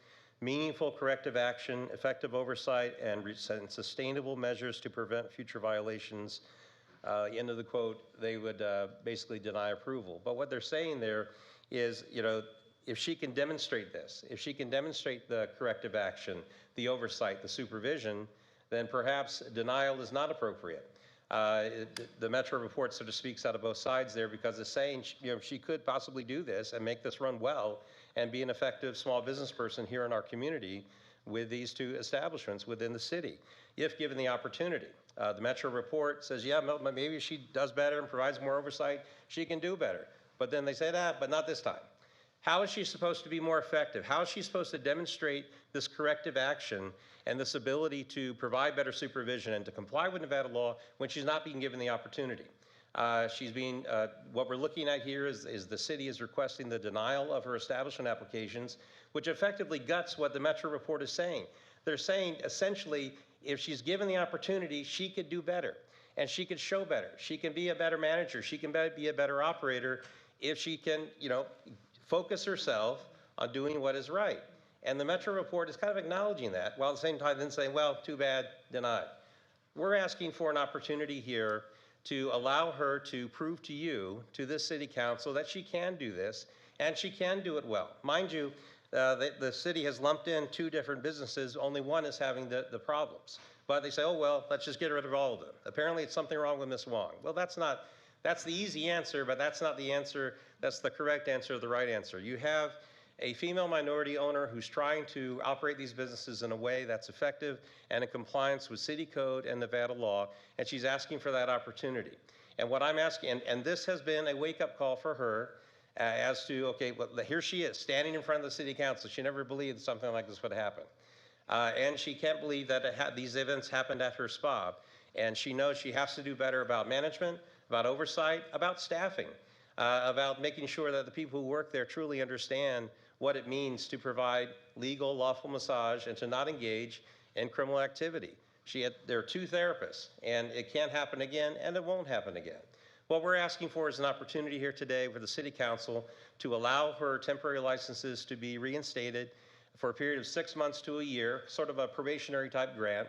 meaningful corrective action, effective oversight, and sustainable measures to prevent future violations, end of the quote, they would basically deny approval. But what they're saying there is, you know, if she can demonstrate this, if she can demonstrate the corrective action, the oversight, the supervision, then perhaps denial is not appropriate. The Metro report sort of speaks out of both sides there because it's saying, you know, she could possibly do this and make this run well and be an effective small business person here in our community with these 2 establishments within the city, if given the opportunity. The Metro report says, yeah, maybe if she does better and provides more oversight, she can do better. But then they say that, but not this time. How is she supposed to be more effective? How is she supposed to demonstrate this corrective action and this ability to provide better supervision and to comply with Nevada law when she's not being given the opportunity? What we're looking at here is the city is requesting the denial of her establishment applications, which effectively guts what the Metro report is saying. They're saying, essentially, if she's given the opportunity, she could do better, and she could show better. She can be a better manager. She can be a better operator if she can, you know, focus herself on doing what is right. And the Metro report is kind of acknowledging that, while at the same time then saying, well, too bad, denied. We're asking for an opportunity here to allow her to prove to you, to this city council, that she can do this, and she can do it well. Mind you, the city has lumped in 2 different businesses, only one is having the problems. But they say, oh, well, let's just get rid of all of them. Apparently it's something wrong with Ms. Wong. Well, that's the easy answer, but that's not the answer. That's the correct answer, the right answer. You have a female minority owner who's trying to operate these businesses in a way that's effective and in compliance with city code and Nevada law, and she's asking for that opportunity. And what I'm asking, and this has been a wake-up call for her, as to, okay, well, here she is, standing in front of the city council. She never believed something like this would happen. And she can't believe that these events happened at her spa. And she knows she has to do better about management, about oversight, about staffing, about making sure that the people who work there truly understand what it means to provide legal, lawful massage and to not engage in criminal activity. There are 2 therapists, and it can't happen again, and it won't happen again. What we're asking for is an opportunity here today for the City Council to allow her temporary licenses to be reinstated for a period of 6 months to a year, sort of a probationary type grant.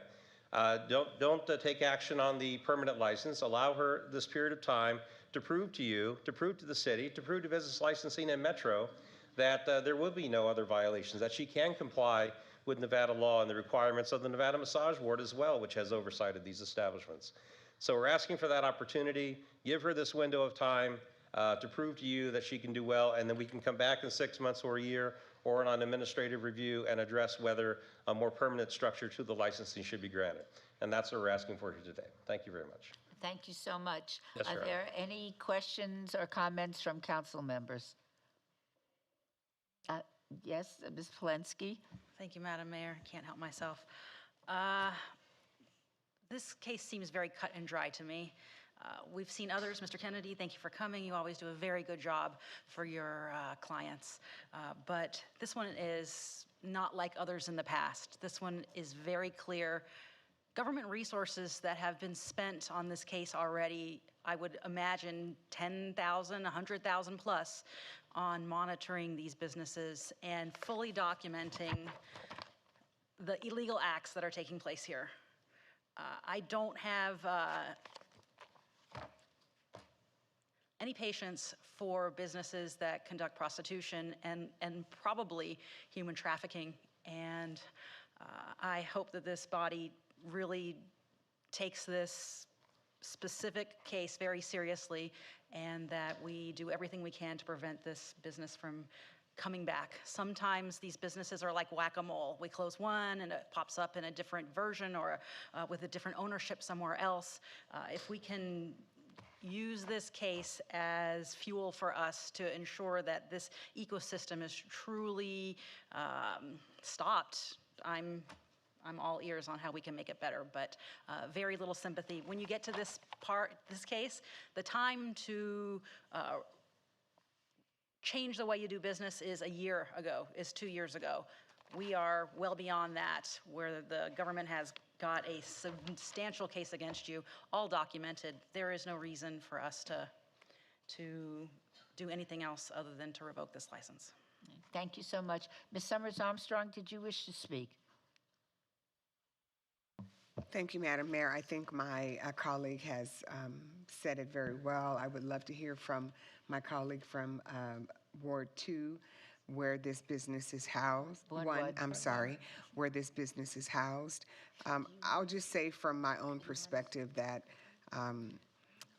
Don't take action on the permanent license. Allow her this period of time to prove to you, to prove to the city, to prove to business licensing and Metro that there will be no other violations, that she can comply with Nevada law and the requirements of the Nevada Massage Board as well, which has oversight of these establishments. So we're asking for that opportunity. Give her this window of time to prove to you that she can do well, and then we can come back in 6 months or a year or on administrative review and address whether a more permanent structure to the licensing should be granted. And that's what we're asking for here today. Thank you very much. Thank you so much. Yes, Are Your there any questions or comments from council members? Yes, Ms. Polensky? Thank you, Madam Mayor. Can't help myself. This case seems very cut and dry to me. We've seen others. Mr. Kennedy, thank you for coming. You always do a very good job for your clients. But this one is not like others in the past. This one is very clear. Government resources that have been spent on this case already, I would imagine 10,000, 100,000 plus on monitoring these businesses and fully documenting the illegal acts that are taking place here. I don't have any patience for businesses that conduct prostitution and probably human trafficking. And I hope that this body really takes this specific case very seriously and that we do everything we can to prevent this business from coming back. Sometimes these businesses are like whack-a-mole. We close one and it pops up in a different version or with a different ownership somewhere else. If we can use this case as fuel for us to ensure that this ecosystem is truly stopped, I'm all ears on how we can make it better, but very little sympathy. When you get to this case, the time to change the way you do business is a year ago, is 2 years ago. We are well beyond that, where the government has got a substantial case against you, all documented. There is no reason for us to do anything else other than to revoke this license. Thank you so much. Ms. Summers Armstrong, did you wish to speak? Thank you, Madam Mayor. I think my colleague has said it very well. I would love to hear from my colleague from Ward 2, where this business is housed. Where this business is housed. I'll just say from my own perspective that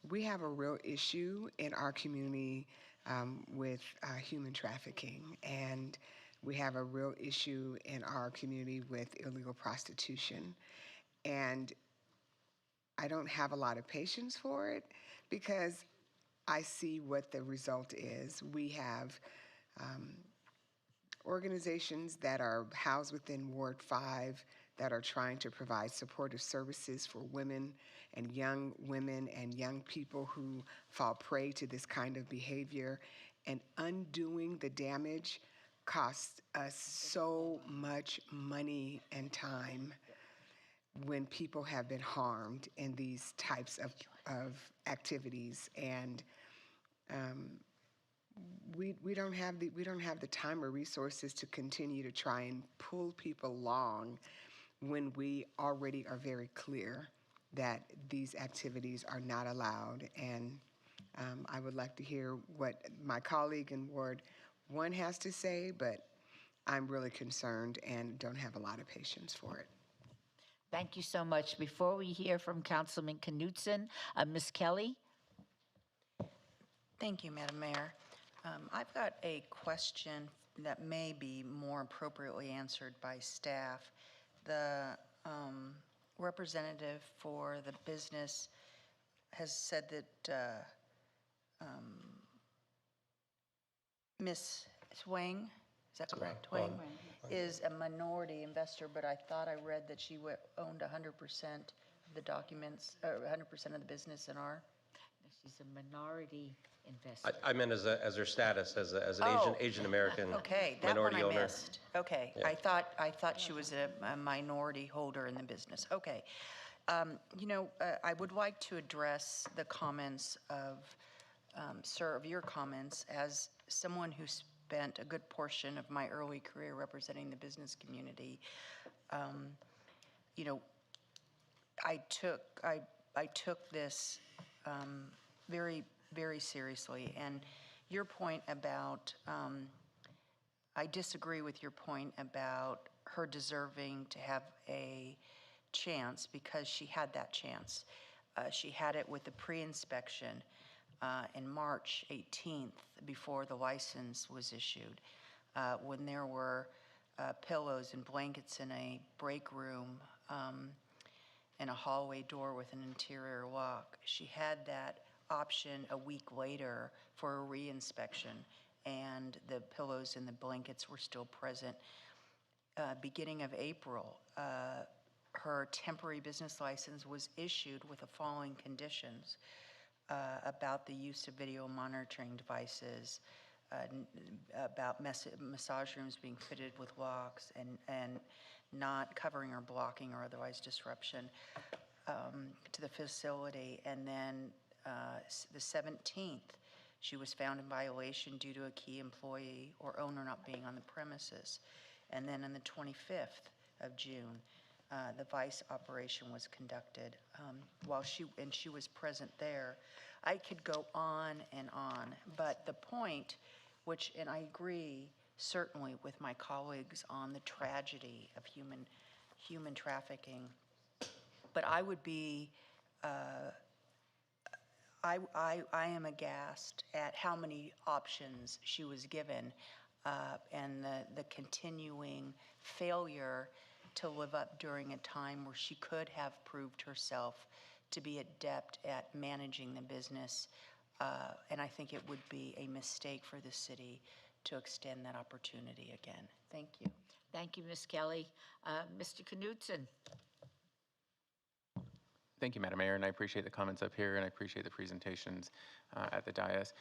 we have a real issue in our community with human trafficking, and we have a real issue in our community with illegal prostitution. And I don't have a lot of patience for it because I see what the result is. We have organizations that are housed within Ward 5 that are trying to provide supportive services for women and young people who fall prey to this kind of behavior. And undoing the damage costs us so much money and time when people have been harmed in these types of activities. And we don't have the time or resources to continue to try and pull people along when we already are very clear that these activities are not allowed. And I would like to hear what my colleague in Ward 1 has to say, but I'm really concerned and don't have a lot of patience for it. Thank you so much. Before we hear from Councilman Knutson, Ms. Kelly? Thank you, Madam Mayor. I've got a question that may be more appropriately answered by staff. The representative for the business has said that Ms. Twang, is that correct? Twang is a minority investor, but I thought I read that she owned 100% of the documents, or 100% of the business in our. She's a minority investor. I meant as her status as an Asian American Okay, that minority one I owner. missed. Okay, Yeah. I thought she was a minority holder in the business. Okay. I would like to address the comments of, sir, of your comments as someone who spent a good portion of my early career representing the business community. I took this very, very seriously. And your point about, I disagree with your point about her deserving to have a chance because she had that chance. She had it with the pre-inspection in March 18th before the license was issued, when there were pillows and blankets in a break room and a hallway door with an interior lock. She had that option a week later for a re-inspection, and the pillows and the blankets were still present. Beginning of April, her temporary business license was issued with the following conditions about the use of video monitoring devices, about massage rooms being fitted with locks and not covering or blocking or otherwise disruption to the facility. And then the 17th, she was found in violation due to a key employee or owner not being on the premises. And then on the 25th of June, the vice operation was conducted while she was present there. I could go on and on, but the point, and I agree certainly with my colleagues on the tragedy of human trafficking, but I would be, I am aghast at how many options she was given and the continuing failure to live up during a time where she could have proved herself to be adept at managing the business. And I think it would be a mistake for the city to extend that opportunity again. Thank you. Thank you, Ms. Kelly. Mr. Knudsen. Thank you, Madam Mayor, and I appreciate the comments up here, and I appreciate the presentations at the dais.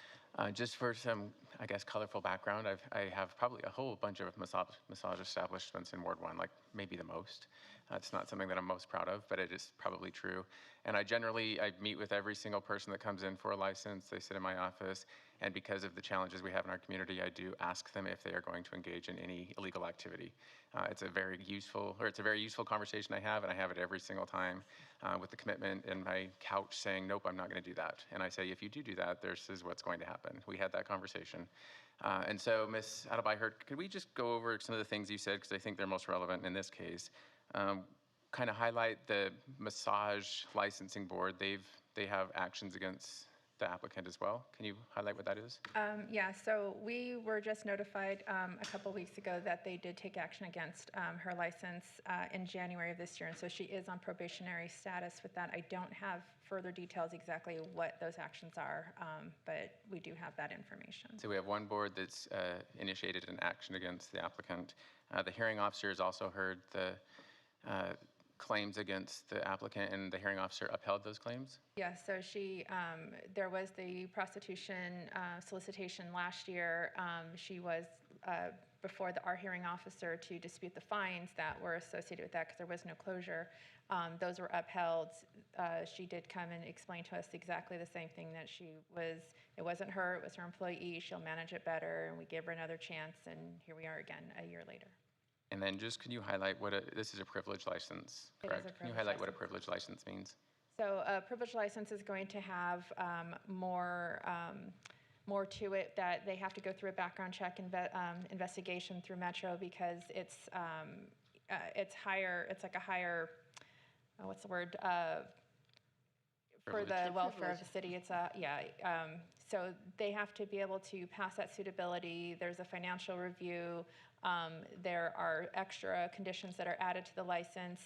Just for some, I guess, colorful background, I have probably a whole bunch of massage establishments in Ward 1, like maybe the most. It's not something that I'm most proud of, but it is probably true. And I meet with every single person that comes in for a license. They sit in my office, and because of the challenges we have in our community, I do ask them if they are going to engage in any illegal activity. It's a very useful conversation I have, and I have it every single time with the commitment in my couch saying, nope, I'm not going to do that. And I say, if you do that, this is what's going to happen. We had that conversation. And so, Ms. Adelby, could we just go over some of the things you said, because I think they're most relevant in this case. Kind of highlight the massage licensing board. They have actions against the applicant as well. Can you highlight what that is? Yeah, so we were just notified a couple weeks ago that they did take action against her license in January of this year, and so she is on probationary status with that. I don't have further details exactly what those actions are, but we do have that information. So we have one board that's initiated an action against the applicant. The hearing officer has also heard the claims against the applicant, and the hearing officer upheld those claims? Yeah, so there was the prostitution solicitation last year. She was before our hearing officer to dispute the fines that were associated with that because there was no closure. Those were upheld. She did come and explain to us exactly the same thing, that it wasn't her, it was her employee. She'll manage it better, and we gave her another chance, and here we are again a year later. And then just can you highlight this is a privilege license, correct? Can you highlight what a privilege license means? So a privilege license is going to have more to it, that they have to go through a background check investigation through Metro, because it's higher. It's like a higher, what's the word? For the welfare of the city. It's so they have to be able to pass that suitability. There's a financial review. There are extra conditions that are added to the license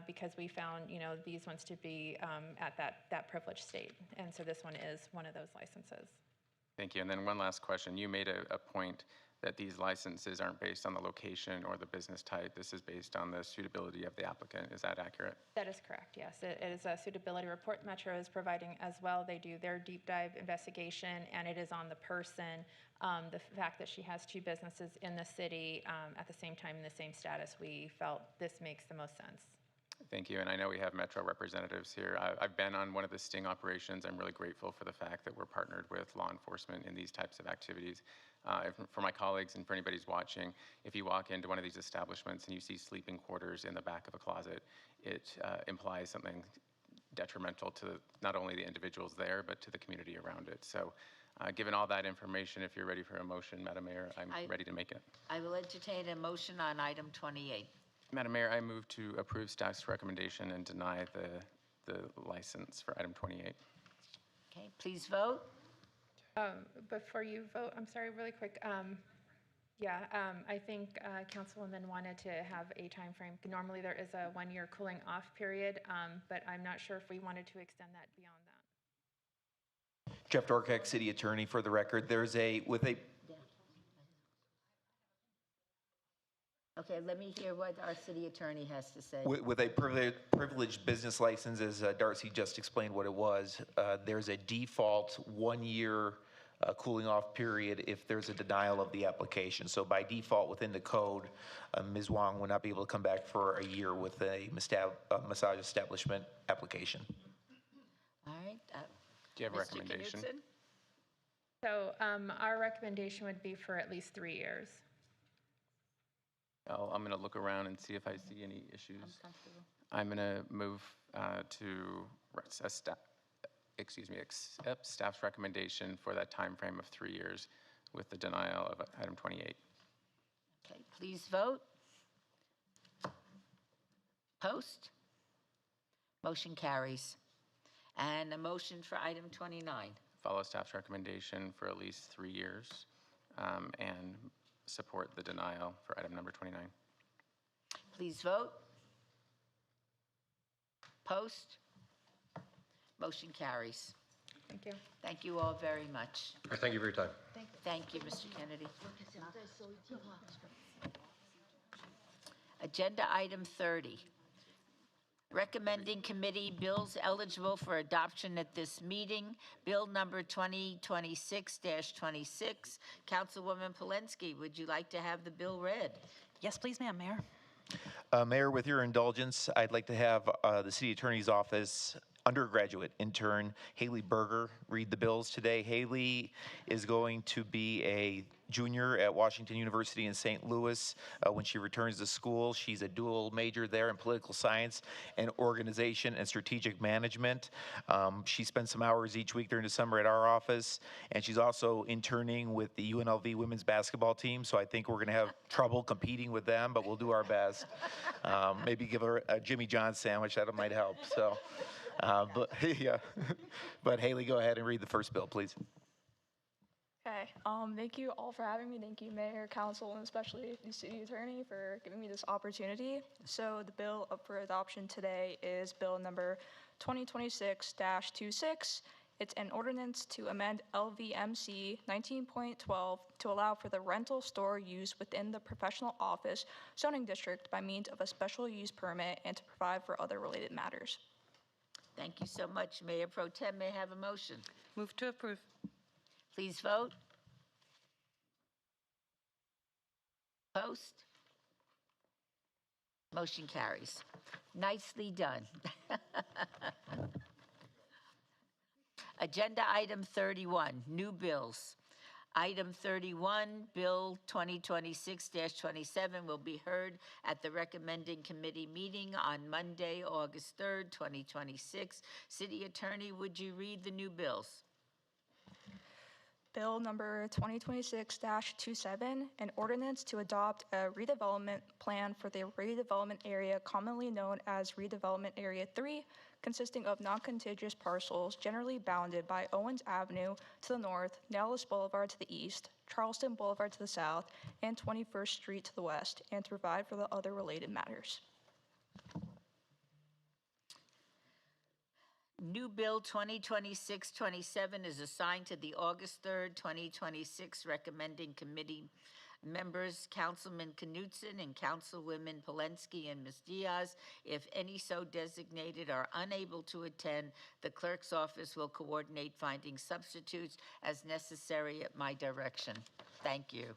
because we found, these ones to be at that privileged state. And so this one is one of those licenses. Thank you. And then one last question. You made a point that these licenses aren't based on the location or the business type. This is based on the suitability of the applicant. Is that accurate? That is correct, yes. It is a suitability report Metro is providing as well. They do their deep dive investigation, and it is on the person. The fact that she has two businesses in the city at the same time in the same status, we felt this makes the most sense. Thank you. And I know we have Metro representatives here. I've been on one of the sting operations. I'm really grateful for the fact that we're partnered with law enforcement in these types of activities. For my colleagues and for anybody who's watching, if you walk into one of these establishments and you see sleeping quarters in the back of a closet, it implies something detrimental to not only the individuals there, but to the community around it. So given all that information, if you're ready for a motion, Madam Mayor, I'm ready to make it. I will entertain a motion on item 28. Madam Mayor, I move to approve staff's recommendation and deny the license for item 28. Okay, please vote. Before you vote, I'm sorry, really quick. I think Councilwoman wanted to have a time frame. Normally, there is a 1-year cooling off period, but I'm not sure if we wanted to extend that beyond that. Jeff Dorkek, City Attorney, for the record. Okay, let me hear what our city attorney has to say. With a privileged business license, as Darcy just explained what it was, there's a default 1-year cooling off period if there's a denial of the application. So by default within the code, Ms. Wong would not be able to come back for a year with a massage establishment application. All right. Do you have a Mr. recommendation? Knudsen? So our recommendation would be for at least 3 years. I'm going to look around and see if I see any issues. I'm going to move to accept staff's recommendation for that time frame of 3 years with the denial of item 28. Okay, please vote. Post. Motion carries. And a motion for item 29. Follow staff's recommendation for at least 3 years and support the denial for item number 29. Please vote. Post. Motion carries. Thank you. Thank you all very much. Thank you for your time. Thank you, Mr. Kennedy. Agenda item 30. Recommending committee bills eligible for adoption at this meeting. Bill number 2026-26. Councilwoman Polensky, would you like to have the bill read? Yes, please, ma'am, Mayor. Mayor, with your indulgence, I'd like to have the City Attorney's Office undergraduate intern Haley Berger read the bills today. Haley is going to be a junior at Washington University in St. Louis when she returns to school. She's a dual major there in political science and organization and strategic management. She spends some hours each week during the summer at our office, and she's also interning with the UNLV women's basketball team, so I think we're going to have trouble competing with them, but we'll do our best. Maybe give her a Jimmy John sandwich, that might help. So, but Haley, go ahead and read the first bill, please. Okay, thank you all for having me. Thank you, Mayor, Council, and especially the City Attorney for giving me this opportunity. So the bill up for adoption today is Bill number 2026-26. It's an ordinance to amend LVMC 19.12 to allow for the rental store use within the professional office zoning district by means of a special use permit and to provide for other related matters. Thank you so much. Mayor Pro Tem, may I have a motion? Move to approve. Please vote. Post. Motion carries. Nicely done. Agenda item 31, new bills. Item 31, Bill 2026-27 will be heard at the recommending committee meeting on Monday, August 3rd, 2026. City Attorney, would you read the new bills? Bill number 2026-27, an ordinance to adopt a redevelopment plan for the redevelopment area commonly known as Redevelopment Area 3, consisting of non-contiguous parcels generally bounded by Owens Avenue to the north, Nellis Boulevard to the east, Charleston Boulevard to the south, and 21st Street to the west, and to provide for the other related matters. New Bill 2026-27 is assigned to the August 3rd, 2026 recommending committee members, Councilman Knudsen and Councilwomen Polensky and Ms. Diaz. If any so designated are unable to attend, the clerk's office will coordinate finding substitutes as necessary at my direction. Thank you.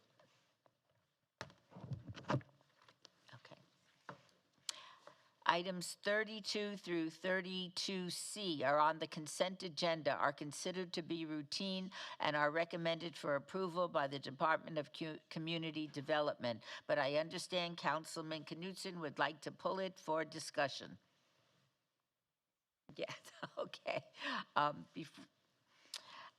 Items 32 through 32C are on the consent agenda, are considered to be routine, and are recommended for approval by the Department of Community Development. But I understand Councilman Knudsen would like to pull it for discussion. Yes, okay.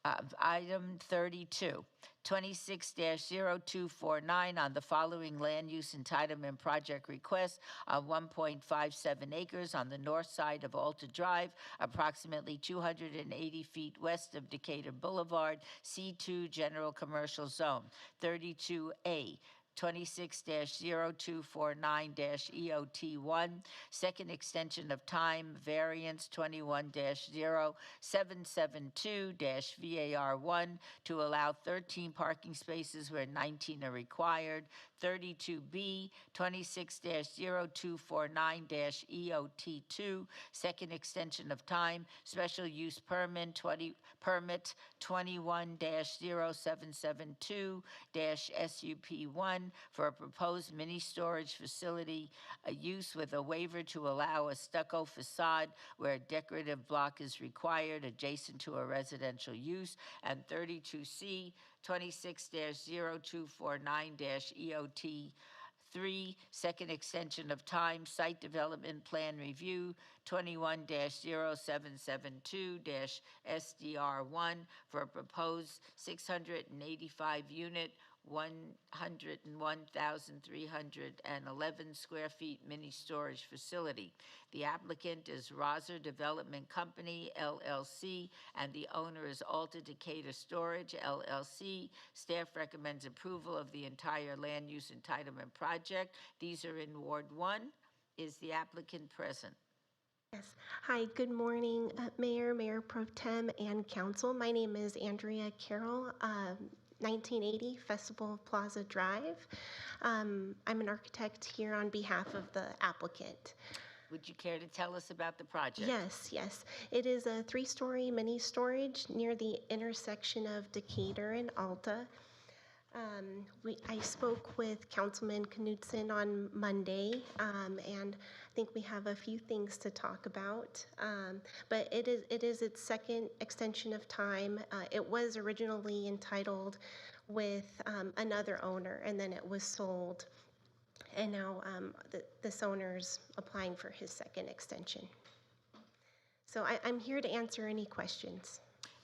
Item 32, 26-0249 on the following land use entitlement project request on 1.57 acres on the north side of Alta Drive, approximately 280 feet west of Decatur Boulevard, C2 General Commercial Zone. 32A, 26-0249-EOT1, second extension of time, variance 21-0772-VAR1 to allow 13 parking spaces where 19 are required. 32B, 26-0249-EOT2, second extension of time, special use permit 21-0772-SUP1 for a proposed mini storage facility, a use with a waiver to allow a stucco facade where a decorative block is required adjacent to a residential use. And 32C, 26-0249-EOT3, second extension of time, site development plan review 21-0772-SDR1 for a proposed 685-unit, 101,311 square feet mini storage facility. The applicant is Roser Development Company, LLC, and the owner is Alta Decatur Storage, LLC. Staff recommends approval of the entire land use entitlement project. These are in Ward 1. Is the applicant present? Yes. Hi, good morning, Mayor, Mayor Pro Tem, and Council. My name is Andrea Carroll, 1980 Festival Plaza Drive. I'm an architect here on behalf of the applicant. Would you care to tell us about the project? Yes. It is a 3-story mini storage near the intersection of Decatur and Alta. I spoke with Councilman Knudsen on Monday, and I think we have a few things to talk about. But it is its second extension of time. It was originally entitled with another owner, and then it was sold. And now this owner's applying for his second extension. So I'm here to answer any questions.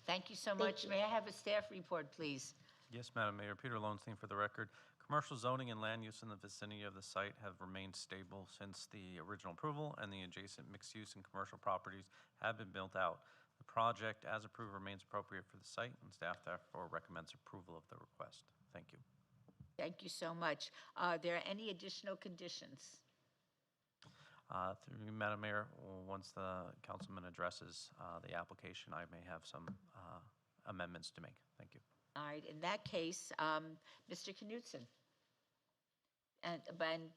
Thank you so much. May I have a staff report, please? Yes, Madam Mayor. Peter Lowenstein for the record. Commercial zoning and land use in the vicinity of the site have remained stable since the original approval, and the adjacent mixed use and commercial properties have been built out. The project, as approved, remains appropriate for the site, and staff therefore recommends approval of the request. Thank you. Thank you so much. Are there any additional conditions? Through you, Madam Mayor, once the councilman addresses the application, I may have some amendments to make. Thank you. All right, in that case, Mr. Knudsen. And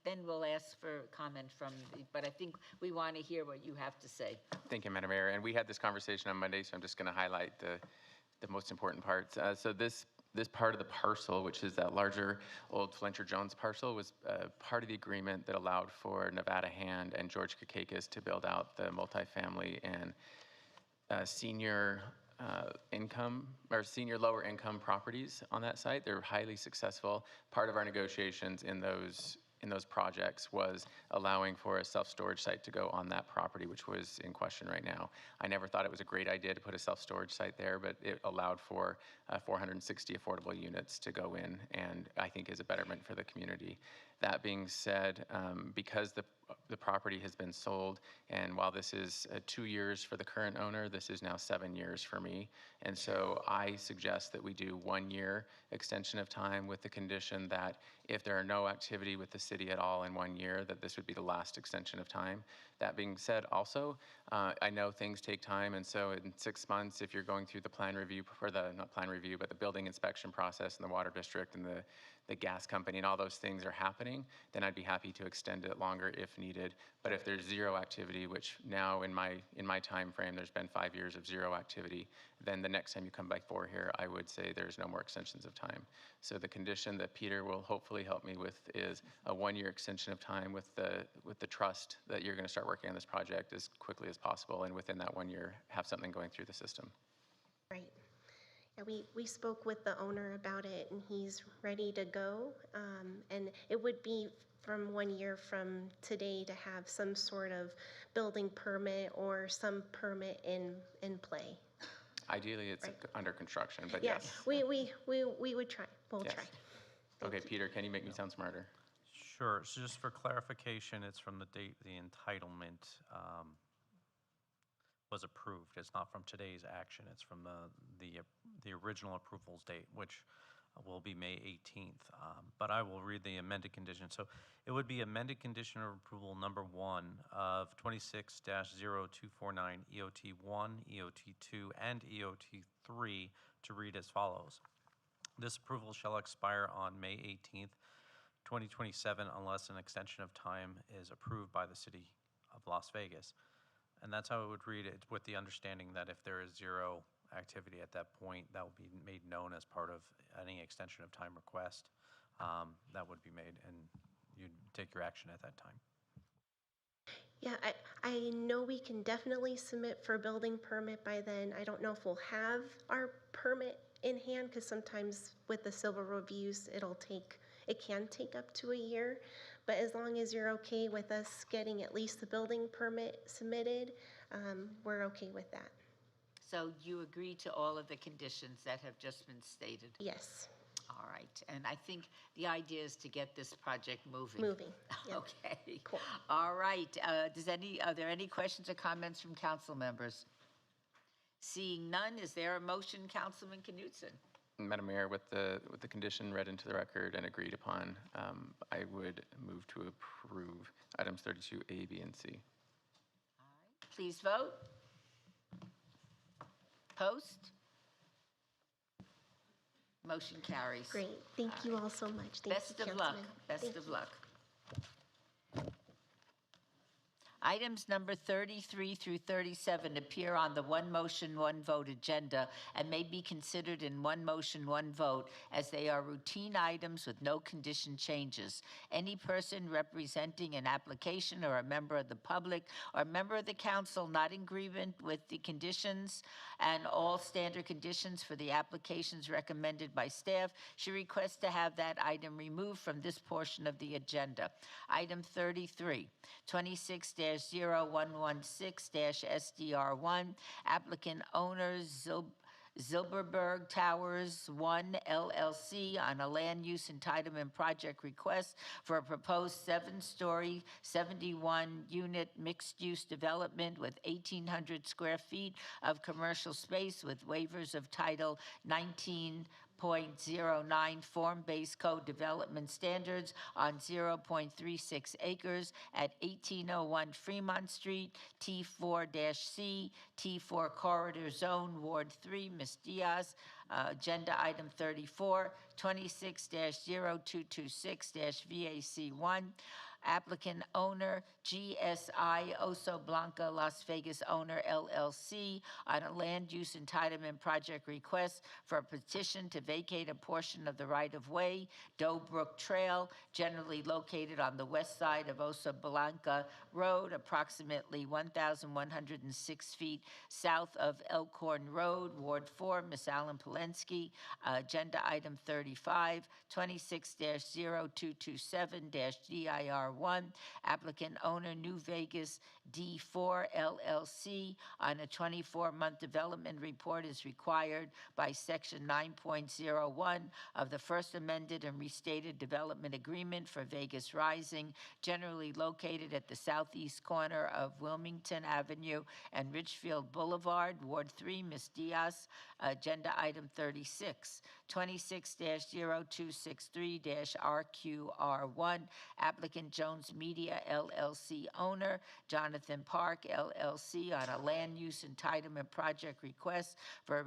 then we'll ask for comment from, but I think we want to hear what you have to say. Thank you, Madam Mayor. And we had this conversation on Monday, so I'm just going to highlight the most important parts. So this part of the parcel, which is that larger old Fletcher Jones parcel, was part of the agreement that allowed for Nevada Hand and George Kakakis to build out the multifamily and senior income or senior lower income properties on that site. They're highly successful. Part of our negotiations in those projects was allowing for a self-storage site to go on that property, which was in question right now. I never thought it was a great idea to put a self-storage site there, but it allowed for 460 affordable units to go in, and I think is a betterment for the community. That being said, because the property has been sold, and while this is 2 years for the current owner, this is now 7 years for me. And so I suggest that we do 1 year extension of time with the condition that if there are no activity with the city at all in 1 year, that this would be the last extension of time. That being said, also, I know things take time, and so in 6 months, if you're going through the plan review, or not plan review, but the building inspection process in the water district and the gas company and all those things are happening, then I'd be happy to extend it longer if needed. But if there's zero activity, which now in my time frame, there's been 5 years of zero activity, then the next time you come before here, I would say there's no more extensions of time. So the condition that Peter will hopefully help me with is a 1 year extension of time with the trust that you're going to start working on this project as quickly as possible, and within that 1 year, have something going through the system. Right. Yeah, we spoke with the owner about it, and he's ready to go. And it would be from 1 year from today to have some sort of building permit or some permit in play. Ideally, it's Right. under construction, but Yeah, yes. we would try. We'll Yes. try. Okay, Peter, can you make me sound smarter? Sure, so just for clarification, it's from the date the entitlement was approved. It's not from today's action, it's from the original approvals date, which will be May 18th. But I will read the amended condition. So it would be amended condition of approval number 1 of 26-0249 EOT 1, EOT 2, and EOT 3 to read as follows. This approval shall expire on May 18th, 2027, unless an extension of time is approved by the City of Las Vegas. And that's how it would read it, with the understanding that if there is zero activity at that point, that will be made known as part of any extension of time request that would be made, and you'd take your action at that time. Yeah, I know we can definitely submit for a building permit by then. I don't know if we'll have our permit in hand, because sometimes with the civil reviews, it can take up to a year. But as long as you're okay with us getting at least the building permit submitted, we're okay with that. So you agree to all of the conditions that have just been stated? Yes. All right, and I think the idea is to get this project moving. Yeah. Okay. Cool. All right, are there any questions or comments from council members? Seeing none, is there a motion, Councilman Knutson? Madam Mayor, with the condition read into the record and agreed upon, I would move to approve items 32A, B, and C. Please vote. Post. Motion carries. Great. Thank you all so much. Thank Best you, of luck. Councilman. Best Thank of you. luck. Items number 33 through 37 appear on the one motion, one vote agenda and may be considered in one motion, one vote, as they are routine items with no condition changes. Any person representing an application or a member of the public or a member of the council not in agreement with the conditions and all standard conditions for the applications recommended by staff should request to have that item removed from this portion of the agenda. Item 33, 26-0116-SDR1, applicant owners Zilberberg Towers 1 LLC on a land use entitlement project request for a proposed 7-story, 71-unit mixed-use development with 1,800 square feet of commercial space with waivers of Title 19.09 Form-Based Code Development Standards on 0.36 acres at 1801 Fremont Street, T4-C, T4 Corridor Zone, Ward 3, Ms. Diaz. Agenda item 34, 26-0226-VAC1. Applicant owner, GSI Oso Blanca Las Vegas Owner LLC on a land use entitlement project request for a petition to vacate a portion of the right-of-way, Doe Brook Trail, generally located on the west side of Oso Blanca Road, approximately 1,106 feet south of Elkhorn Road, Ward 4, Ms. Allen Polensky. Agenda item 35, 26-0227-DIR1, applicant owner New Vegas D4 LLC on a 24-month development report is required by section 9.01 of the first amended and restated development agreement for Vegas Rising, generally located at the southeast corner of Wilmington Avenue and Richfield Boulevard, Ward 3, Ms. Diaz. Agenda item 36, 26-0263-RQR1, applicant Jones Media LLC owner, Jonathan Park LLC on a land use entitlement project request for a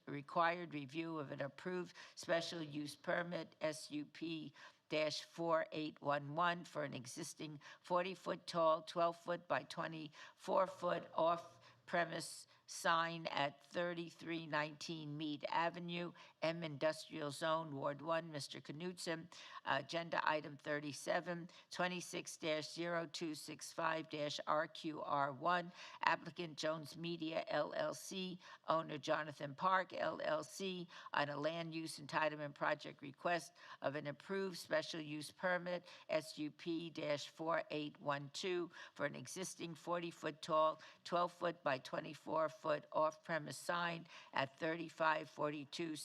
required review of an approved special use permit, SUP -4811 for an existing 40-foot tall, 12-foot by 24-foot off-premise sign at 3319 Mead Avenue, M Industrial Zone, Ward 1, Mr. Knutson. Agenda item 37, 26-0265-RQR1, applicant Jones Media LLC, owner Jonathan Park LLC on a land use entitlement project request of an approved special use permit, SUP-4812 for an existing 40-foot tall, 12-foot by 24 4-foot off-premise sign at 3542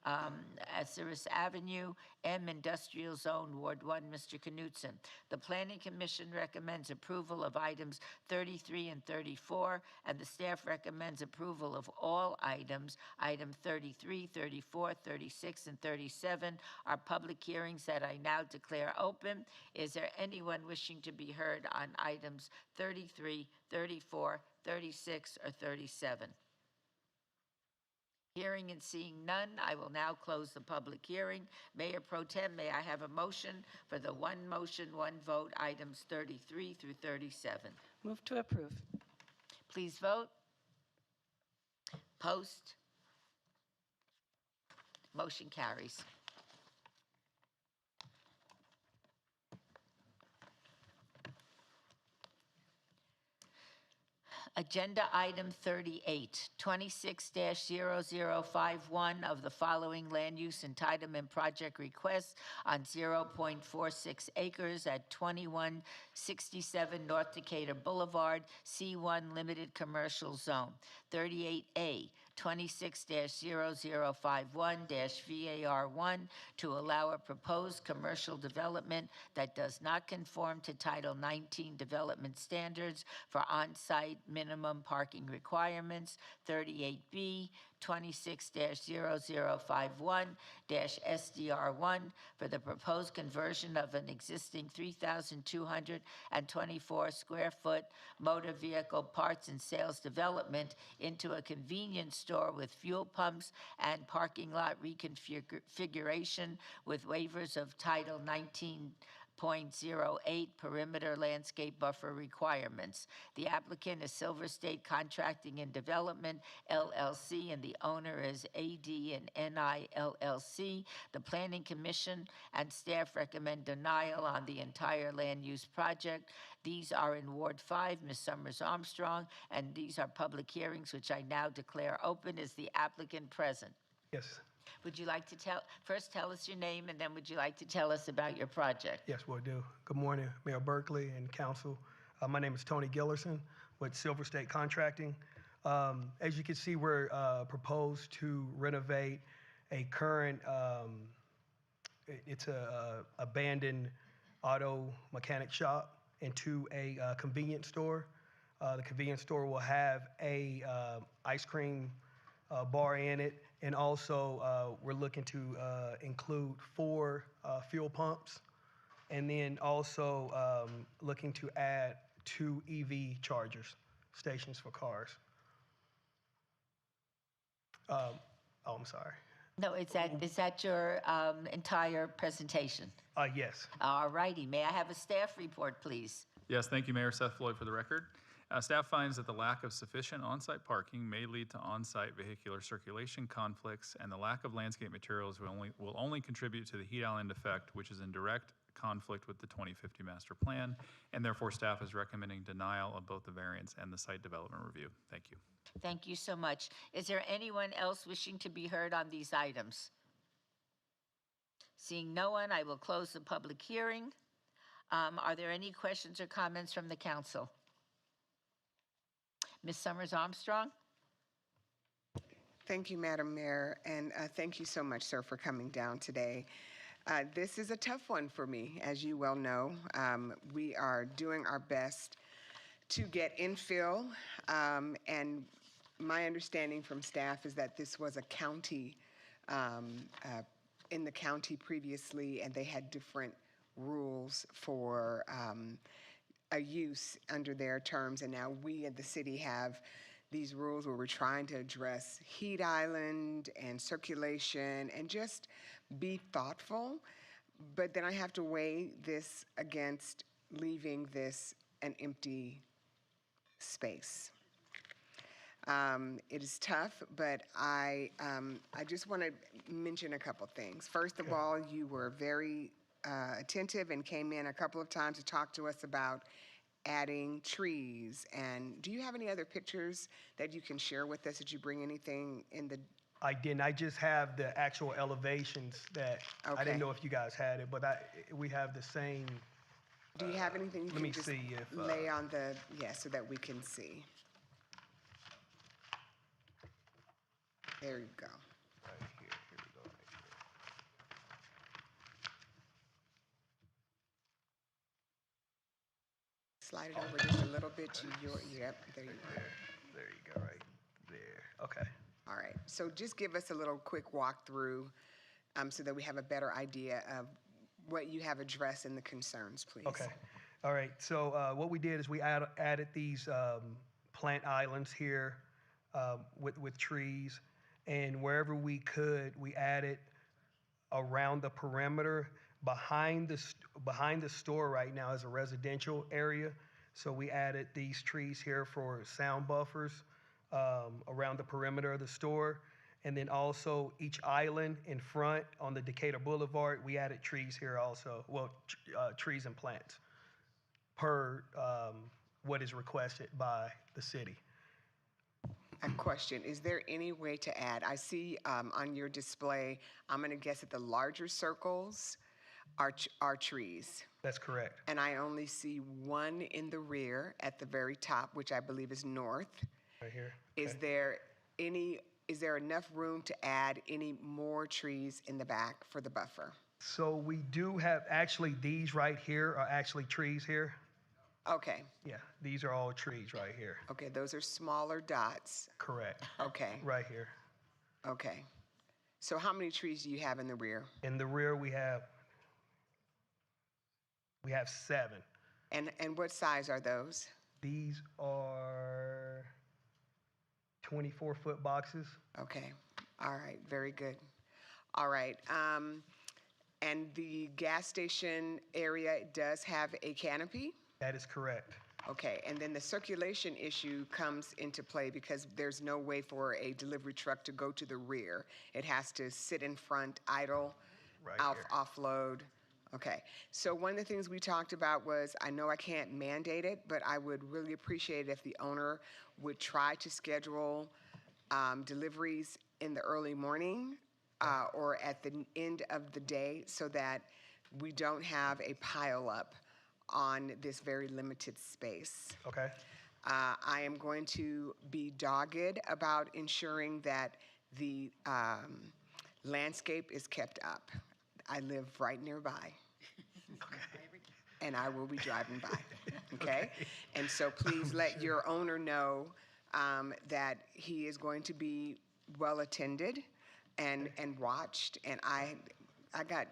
at Cirrus Avenue, M Industrial Zone, Ward 1, Mr. Knutson. The Planning Commission recommends approval of items 33 and 34, and the staff recommends approval of all items. Item 33, 34, 36, and 37 are public hearings that I now declare open. Is there anyone wishing to be heard on items 33, 34, 36, or 37? Hearing and seeing none, I will now close the public hearing. Mayor Pro Tem, may I have a motion for the one motion, one vote, items 33 through 37? Move to approve. Please vote. Post. Motion carries. Agenda item 38, 26-0051 of the following land use entitlement project requests on 0.46 acres at 2167 North Decatur Boulevard, C1 Limited Commercial Zone. 38A, 26-0051-VAR1 to allow a proposed commercial development that does not conform to Title 19 development standards for on-site minimum parking requirements. 38B, 26-0051-SDR1 for the proposed conversion of an existing 3,224 square foot motor vehicle parts and sales development into a convenience store with fuel pumps and parking lot reconfiguration with waivers of Title 19.08 perimeter landscape buffer requirements. The applicant is Silver State Contracting and Development, LLC, and the owner is AD and NI, LLC. The Planning Commission and staff recommend denial on the entire land use project. These are in Ward 5, Ms. Summers Armstrong, and these are public hearings, which I now declare open. Is the applicant present? Yes. Would you like to first tell us your name, and then would you like to tell us about your project? Yes, we'll do. Good morning, Mayor Berkeley and council. My name is Tony Gillerson with Silver State Contracting. As you can see, we're proposed to renovate a current, it's a abandoned auto mechanic shop into a convenience store. The convenience store will have a ice cream bar in it, and also we're looking to include 4 fuel pumps, and then also looking to add 2 EV chargers, stations for cars. I'm sorry. No, is that your entire presentation? Yes. All righty. May I have a staff report, please? Yes, thank you, Mayor. Seth Floyd for the record. Staff finds that the lack of sufficient on-site parking may lead to on-site vehicular circulation conflicts, and the lack of landscape materials will only contribute to the heat island effect, which is in direct conflict with the 2050 master plan, and therefore staff is recommending denial of both the variance and the site development review. Thank you. Thank you so much. Is there anyone else wishing to be heard on these items? Seeing no one, I will close the public hearing. Are there any questions or comments from the council? Ms. Summers Armstrong? Thank you, Madam Mayor, and thank you so much, sir, for coming down today. This is a tough one for me, as you well know. We are doing our best to get infill, and my understanding from staff is that this was a county, in the county previously, and they had different rules for a use under their terms, and now we at the city have these rules where we're trying to address heat island and circulation and just be thoughtful. But then I have to weigh this against leaving this an empty space. It is tough, but I just want to mention a couple things. First of all, you were very attentive and came in a couple of times to talk to us about adding trees. And do you have any other pictures that you can share with us? Did you bring anything in the... I didn't. I just have the actual elevations that I didn't know if you guys had it, but we have the same. Do you have anything you let can me just see if, lay on the, so that we can see? There you go. Right here, here we go, right here. Slide it over just a little bit to your, yep, there you go. There you go, right there. Okay. All right, so just give us a little quick walkthrough so that we have a better idea of what you have addressed and the concerns, please. Okay. All right. So what we did is we added these plant islands here with trees, and wherever we could, we added around the perimeter. Behind the store right now is a residential area, so we added these trees here for sound buffers around the perimeter of the store. And then also each island in front on the Decatur Boulevard, we added trees here also, well, trees and plants per what is requested by the city. A question, is there any way to add, I see on your display, I'm gonna guess that the larger circles are trees. That's correct. And I only see one in the rear at the very top, which I believe is north. Right here. Is there enough room to add any more trees in the back for the buffer? So we do have, actually, these right here are actually trees here. Okay. Yeah, these are all trees right here. Okay, those are smaller dots. Correct. Okay. Right here. Okay. So how many trees do you have in the rear? In the rear, we have 7. And what size are those? These are 24-foot boxes. Okay. All right. Very good. All right. And the gas station area does have a canopy? That is correct. Okay. And then the circulation issue comes into play because there's no way for a delivery truck to go to the rear. It has to sit in front, idle, Right here. offload. Okay. So one of the things we talked about was, I know I can't mandate it, but I would really appreciate it if the owner would try to schedule deliveries in the early morning or at the end of the day so that we don't have a pile up on this very limited space. Okay. I am going to be dogged about ensuring that the landscape is kept up. I live right nearby. And I will be driving by, okay? And so please let your owner know that he is going to be well attended and watched. And I got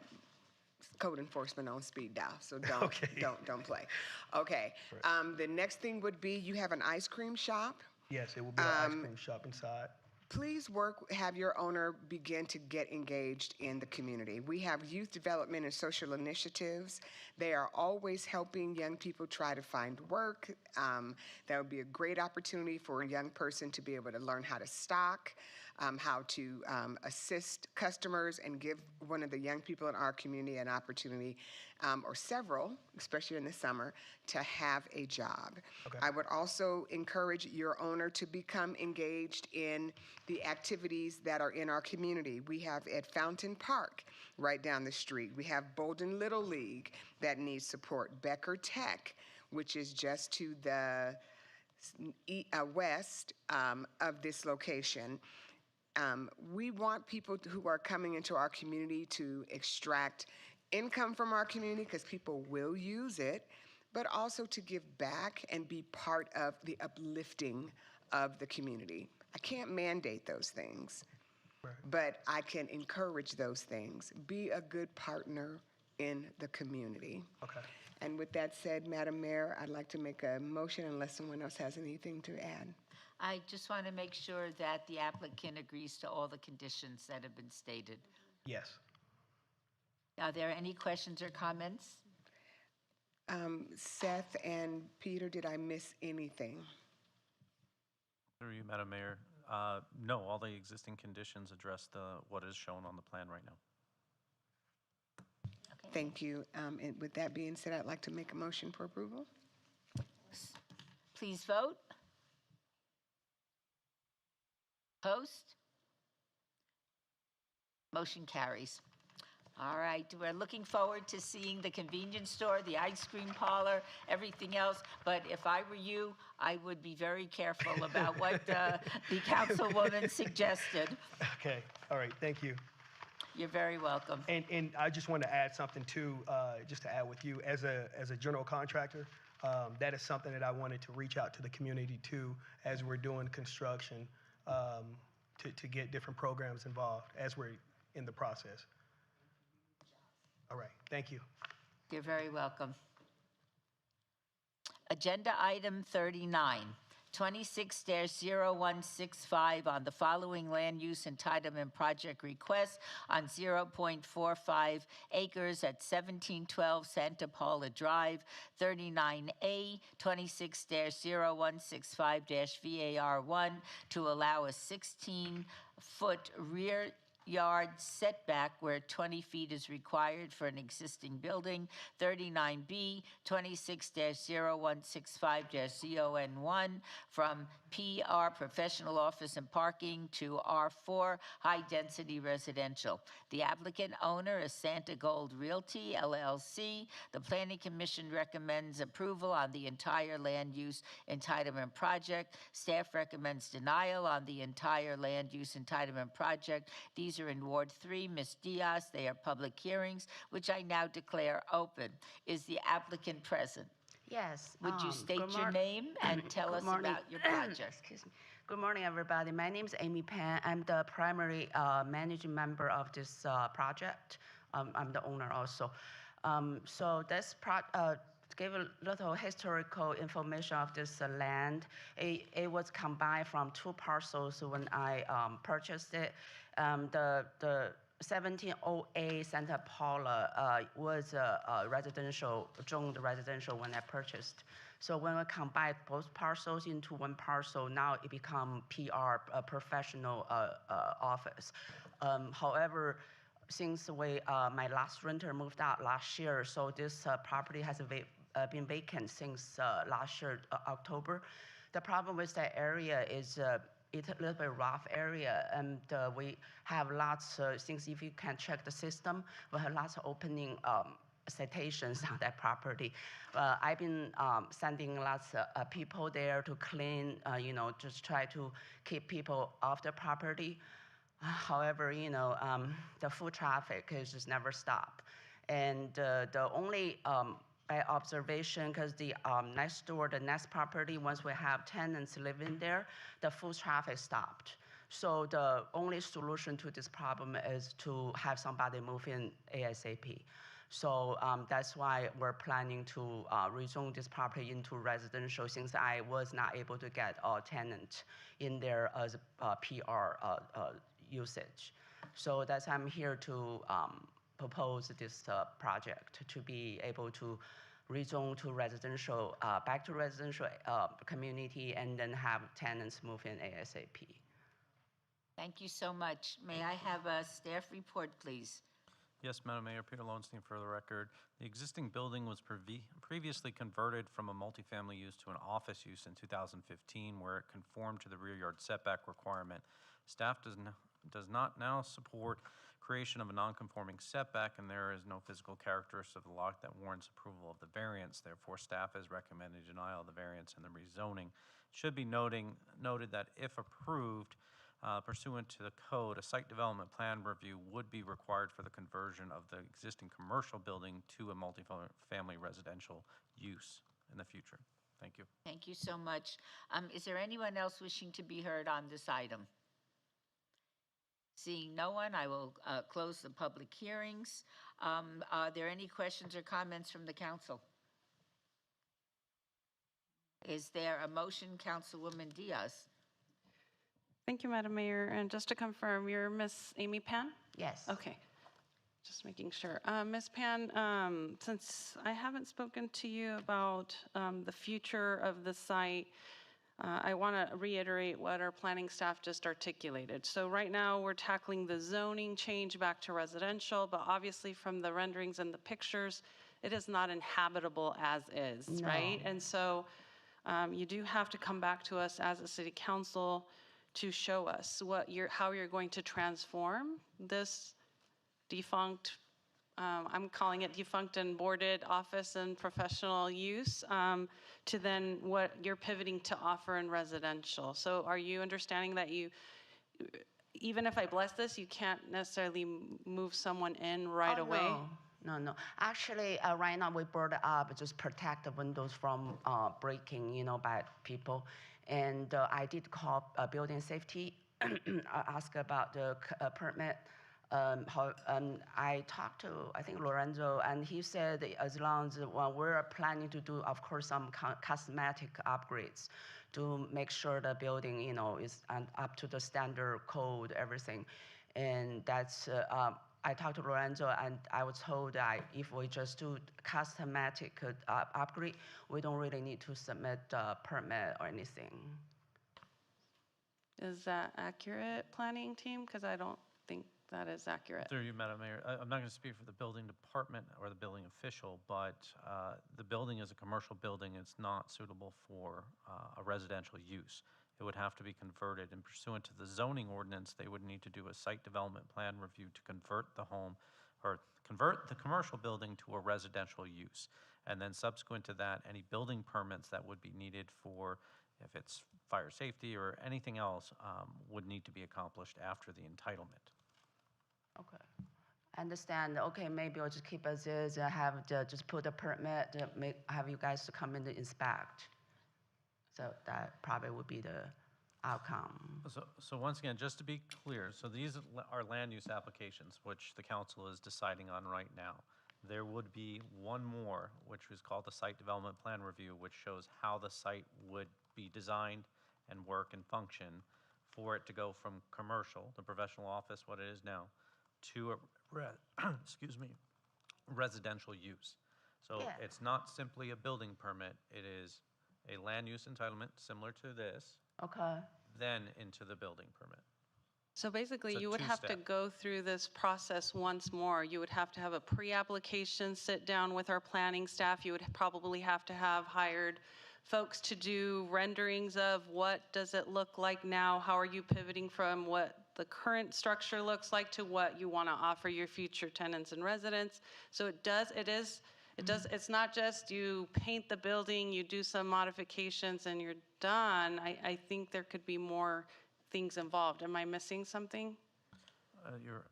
code enforcement on speed dial, so don't play. Okay. The next thing would be you have an ice cream shop. Yes, it will be an ice cream shop inside. Please have your owner begin to get engaged in the community. We have youth development and social initiatives. They are always helping young people try to find work. That would be a great opportunity for a young person to be able to learn how to stock, how to assist customers and give one of the young people in our community an opportunity, or several, especially in the summer, to have a job. Okay. I would also encourage your owner to become engaged in the activities that are in our community. We have at Fountain Park, right down the street. We have Bolden Little League that needs support. Becker Tech, which is just to the west of this location. We want people who are coming into our community to extract income from our community because people will use it, but also to give back and be part of the uplifting of the community. I can't mandate those things, but I can encourage those things. Be a good partner in the community. Okay. And with that said, Madam Mayor, I'd like to make a motion unless someone else has anything to add. I just want to make sure that the applicant agrees to all the conditions that have been stated. Yes. Are there any questions or comments? Seth and Peter, did I miss anything? Through you, Madam Mayor. No, all the existing conditions address what is shown on the plan right now. Okay. Thank you. And with that being said, I'd like to make a motion for approval. Please vote. Opposed? Motion carries. All right, we're looking forward to seeing the convenience store, the ice cream parlor, everything else. But if I were you, I would be very careful about what the councilwoman suggested. Okay, all right, thank you. You're very welcome. And I just want to add something too, just to add with you, as a general contractor, that is something that I wanted to reach out to the community too, as we're doing construction, to get different programs involved as we're in the process. All right, thank you. You're very welcome. Agenda item 39, 26-0165 on the following land use entitlement project request on 0.45 acres at 1712 Santa Paula Drive, 39A, 26-0165-VAR1 to allow a 16-foot rear yard setback where 20 feet is required for an existing building, 39B, 26-0165-ZON1 from PR Professional Office and Parking to R4 High Density Residential. The applicant owner is Santa Gold Realty, LLC. The Planning Commission recommends approval on the entire land use entitlement project. Staff recommends denial on the entire land use entitlement project. These are in Ward 3. Ms. Diaz, they are public hearings, which I now declare open. Is the applicant present? Yes. Would you state good your name and tell good us morning. about your project? Excuse me. Good morning, everybody. My name is Amy Pan. I'm the primary managing member of this project. I'm the owner also. So this to give a little historical information of this land. It was combined from two parcels when I purchased it. The 1708 Santa Paula was a residential, zoned residential when I purchased. So when we combine both parcels into one parcel, now it become PR, professional office. However, since my last renter moved out last year, so this property has been vacant since last year, October. The problem with that area is it's a little bit rough area, and we have lots of things. If you can check the system, we have lots of opening citations on that property. I've been sending lots of people there to clean, just try to keep people off the property. However, the foot traffic is just never stop. And the only by observation, because the next door, the next property, once we have tenants living there, the foot traffic stopped. So the only solution to this problem is to have somebody move in ASAP. So that's why we're planning to rezone this property into residential, since I was not able to get a tenant in there as a PR usage. So that's why I'm here to propose this project to be able to rezone to residential, back to residential community, and then have tenants move in ASAP. Thank you so much. May I have a staff report, please? Yes, Madam Mayor, Peter Lowenstein for the record. The existing building was previously converted from a multifamily use to an office use in 2015, where it conformed to the rear yard setback requirement. Staff does not now support creation of a non-conforming setback, and there is no physical characteristic of the lot that warrants approval of the variance. Therefore, staff has recommended denial of the variance and the rezoning. It should be noted that if approved, pursuant to the code, a site development plan review would be required for the conversion of the existing commercial building to a multifamily residential use in the future. Thank you. Thank you so much. Is there anyone else wishing to be heard on this item? Seeing no one, I will close the public hearings. Are there any questions or comments from the council? Is there a motion, Councilwoman Diaz? Thank you, Madam Mayor. And just to confirm, you're Miss Amy Pan? Yes. Okay. Just making sure. Ms. Pan, since I haven't spoken to you about the future of the site, I want to reiterate what our planning staff just articulated. So right now we're tackling the zoning change back to residential, but obviously from the renderings and the pictures, it is not inhabitable as is, right? And so you do have to come back to us as a city council to show us how you're going to transform this defunct I'm calling it defunct and boarded office and professional use, to then what you're pivoting to offer in residential. So are you understanding that even if I bless this, you can't necessarily move someone in right away? No. Actually, right now we brought it up just protect the windows from breaking, by people. And I did call building safety, ask about the permit. I talked to, I think, Lorenzo, and he said that as long as we're planning to do, of course, some cosmetic upgrades to make sure the building, is up to the standard code, everything. And that's, I talked to Lorenzo, and I was told that if we just do cosmetic upgrade, we don't really need to submit a permit or anything. Is that accurate, planning team? Because I don't think that is accurate. Through you, Madam Mayor, I'm not going to speak for the building department or the building official, but the building is a commercial building. It's not suitable for a residential use. It would have to be converted, and pursuant to the zoning ordinance, they would need to do a site development plan review to convert the home or convert the commercial building to a residential use. And then subsequent to that, any building permits that would be needed for, if it's fire safety or anything else, would need to be accomplished after the entitlement. Okay. I understand. Okay, maybe I'll just keep as is, just put a permit, have you guys to come in to inspect. So that probably would be the outcome. So once again, just to be clear, so these are land use applications, which the council is deciding on right now. There would be one more, which was called the site development plan review, which shows how the site would be designed and work and function for it to go from commercial, the professional office, what it is now, to a residential use. So Yeah. it's not simply a building permit, it is a land use entitlement similar to this, Okay. then into the building permit. So basically, It's a you would have to two-step. go through this process once more. You would have to have a pre-application sit down with our planning staff. You would probably have to have hired folks to do renderings of what does it look like now? How are you pivoting from what the current structure looks like to what you want to offer your future tenants and residents? So it's not just you paint the building, you do some modifications and you're done. I think there could be more things involved. Am I missing something?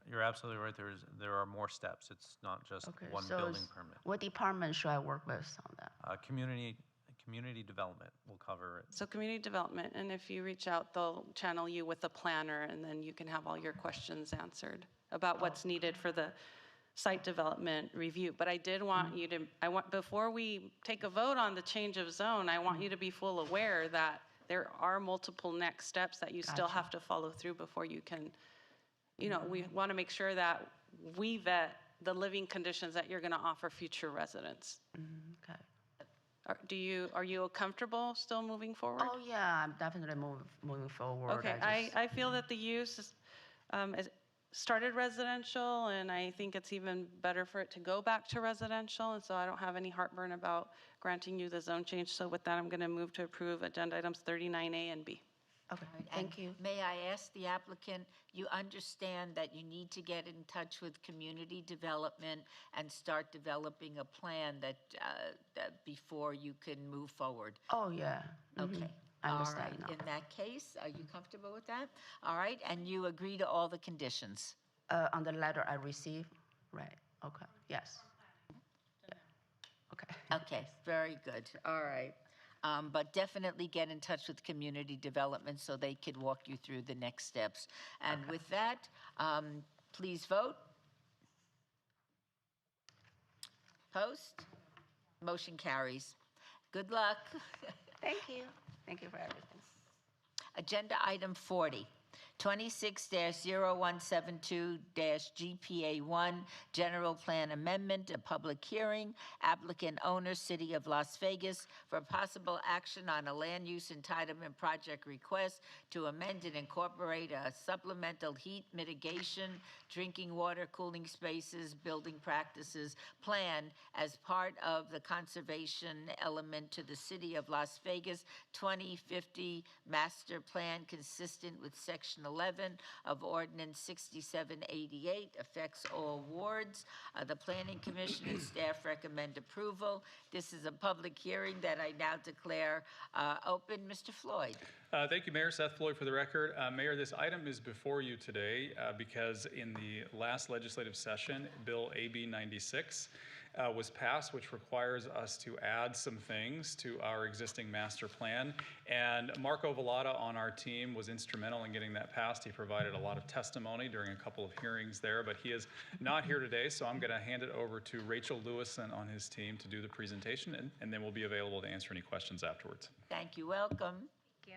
You're absolutely right. There are more steps. It's not just one building permit. What department should I work with on that? Community development will cover it. So community development, and if you reach out, they'll channel you with a planner, and then you can have all your questions answered about what's needed for the site development review. But I did want you to, before we take a vote on the change of zone, I want you to be full aware that there are multiple next steps that you still have to follow through before you can, we want to make sure that we vet the living conditions that you're going to offer future residents. Okay. Are you comfortable still moving forward? Oh, yeah, I'm definitely moving forward. Okay, I feel that the use is started residential, and I think it's even better for it to go back to residential, and so I don't have any heartburn about granting you the zone change. So with that, I'm going to move to approve agenda items 39A and B. Okay, And thank you. May I ask the applicant, you understand that you need to get in touch with community development and start developing a plan that before you can move forward? Oh, yeah. Okay. I All understand right. now. In that case, are you comfortable with that? All right, and you agree to all the conditions? On the letter I received, right, okay, yes. Yeah. Okay. Okay, very good. All right. But definitely get in touch with community development so they could walk you through the next steps. And with that, please vote. Post. Motion carries. Good luck. Thank you. Thank you for everything. Agenda item 40. 26-0172-GPA1, General Plan Amendment, a public hearing, applicant owner, City of Las Vegas, for possible action on a land use entitlement project request to amend and incorporate a supplemental heat mitigation, drinking water, cooling spaces, building practices plan as part of the conservation element to the City of Las Vegas 2050 Master Plan consistent with Section 11 of Ordinance 6788 affects all wards. The Planning Commission and staff recommend approval. This is a public hearing that I now declare open. Mr. Floyd. Thank you, Mayor. Seth Floyd for the record. Mayor, this item is before you today because in the last legislative session, Bill AB 96 was passed, which requires us to add some things to our existing master plan. And Marco Vallada on our team was instrumental in getting that passed. He provided a lot of testimony during a couple of hearings there, but he is not here today, so I'm going to hand it over to Rachel Lewison on his team to do the presentation, and then we'll be available to answer any questions afterwards. Thank you. Welcome. Thank you.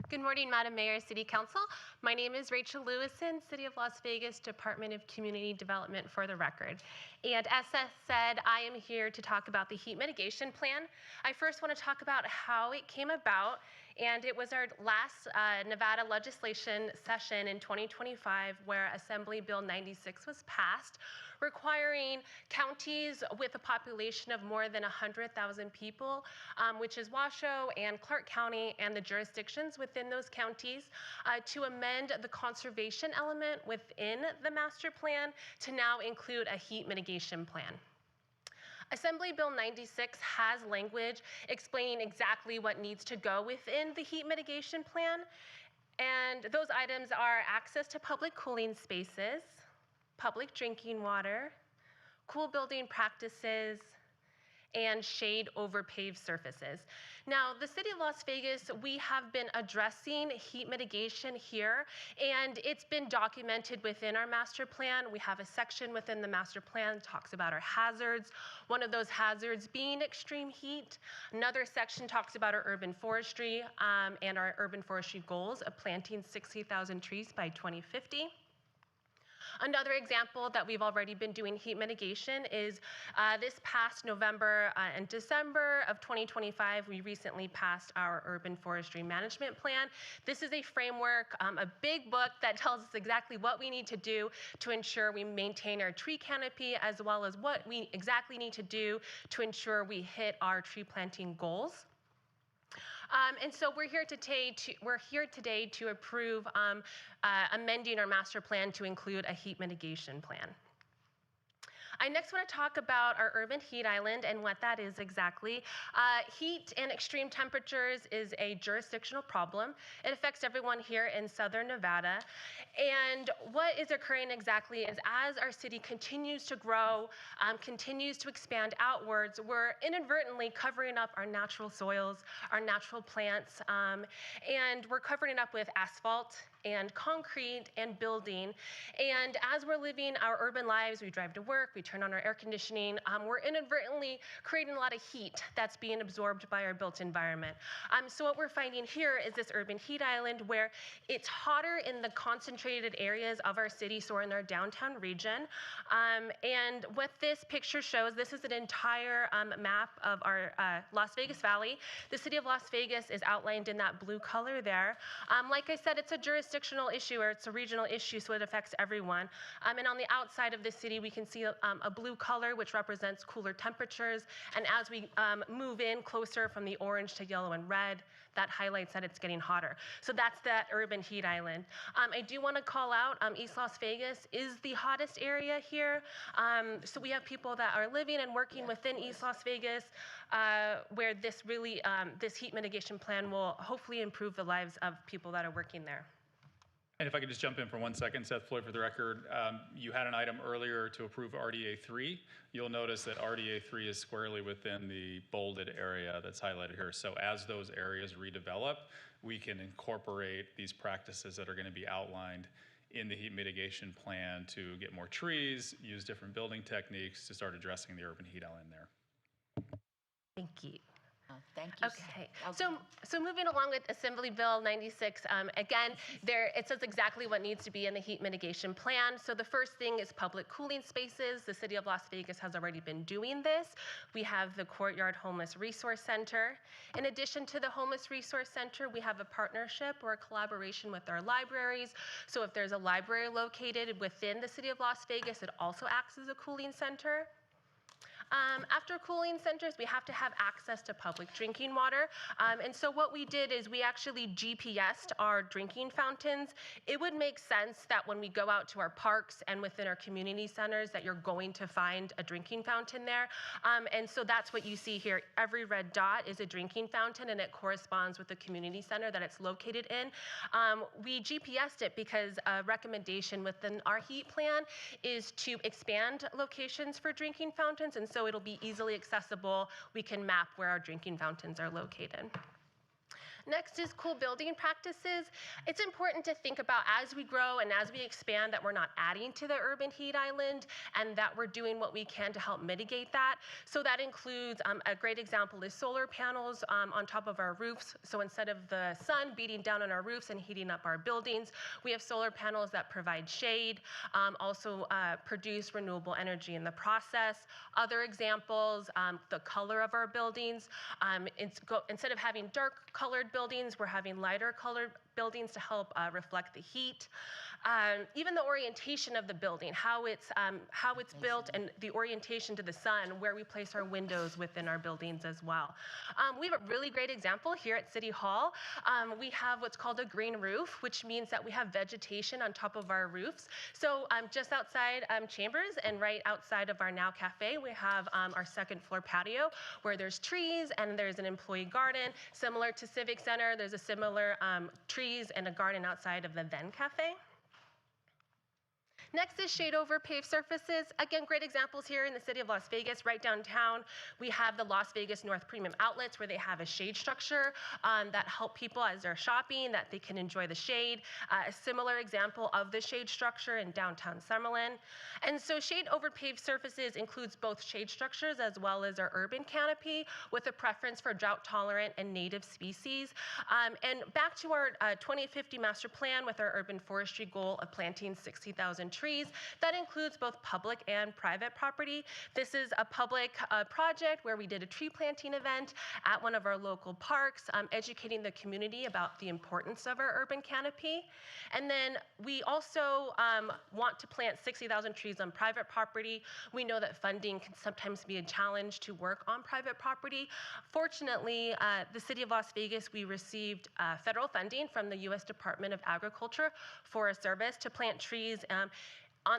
Good morning, Madam Mayor, City Council. My name is Rachel Lewison, City of Las Vegas, Department of Community Development for the record. And as Seth said, I am here to talk about the heat mitigation plan. I first want to talk about how it came about, and it was our last Nevada legislation session in 2025 where Assembly Bill 96 was passed, requiring counties with a population of more than 100,000 people, which is Washoe and Clark County and the jurisdictions within those counties, to amend the conservation element within the master plan to now include a heat mitigation plan. Assembly Bill 96 has language explaining exactly what needs to go within the heat mitigation plan, and those items are access to public cooling spaces, public drinking water, cool building practices, and shade over paved surfaces. Now, the City of Las Vegas, we have been addressing heat mitigation here, and it's been documented within our master plan. We have a section within the master plan that talks about our hazards, one of those hazards being extreme heat. Another section talks about our urban forestry and our urban forestry goals of planting 60,000 trees by 2050. Another example that we've already been doing heat mitigation is this past November and December of 2025, we recently passed our urban forestry management plan. This is a framework, a big book that tells us exactly what we need to do to ensure we maintain our tree canopy, as well as what we exactly need to do to ensure we hit our tree planting goals. And so we're here today to approve amending our master plan to include a heat mitigation plan. I next want to talk about our urban heat island and what that is exactly. Heat and extreme temperatures is a jurisdictional problem. It affects everyone here in Southern Nevada. And what is occurring exactly is as our city continues to grow, continues to expand outwards, we're inadvertently covering up our natural soils, our natural plants, and we're covering it up with asphalt and concrete and building. And as we're living our urban lives, we drive to work, we turn on our air conditioning, we're inadvertently creating a lot of heat that's being absorbed by our built environment. So what we're finding here is this urban heat island where it's hotter in the concentrated areas of our city, so we're in our downtown region. And what this picture shows, this is an entire map of our Las Vegas Valley. The city of Las Vegas is outlined in that blue color there. Like I said, it's a jurisdictional issue, or it's a regional issue, so it affects everyone. And on the outside of the city, we can see a blue color, which represents cooler temperatures. And as we move in closer from the orange to yellow and red, that highlights that it's getting hotter. So that's that urban heat island. I do want to call out East Las Vegas is the hottest area here. So we have people that are living and working within East Las Vegas, where this really, this heat mitigation plan will hopefully improve the lives of people that are working there. And if I could just jump in for 1 second, Seth Floyd for the record, you had an item earlier to approve RDA 3. You'll notice that RDA 3 is squarely within the bolded area that's highlighted here. So as those areas redevelop, we can incorporate these practices that are going to be outlined in the heat mitigation plan to get more trees, use different building techniques to start addressing the urban heat island there. Thank you. Thank you. Okay, so moving along with Assembly Bill 96, again, it says exactly what needs to be in the heat mitigation plan. So the first thing is public cooling spaces. The City of Las Vegas has already been doing this. We have the Courtyard Homeless Resource Center. In addition to the Homeless Resource Center, we have a partnership or a collaboration with our libraries. So if there's a library located within the City of Las Vegas, it also acts as a cooling center. After cooling centers, we have to have access to public drinking water. And so what we did is we actually GPSed our drinking fountains. It would make sense that when we go out to our parks and within our community centers that you're going to find a drinking fountain there. And so that's what you see here. Every red dot is a drinking fountain, and it corresponds with the community center that it's located in. We GPSed it because a recommendation within our heat plan is to expand locations for drinking fountains, and so it'll be easily accessible. We can map where our drinking fountains are located. Next is cool building practices. It's important to think about as we grow and as we expand that we're not adding to the urban heat island and that we're doing what we can to help mitigate that. So that includes, a great example is solar panels on top of our roofs. So instead of the sun beating down on our roofs and heating up our buildings, we have solar panels that provide shade, also produce renewable energy in the process. Other examples, the color of our buildings. Instead of having dark colored buildings, we're having lighter colored buildings to help reflect the heat. Even the orientation of the building, how it's built and the orientation to the sun, where we place our windows within our buildings as well. We have a really great example here at City Hall. We have what's called a green roof, which means that we have vegetation on top of our roofs. So just outside Chambers and right outside of our Now Cafe, we have our second floor patio where there's trees and there's an employee garden. Similar to Civic Center, there's a similar trees and a garden outside of the Then Cafe. Next is shade over paved surfaces. Again, great examples here in the city of Las Vegas, right downtown. We have the Las Vegas North Premium Outlets where they have a shade structure that help people as they're shopping, that they can enjoy the shade. A similar example of the shade structure in downtown Summerlin. And so shade over paved surfaces includes both shade structures as well as our urban canopy with a preference for drought tolerant and native species. And back to our 2050 master plan with our urban forestry goal of planting 60,000 trees. That includes both public and private property. This is a public project where we did a tree planting event at one of our local parks, educating the community about the importance of our urban canopy. And then we also want to plant 60,000 trees on private property. We know that funding can sometimes be a challenge to work on private property. Fortunately, the city of Las Vegas, we received federal funding from the U.S. Department of Agriculture for a service to plant trees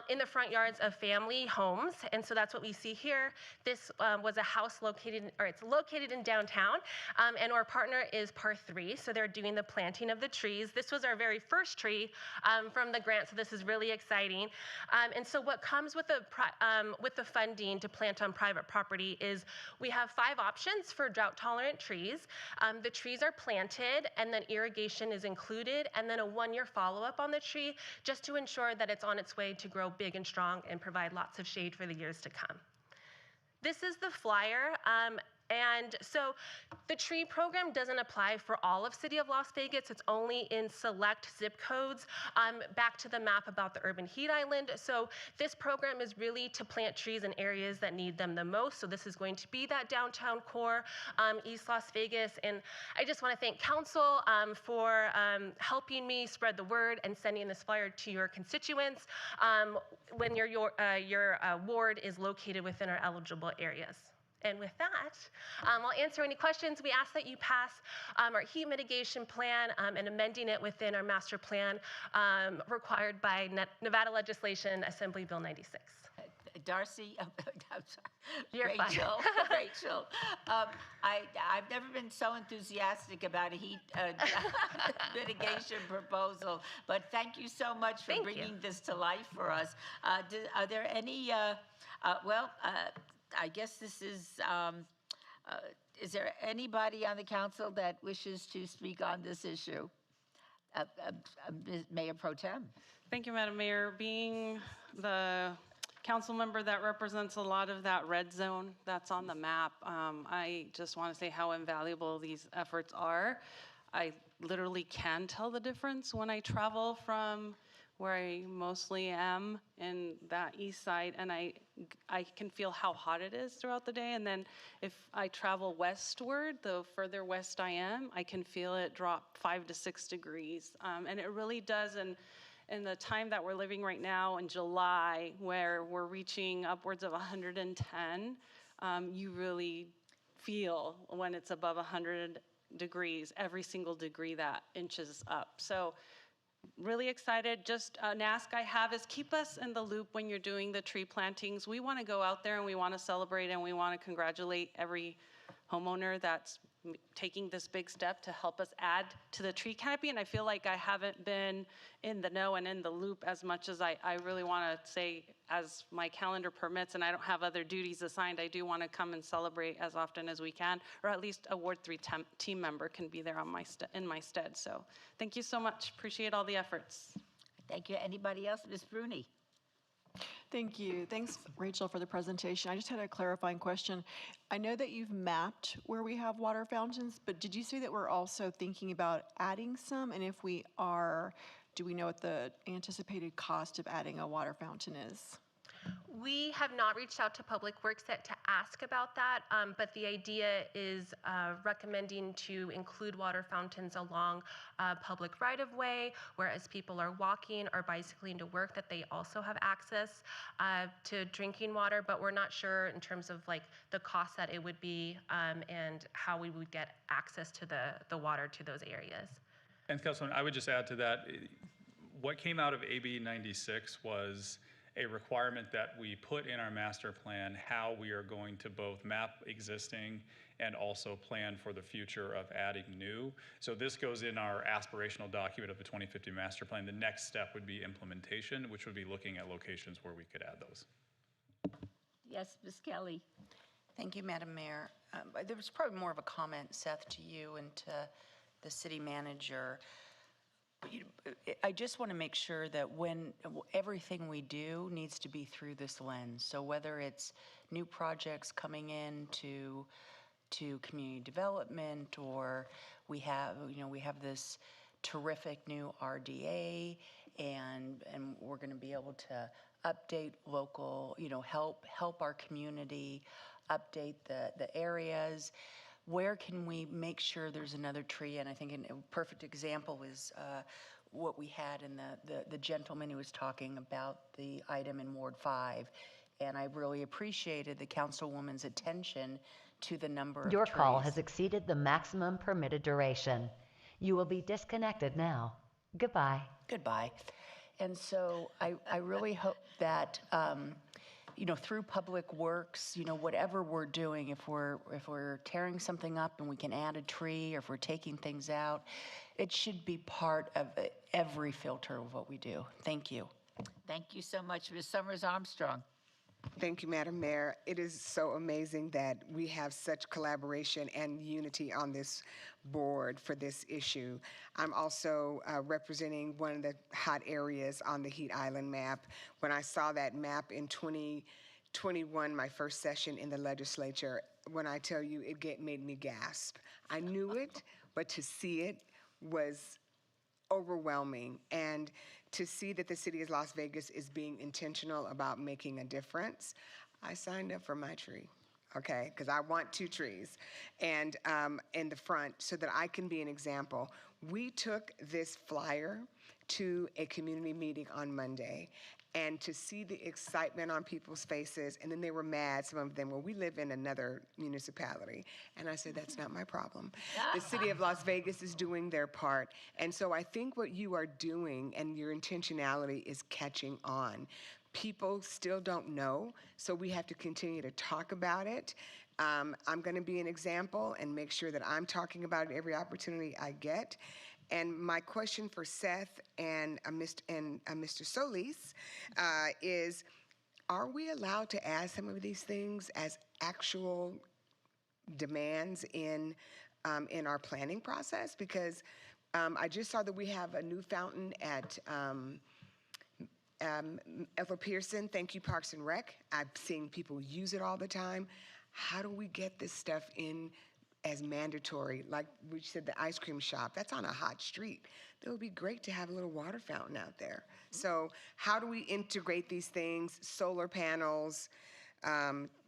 in the front yards of family homes, and so that's what we see here. This was a house it's located in downtown, and our partner is Par 3, so they're doing the planting of the trees. This was our very first tree from the grant, so this is really exciting. And so what comes with the funding to plant on private property is we have 5 options for drought-tolerant trees. The trees are planted, and then irrigation is included, and then a 1-year follow-up on the tree just to ensure that it's on its way to grow big and strong and provide lots of shade for the years to come. This is the flyer. And so the tree program doesn't apply for all of City of Las Vegas. It's only in select zip codes. Back to the map about the urban heat island. So this program is really to plant trees in areas that need them the most. So this is going to be that downtown core, East Las Vegas. And I just want to thank council for helping me spread the word and sending this flyer to your constituents when your ward is located within our eligible areas. And with that, I'll answer any questions. We ask that you pass our heat mitigation plan and amending it within our master plan required by Nevada legislation, Assembly Bill 96. Darcy, I'm sorry. You're Rachel, fine. Rachel, I've never been so enthusiastic about a heat mitigation proposal, but thank you so much for bringing this to life for us. Are there any, I guess this is there anybody on the council that wishes to speak on this issue? Mayor Pro Tem. Thank you, Madam Mayor. Being the council member that represents a lot of that red zone that's on the map, I just want to say how invaluable these efforts are. I literally can tell the difference when I travel from where I mostly am in that east side, and I can feel how hot it is throughout the day. And then if I travel westward, the further west I am, I can feel it drop 5 to 6 degrees. And it really does. And in the time that we're living right now in July, where we're reaching upwards of 110, you really feel when it's above 100 degrees, every single degree that inches up. So really excited. Just an ask I have is keep us in the loop when you're doing the tree plantings. We want to go out there and we want to celebrate and we want to congratulate every homeowner that's taking this big step to help us add to the tree canopy. And I feel like I haven't been in the know and in the loop as much as I really want to say, as my calendar permits and I don't have other duties assigned, I do want to come and celebrate as often as we can, or at least a Ward 3 team member can be there on in my stead. So thank you so much. Appreciate all the efforts. Thank you. Anybody else? Ms. Bruni? Thank you. Thanks, Rachel, for the presentation. I just had a clarifying question. I know that you've mapped where we have water fountains, but did you say that we're also thinking about adding some? And if we are, do we know what the anticipated cost of adding a water fountain is? We have not reached out to Public Works yet to ask about that, but the idea is recommending to include water fountains along public right-of-way, whereas people are walking or bicycling to work, that they also have access to drinking water, but we're not sure in terms of like the cost that it would be and how we would get access to the water to those areas. And Councilman, I would just add to that, what came out of AB 96 was a requirement that we put in our master plan how we are going to both map existing and also plan for the future of adding new. So this goes in our aspirational document of the 2050 master plan. The next step would be implementation, which would be looking at locations where we could add those. Yes, Ms. Kelly. Thank you, Madam Mayor. There was probably more of a comment, Seth, to you and to the city manager. I just want to make sure that when everything we do needs to be through this lens. So whether it's new projects coming in to community development, or we have this terrific new RDA, and we're going to be able to update local, help our community, update the areas. Where can we make sure there's another tree? And I think a perfect example is what we had in the gentleman who was talking about the item in Ward 5. And I really appreciated the councilwoman's attention to the number of Your trees. call has exceeded the maximum permitted duration. You will be disconnected now. Goodbye. Goodbye. And so I really hope that through Public Works, whatever we're doing, if we're tearing something up and we can add a tree, or if we're taking things out, it should be part of every filter of what we do. Thank you. Thank you so much, Ms. Summers Armstrong. Thank you, Madam Mayor. It is so amazing that we have such collaboration and unity on this board for this issue. I'm also representing one of the hot areas on the Heat Island map. When I saw that map in 2021, my first session in the legislature, when I tell you it made me gasp. I knew it, but to see it was overwhelming. And to see that the city of Las Vegas is being intentional about making a difference, I signed up for my tree, okay? Because I want 2 trees and in the front so that I can be an example. We took this flyer to a community meeting on Monday, and to see the excitement on people's faces, and then they were mad, some of them, well, we live in another municipality. And I said, that's not my problem. The city of Las Vegas is doing their part. And so I think what you are doing and your intentionality is catching on. People still don't know, so we have to continue to talk about it. I'm going to be an example and make sure that I'm talking about it every opportunity I get. And my question for Seth and Mr. Solis is, are we allowed to add some of these things as actual demands in our planning process? Because I just saw that we have a new fountain at Ethel Pearson. Thank you, Parks and Rec. I've seen people use it all the time. How do we get this stuff in as mandatory? Like we said, the ice cream shop, that's on a hot street. It would be great to have a little water fountain out there. So how do we integrate these things, solar panels,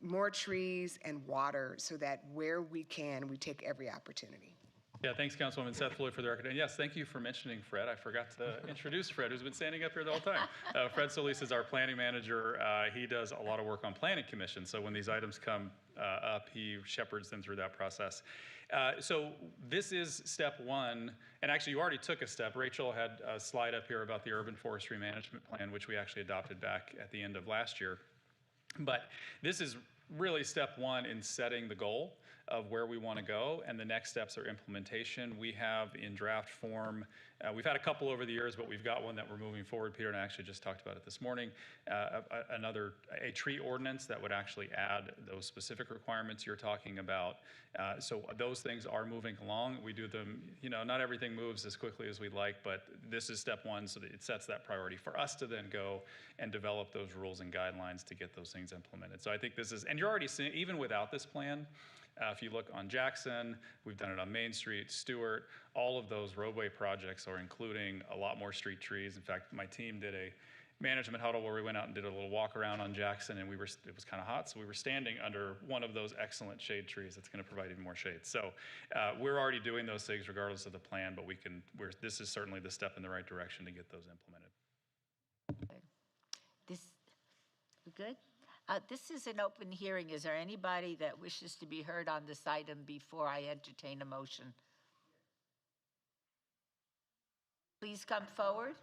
more trees and water, so that where we can, we take every opportunity? Yeah, thanks, Councilwoman Seth Floyd, for the record. And yes, thank you for mentioning Fred. I forgot to introduce Fred, who's been standing up here the whole time. Fred Solis is our planning manager. He does a lot of work on planning commission. So when these items come up, he shepherds them through that process. So this is step one. And actually, you already took a step. Rachel had a slide up here about the urban forestry management plan, which we actually adopted back at the end of last year. But this is really step one in setting the goal of where we want to go, and the next steps are implementation. We have in draft form, we've had a couple over the years, but we've got one that we're moving forward. Peter and I actually just talked about it this morning. A tree ordinance that would actually add those specific requirements you're talking about. So those things are moving along. We do them, not everything moves as quickly as we'd like, but this is step one, so that it sets that priority for us to then go and develop those rules and guidelines to get those things implemented. So I think this is, and you're already seeing, even without this plan, if you look on Jackson, we've done it on Main Street, Stewart, all of those roadway projects are including a lot more street trees. In fact, my team did a management huddle where we went out and did a little walk around on Jackson, and it was kind of hot, so we were standing under one of those excellent shade trees that's going to provide even more shade. So we're already doing those things regardless of the plan, but this is certainly the step in the right direction to get those implemented. Good? This is an open hearing. Is there anybody that wishes to be heard on this item before I entertain a motion? Please come forward.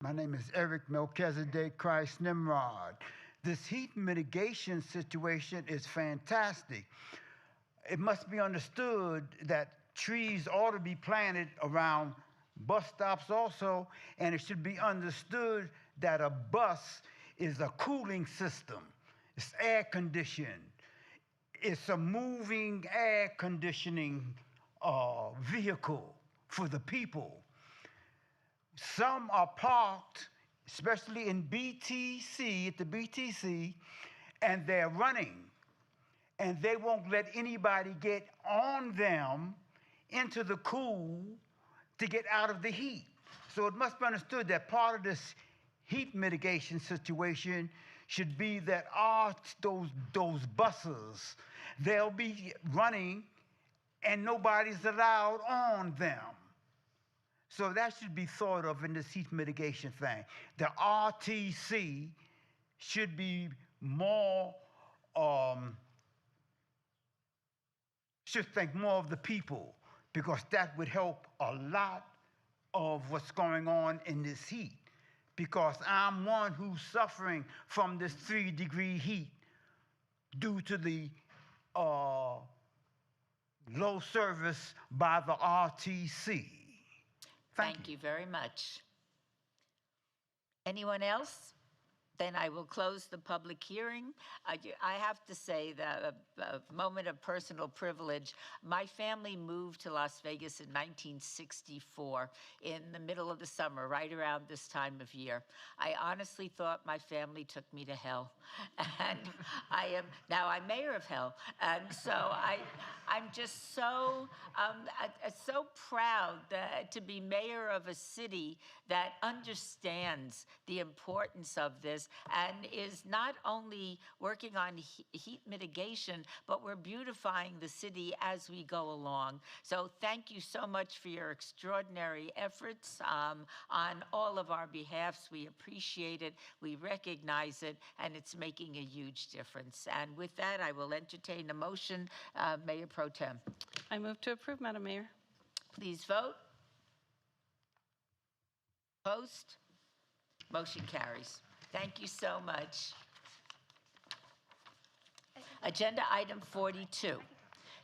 My name is Eric Melchizedek Christ Nimrod. This heat mitigation situation is fantastic. It must be understood that trees ought to be planted around bus stops also, and it should be understood that a bus is a cooling system. It's air conditioned. It's a moving air conditioning vehicle for the people. Some are parked, especially in BTC, at the BTC, and they're running. And they won't let anybody get on them into the cool to get out of the heat. So it must be understood that part of this heat mitigation situation should be that those buses, they'll be running and nobody's allowed on them. So that should be thought of in this heat mitigation thing. The RTC should be more should think more of the people, because that would help a lot of what's going on in this heat. Because I'm one who's suffering from this 3-degree heat due to the low service by the RTC. Thank you very much. Anyone else? Then I will close the public hearing. I have to say that a moment of personal privilege. My family moved to Las Vegas in 1964 in the middle of the summer, right around this time of year. I honestly thought my family took me to hell. And now I'm mayor of hell. And so I'm just so proud to be mayor of a city that understands the importance of this and is not only working on heat mitigation, but we're beautifying the city as we go along. So thank you so much for your extraordinary efforts on all of our behalfs. We appreciate it, we recognize it, and it's making a huge difference. And with that, I will entertain a motion. Mayor Pro Tem. I move to approve, Madam Mayor. Please vote. Opposed? Motion carries. Thank you so much. Agenda item 42.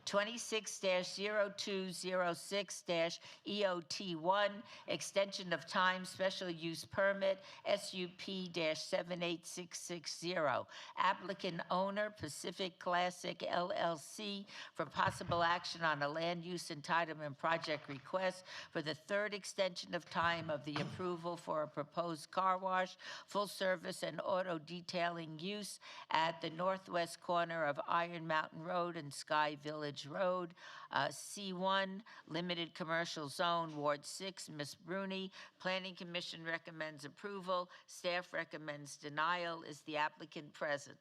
26-0206-EOT1, extension of time, special use permit, SUP-78660. Applicant owner, Pacific Classic LLC, for possible action on a land use entitlement project request for the third extension of time of the approval for a proposed car wash, full service and auto detailing use at the northwest corner of Iron Mountain Road and Sky Village Village Road, C1, Limited Commercial Zone, Ward 6, Ms. Bruni. Planning Commission recommends approval. Staff recommends denial. Is the applicant present?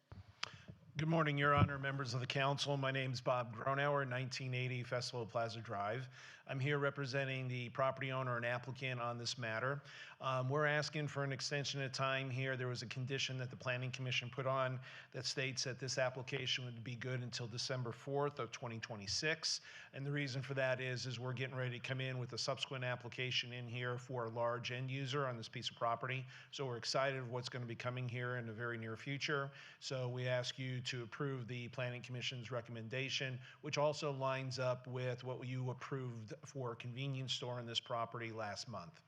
Good morning, Your Honor, members of the council. My name is Bob Gronauer, 1980 Festival Plaza Drive. I'm here representing the property owner and applicant on this matter. We're asking for an extension of time here. There was a condition that the Planning Commission put on that states that this application would be good until December 4th of 2026. And the reason for that is we're getting ready to come in with a subsequent application in here for a large end user on this piece of property. So we're excited of what's going to be coming here in the very near future. So we ask you to approve the Planning Commission's recommendation, which also lines up with what you approved for a convenience store on this property last month.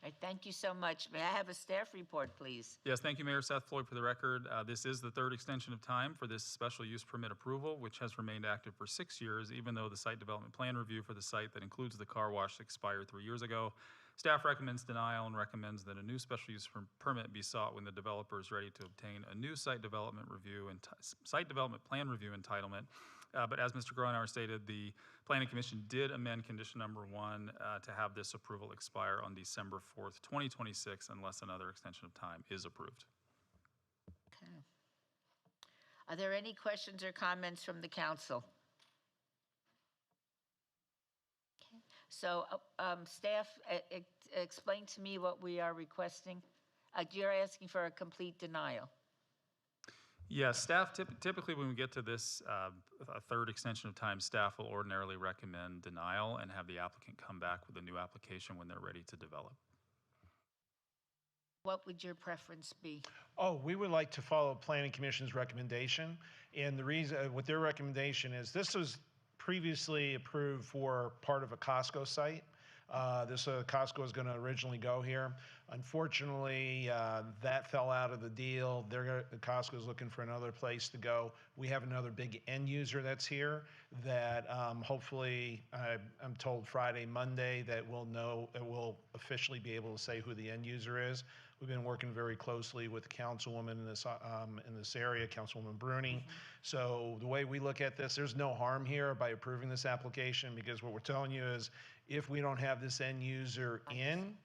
All right, thank you so much. May I have a staff report, please? Yes, thank you, Mayor. Seth Floyd for the record. This is the third extension of time for this special use permit approval, which has remained active for 6 years, even though the site development plan review for the site that includes the car wash expired 3 years ago. Staff recommends denial and recommends that a new special use permit be sought when the developer is ready to obtain a new site development review and site development plan review entitlement. But as Mr. Gronauer stated, the Planning Commission did amend condition number 1 to have this approval expire on December 4th, 2026, unless another extension of time is approved. Okay. Are there any questions or comments from the council? Okay. So, staff, explain to me what we are requesting. You're asking for a complete denial. Yeah, staff typically when we get to this a third extension of time, staff will ordinarily recommend denial and have the applicant come back with a new application when they're ready to develop. What would your preference be? Oh, we would like to follow Planning Commission's recommendation. And the reason, what their recommendation is, this was previously approved for part of a Costco site. This Costco is going to originally go here. Unfortunately, that fell out of the deal. Costco is looking for another place to go. We have another big end user that's here that hopefully, I'm told Friday, Monday, that we'll officially be able to say who the end user is. We've been working very closely with the councilwoman in this area, Councilwoman Bruni. Mm-hmm. So the way we look at this, there's no harm here by approving this application, because what we're telling you is if we don't have this end user in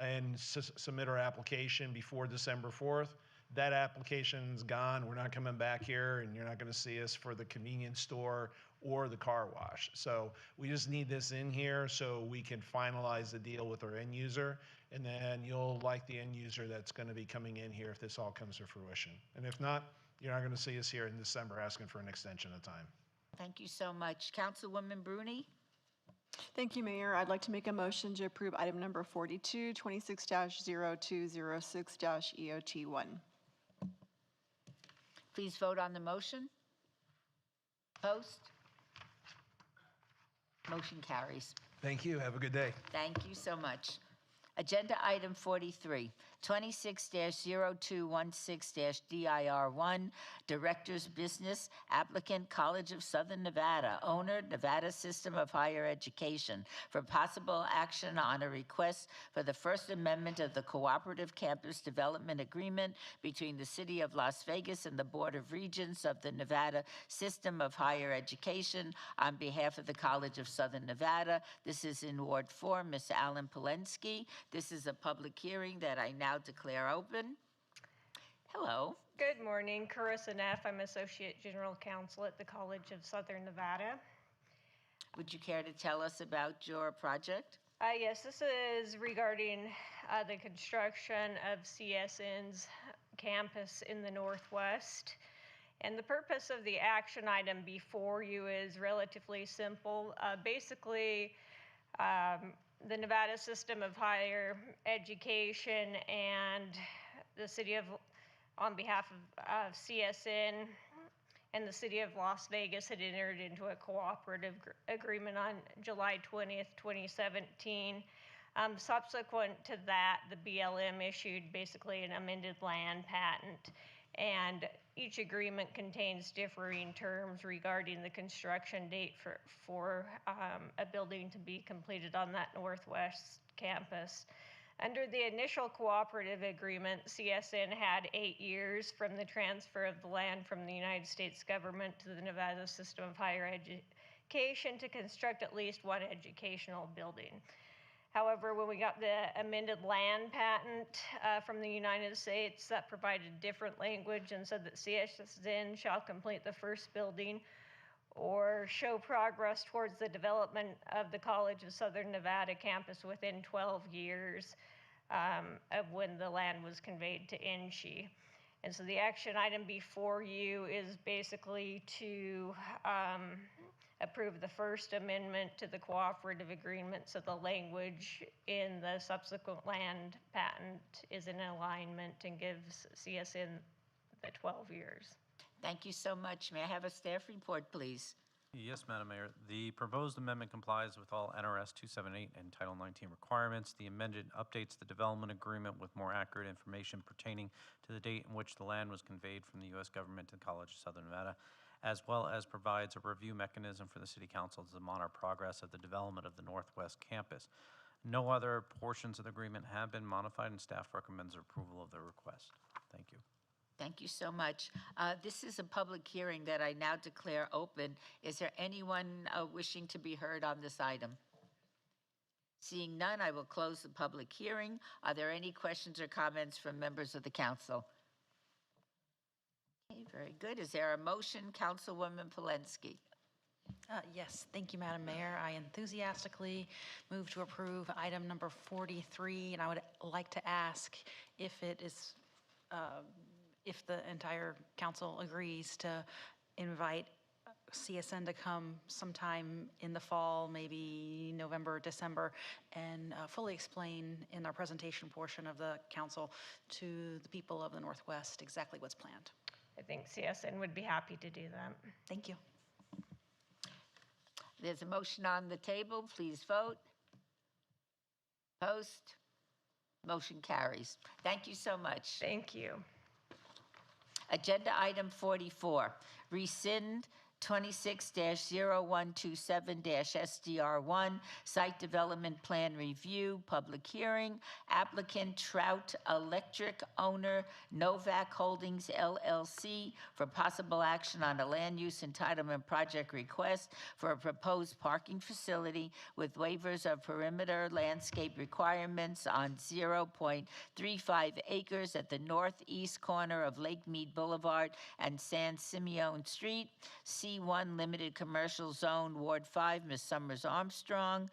and submit our application before December 4th, that application's gone. We're not coming back here, and you're not going to see us for the convenience store or the car wash. So we just need this in here so we can finalize the deal with our end user, and then you'll like the end user that's going to be coming in here if this all comes to fruition. And if not, you're not going to see us here in December asking for an extension of time. Thank you so much. Councilwoman Bruni? Thank you, Mayor. I'd like to make a motion to approve item number 42, 26-0206-EOT1. Please vote on the motion. Opposed? Motion carries. Thank you. Have a good day. Thank you so much. Agenda item 43, 26-0216-DIR1, Director's Business, applicant College of Southern Nevada, owner Nevada System of Higher Education, for possible action on a request for the First Amendment of the Cooperative Campus Development Agreement between the City of Las Vegas and the Board of Regents of the Nevada System of Higher Education on behalf of the College of Southern Nevada. This is in Ward 4, Ms. Alan Polensky. This is a public hearing that I now declare open. Hello. Good morning, Carissa Neff. I'm Associate General Counsel at the College of Southern Nevada. Would you care to tell us about your project? Yes, this is regarding the construction of CSN's campus in the Northwest. And the purpose of the action item before you is relatively simple. Basically, the Nevada System of Higher Education and the city of, on behalf of CSN and the city of Las Vegas had entered into a cooperative agreement on July 20th, 2017. Subsequent to that, the BLM issued basically an amended land patent, and each agreement contains differing terms regarding the construction date for a building to be completed on that Northwest campus. Under the initial cooperative agreement, CSN had 8 years from the transfer of the land from the United States government to the Nevada System of Higher application to construct at least one educational building. However, when we got the amended land patent from the United States, that provided different language and said that CSN shall complete the first building or show progress towards the development of the College of Southern Nevada campus within 12 years of when the land was conveyed to INSHE. And so the action item before you is basically to approve the first amendment to the cooperative agreement so the language in the subsequent land patent is in alignment and gives CSN the 12 years. Thank you so much. May I have a staff report, please? Yes, Madam Mayor. The proposed amendment complies with all NRS 278 and Title 19 requirements. The amended updates the development agreement with more accurate information pertaining to the date in which the land was conveyed from the U.S. government to the College of Southern Nevada, as well as provides a review mechanism for the City Council to monitor progress of the development of the Northwest Campus. No other portions of the agreement have been modified, and staff recommends approval of the request. Thank you. Thank you so much. This is a public hearing that I now declare open. Is there anyone wishing to be heard on this item? Seeing none, I will close the public hearing. Are there any questions or comments from members of the council? Okay, very good. Is there a motion, Councilwoman Polensky? Yes, thank you, Madam Mayor. I enthusiastically move to approve item number 43, and I would like to ask if it is, if the entire council agrees to invite CSN to come sometime in the fall, maybe November, December, and fully explain in our presentation portion of the council to the people of the Northwest exactly what's planned. I think CSN would be happy to do that. Thank you. There's a motion on the table. Please vote. Opposed? Motion carries. Thank you so much. Thank you. Agenda item 44, rescind 26-0127-SDR1, Site Development Plan Review, Public Hearing, applicant Trout Electric, owner Novak Holdings LLC, for possible action on a land use entitlement project request for a proposed parking facility with waivers of perimeter landscape requirements on 0.35 acres at the northeast corner of Lake Mead Boulevard and San Simeon Street, C1 Limited Commercial Zone, Ward 5, Ms. Summers Armstrong.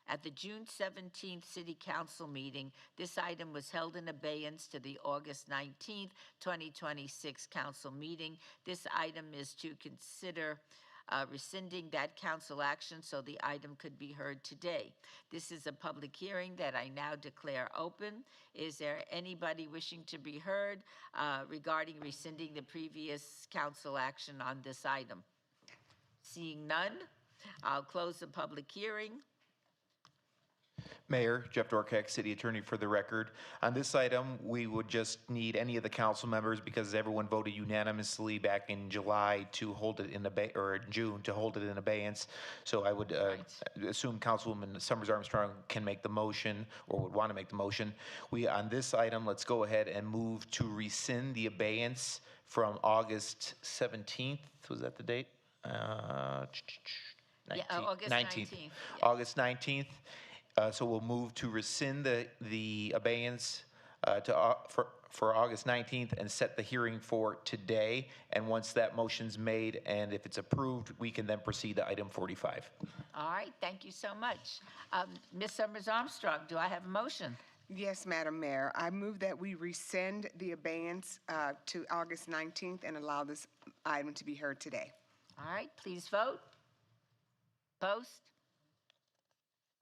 At the June 17th City Council meeting, this item was held in abeyance to the August 19th, 2026 Council meeting. This item is to consider rescinding that council action so the item could be heard today. This is a public hearing that I now declare open. Is there anybody wishing to be heard regarding rescinding the previous council action on this item? Seeing none, I'll close the public hearing. Mayor, Jeff Dorkek, City Attorney for the record. On this item, we would just need any of the council members, because everyone voted unanimously back in July to hold it in or in June to hold it in abeyance. So I would assume Councilwoman Summers Armstrong can make the motion, or would want to make the motion. On this item, let's go ahead and move to rescind the abeyance from August 17th. Was that the date? August 19th. Yeah. August 19th. So we'll move to rescind the abeyance for August 19th and set the hearing for today. And once that motion's made and if it's approved, we can then proceed to item 45. All right, thank you so much. Ms. Summers Armstrong, do I have a motion? Yes, Madam Mayor. I move that we rescind the abeyance to August 19th and allow this item to be heard today. All right, please vote. Opposed?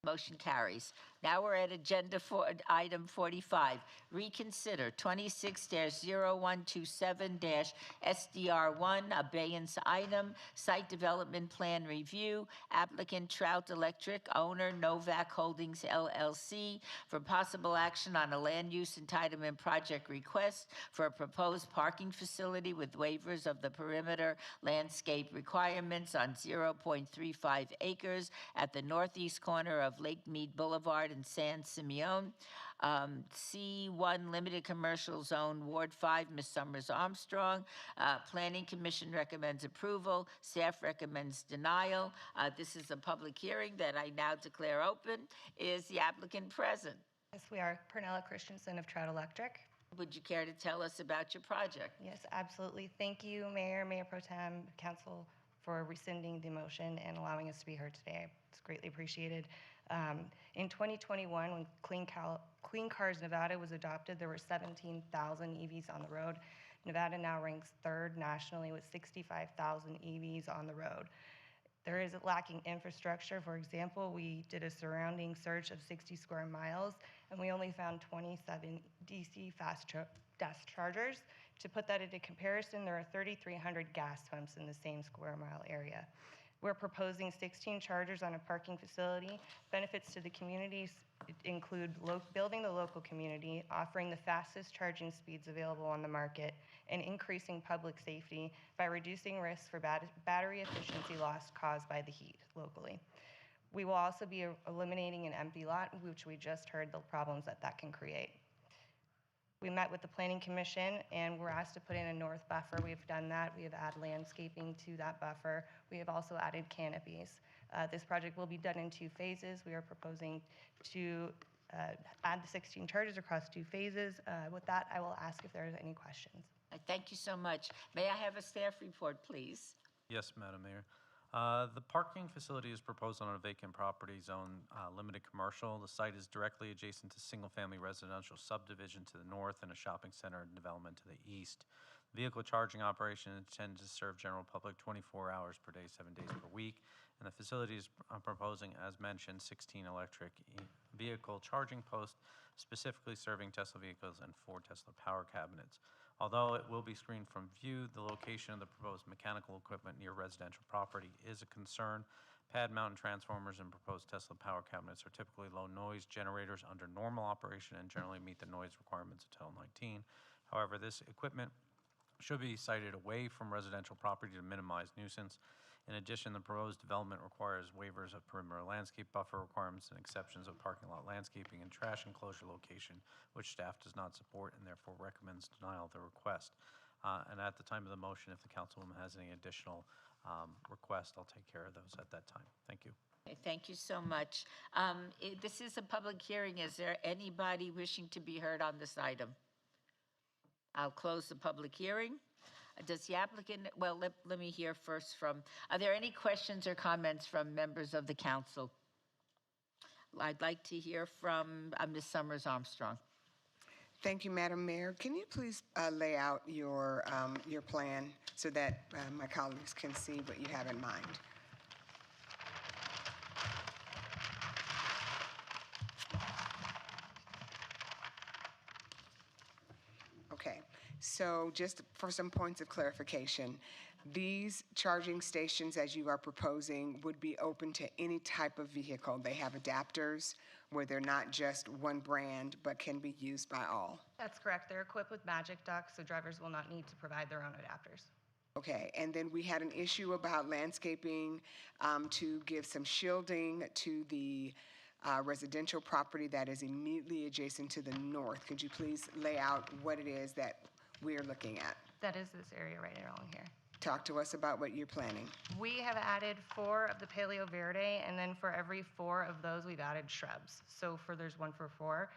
Motion carries. Now we're at agenda for item 45. Reconsider 26-0127-SDR1, abeyance item, site development plan review, applicant Trout Electric, owner Novak Holdings LLC, for possible action on a land use entitlement project request for a proposed parking facility with waivers of the perimeter landscape requirements on 0.35 acres at the northeast corner of Lake Mead Boulevard and San Simeon. C1 Limited Commercial Zone, Ward 5, Ms. Summers Armstrong. Planning Commission recommends approval. Staff recommends denial. This is a public hearing that I now declare open. Is the applicant present? Yes, we are. Pernilla Christensen of Trout Electric. Would you care to tell us about your project? Yes, absolutely. Thank you, Mayor, Mayor Pro Tem, Council, for rescinding the motion and allowing us to be here today. It's greatly appreciated. In 2021, when Clean Cars Nevada was adopted, there were 17,000 EVs on the road. Nevada now ranks third nationally with 65,000 EVs on the road. There is lacking infrastructure. For example, we did a surrounding search of 60 square miles, and we only found 27 DC fast chargers. To put that into comparison, there are 3,300 gas pumps in the same square mile area. We're proposing 16 chargers on a parking facility. Benefits to the communities include building the local community, offering the fastest charging speeds available on the market, and increasing public safety by reducing risks for battery efficiency loss caused by the heat locally. We will also be eliminating an empty lot, which we just heard the problems that can create. We met with the Planning Commission and were asked to put in a north buffer. We've done that. We have added landscaping to that buffer. We have also added canopies. This project will be done in 2 phases. We are proposing to add the 16 chargers across 2 phases. With that, I will ask if there are any questions. Thank you so much. May I have a staff report, please? Yes, Madam Mayor. The parking facility is proposed on a vacant property zone, limited commercial. The site is directly adjacent to single-family residential subdivision to the north and a shopping center development to the east. Vehicle charging operation is intended to serve general public 24 hours per day, 7 days per week. And the facility is proposing, as mentioned, 16 electric vehicle charging posts, specifically serving Tesla vehicles and 4 Tesla power cabinets. Although it will be screened from view, the location of the proposed mechanical equipment near residential property is a concern. Pad mounted transformers and proposed Tesla power cabinets are typically low noise generators under normal operation and generally meet the noise requirements of Title 19. However, this equipment should be sited away from residential property to minimize nuisance. In addition, the proposed development requires waivers of perimeter landscape buffer requirements and exceptions of parking lot landscaping and trash enclosure location, which staff does not support and therefore recommends denial of the request. And at the time of the motion, if the councilwoman has any additional requests, I'll take care of those at that time. Thank you. Okay, thank you so much. This is a public hearing. Is there anybody wishing to be heard on this item? I'll close the public hearing. Does the applicant, well, let me hear first from, are there any questions or comments from members of the council? I'd like to hear from Ms. Summers Armstrong. Thank you, Madam Mayor. Can you please lay out your plan so that my colleagues can see what you have in mind? Okay, so just for some points of clarification, these charging stations, as you are proposing, would be open to any type of vehicle. They have adapters where they're not just one brand, but can be used by all. That's correct. They're equipped with magic ducts, so drivers will not need to provide their own adapters. Okay, and then we had an issue about landscaping to give some shielding to the residential property that is immediately adjacent to the north. Could you please lay out what it is that we're looking at? That is this area right along here. Talk to us about what you're planning. We have added 4 of the Paleo Verde, and then for every 4 of those, we've added shrubs. So there's 1 for 4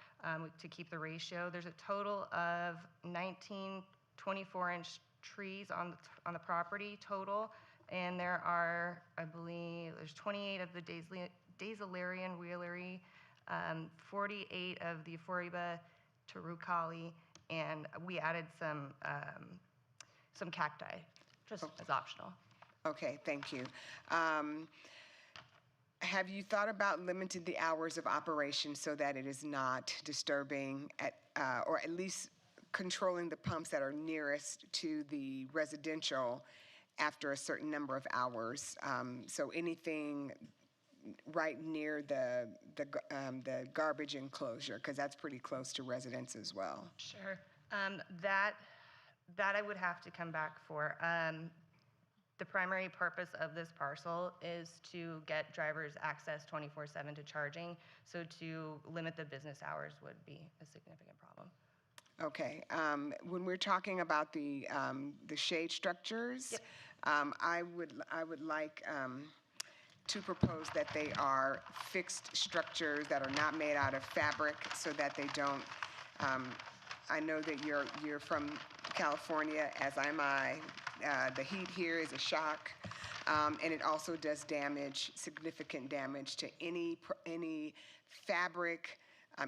to keep the ratio. There's a total of 19 24-inch trees on the property total, and there are, I believe, there's 28 of the Dazelarian wheelery, 48 of the Euphorbia terucali, and we added some cacti, just as optional. Okay, thank you. Have you thought about limiting the hours of operation so that it is not disturbing, or at least controlling the pumps that are nearest to the residential after a certain number of hours? So anything right near the garbage enclosure, because that's pretty close to residents as well. Sure. That I would have to come back for. The primary purpose of this parcel is to get drivers access 24/7 to charging, so to limit the business hours would be a significant problem. Okay, when we're talking about the shade structures, I would like to propose that they are fixed structures that are not made out of fabric, so that they don't. I know that you're from California, as am I. The heat here is a shock, and it also does damage, significant damage to any fabric.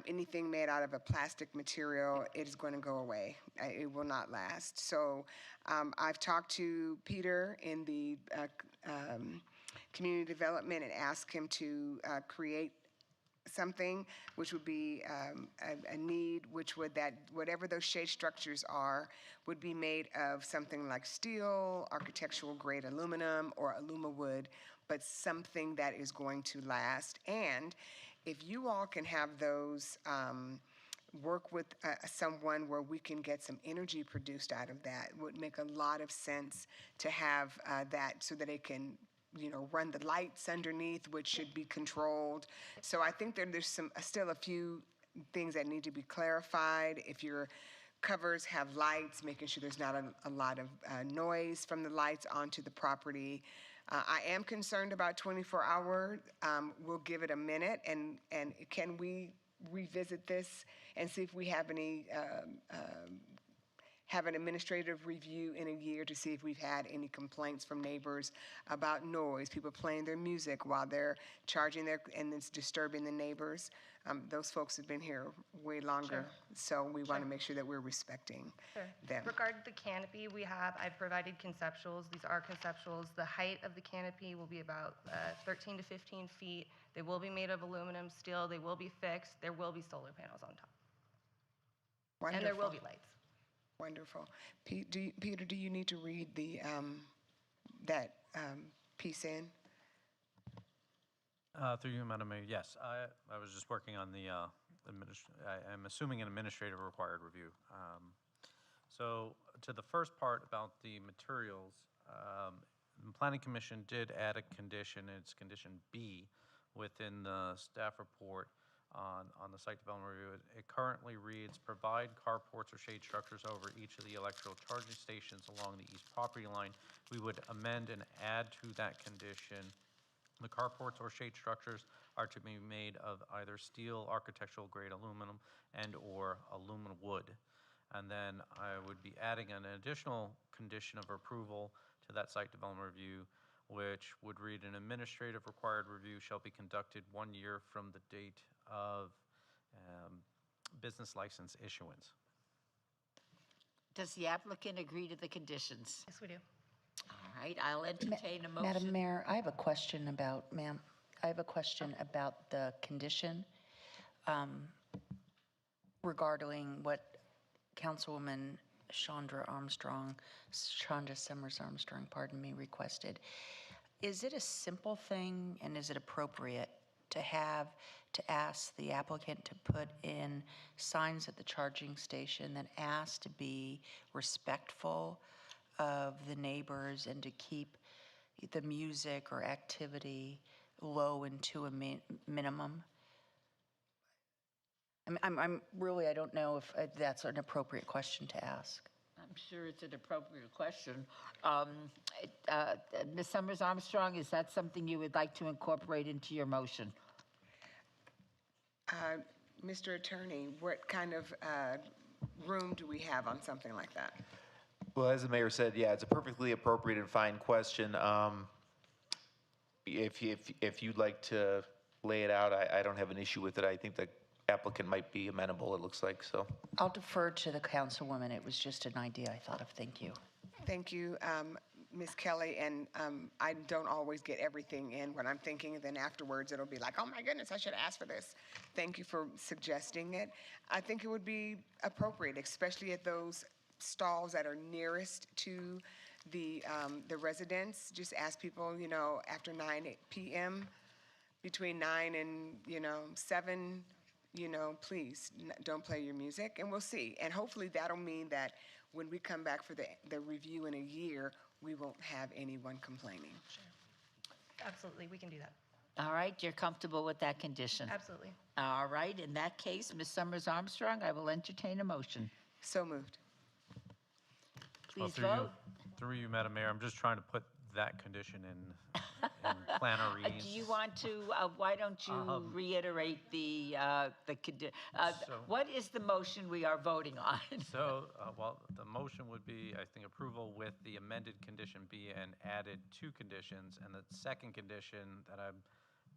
Anything made out of a plastic material, it is going to go away. It will not last. So I've talked to Peter in the community development and asked him to create something which would be a need, which would that whatever those shade structures are would be made of something like steel, architectural grade aluminum, or wood, but something that is going to last. And if you all can have those work with someone where we can get some energy produced out of that, it would make a lot of sense to have that, so that it can run the lights underneath, which should be controlled. So I think there's still a few things that need to be clarified. If your covers have lights, making sure there's not a lot of noise from the lights onto the property. I am concerned about 24-hour. We'll give it a minute, and can we revisit this and see if we have any have an administrative review in a year to see if we've had any complaints from neighbors about noise, people playing their music while they're charging and it's disturbing the neighbors. Those folks have been here way longer, so we want to make sure that we're respecting them. Regarding the canopy, I've provided conceptuals. These are conceptuals. The height of the canopy will be about 13 to 15 feet. They will be made of aluminum, steel. They will be fixed. There will be solar panels on top. Wonderful. And there will be lights. Wonderful. Peter, do you need to read that piece in? Through you, Madam Mayor, yes. I was just working on the, I'm assuming an administrative required review. So to the first part about the materials, the Planning Commission did add a condition, it's condition B, within the staff report on the site development review. It currently reads, provide carports or shade structures over each of the electrical charging stations along the east property line. We would amend and add to that condition, the carports or shade structures are to be made of either steel, architectural grade aluminum, and or aluminum wood. And then I would be adding an additional condition of approval to that site development review, which would read, an administrative required review shall be conducted 1 year from the date of business license issuance. Does the applicant agree to the conditions? Yes, we do. All right, I'll entertain a motion. Madam Mayor, I have a question about, the condition regarding what Councilwoman Chandra Summers Armstrong, requested. Is it a simple thing, and is it appropriate to ask the applicant to put in signs at the charging station that ask to be respectful of the neighbors and to keep the music or activity low and to a minimum? I'm really, I don't know if that's an appropriate question to ask. I'm sure it's an appropriate question. Ms. Summers Armstrong, is that something you would like to incorporate into your motion? Mr. Attorney, what kind of room do we have on something like that? Well, as the mayor said, yeah, it's a perfectly appropriate and fine question. If you'd like to lay it out, I don't have an issue with it. I think the applicant might be amenable, it looks like, so. I'll defer to the councilwoman. It was just an idea I thought of. Thank you. Thank you, Ms. Kelly, and I don't always get everything in when I'm thinking, then afterwards it'll be like, oh my goodness, I should ask for this. Thank you for suggesting it. I think it would be appropriate, especially at those stalls that are nearest to the residents. Just ask people, after 9 p.m., between 9 and, 7, please don't play your music, and we'll see. And hopefully that'll mean that when we come back for the review in a year, we won't have anyone complaining. Absolutely, we can do that. All right, you're comfortable with that condition? Absolutely. All right, in that case, Ms. Summers Armstrong, I will entertain a motion. So moved. Well, Please vote. Through you, Madam Mayor, I'm just trying to put that condition in Plannerese. Do you want to, why don't you reiterate So- what is the motion we are voting on? So, well, the motion would be, I think, approval with the amended condition B and added 2 conditions. And the second condition that I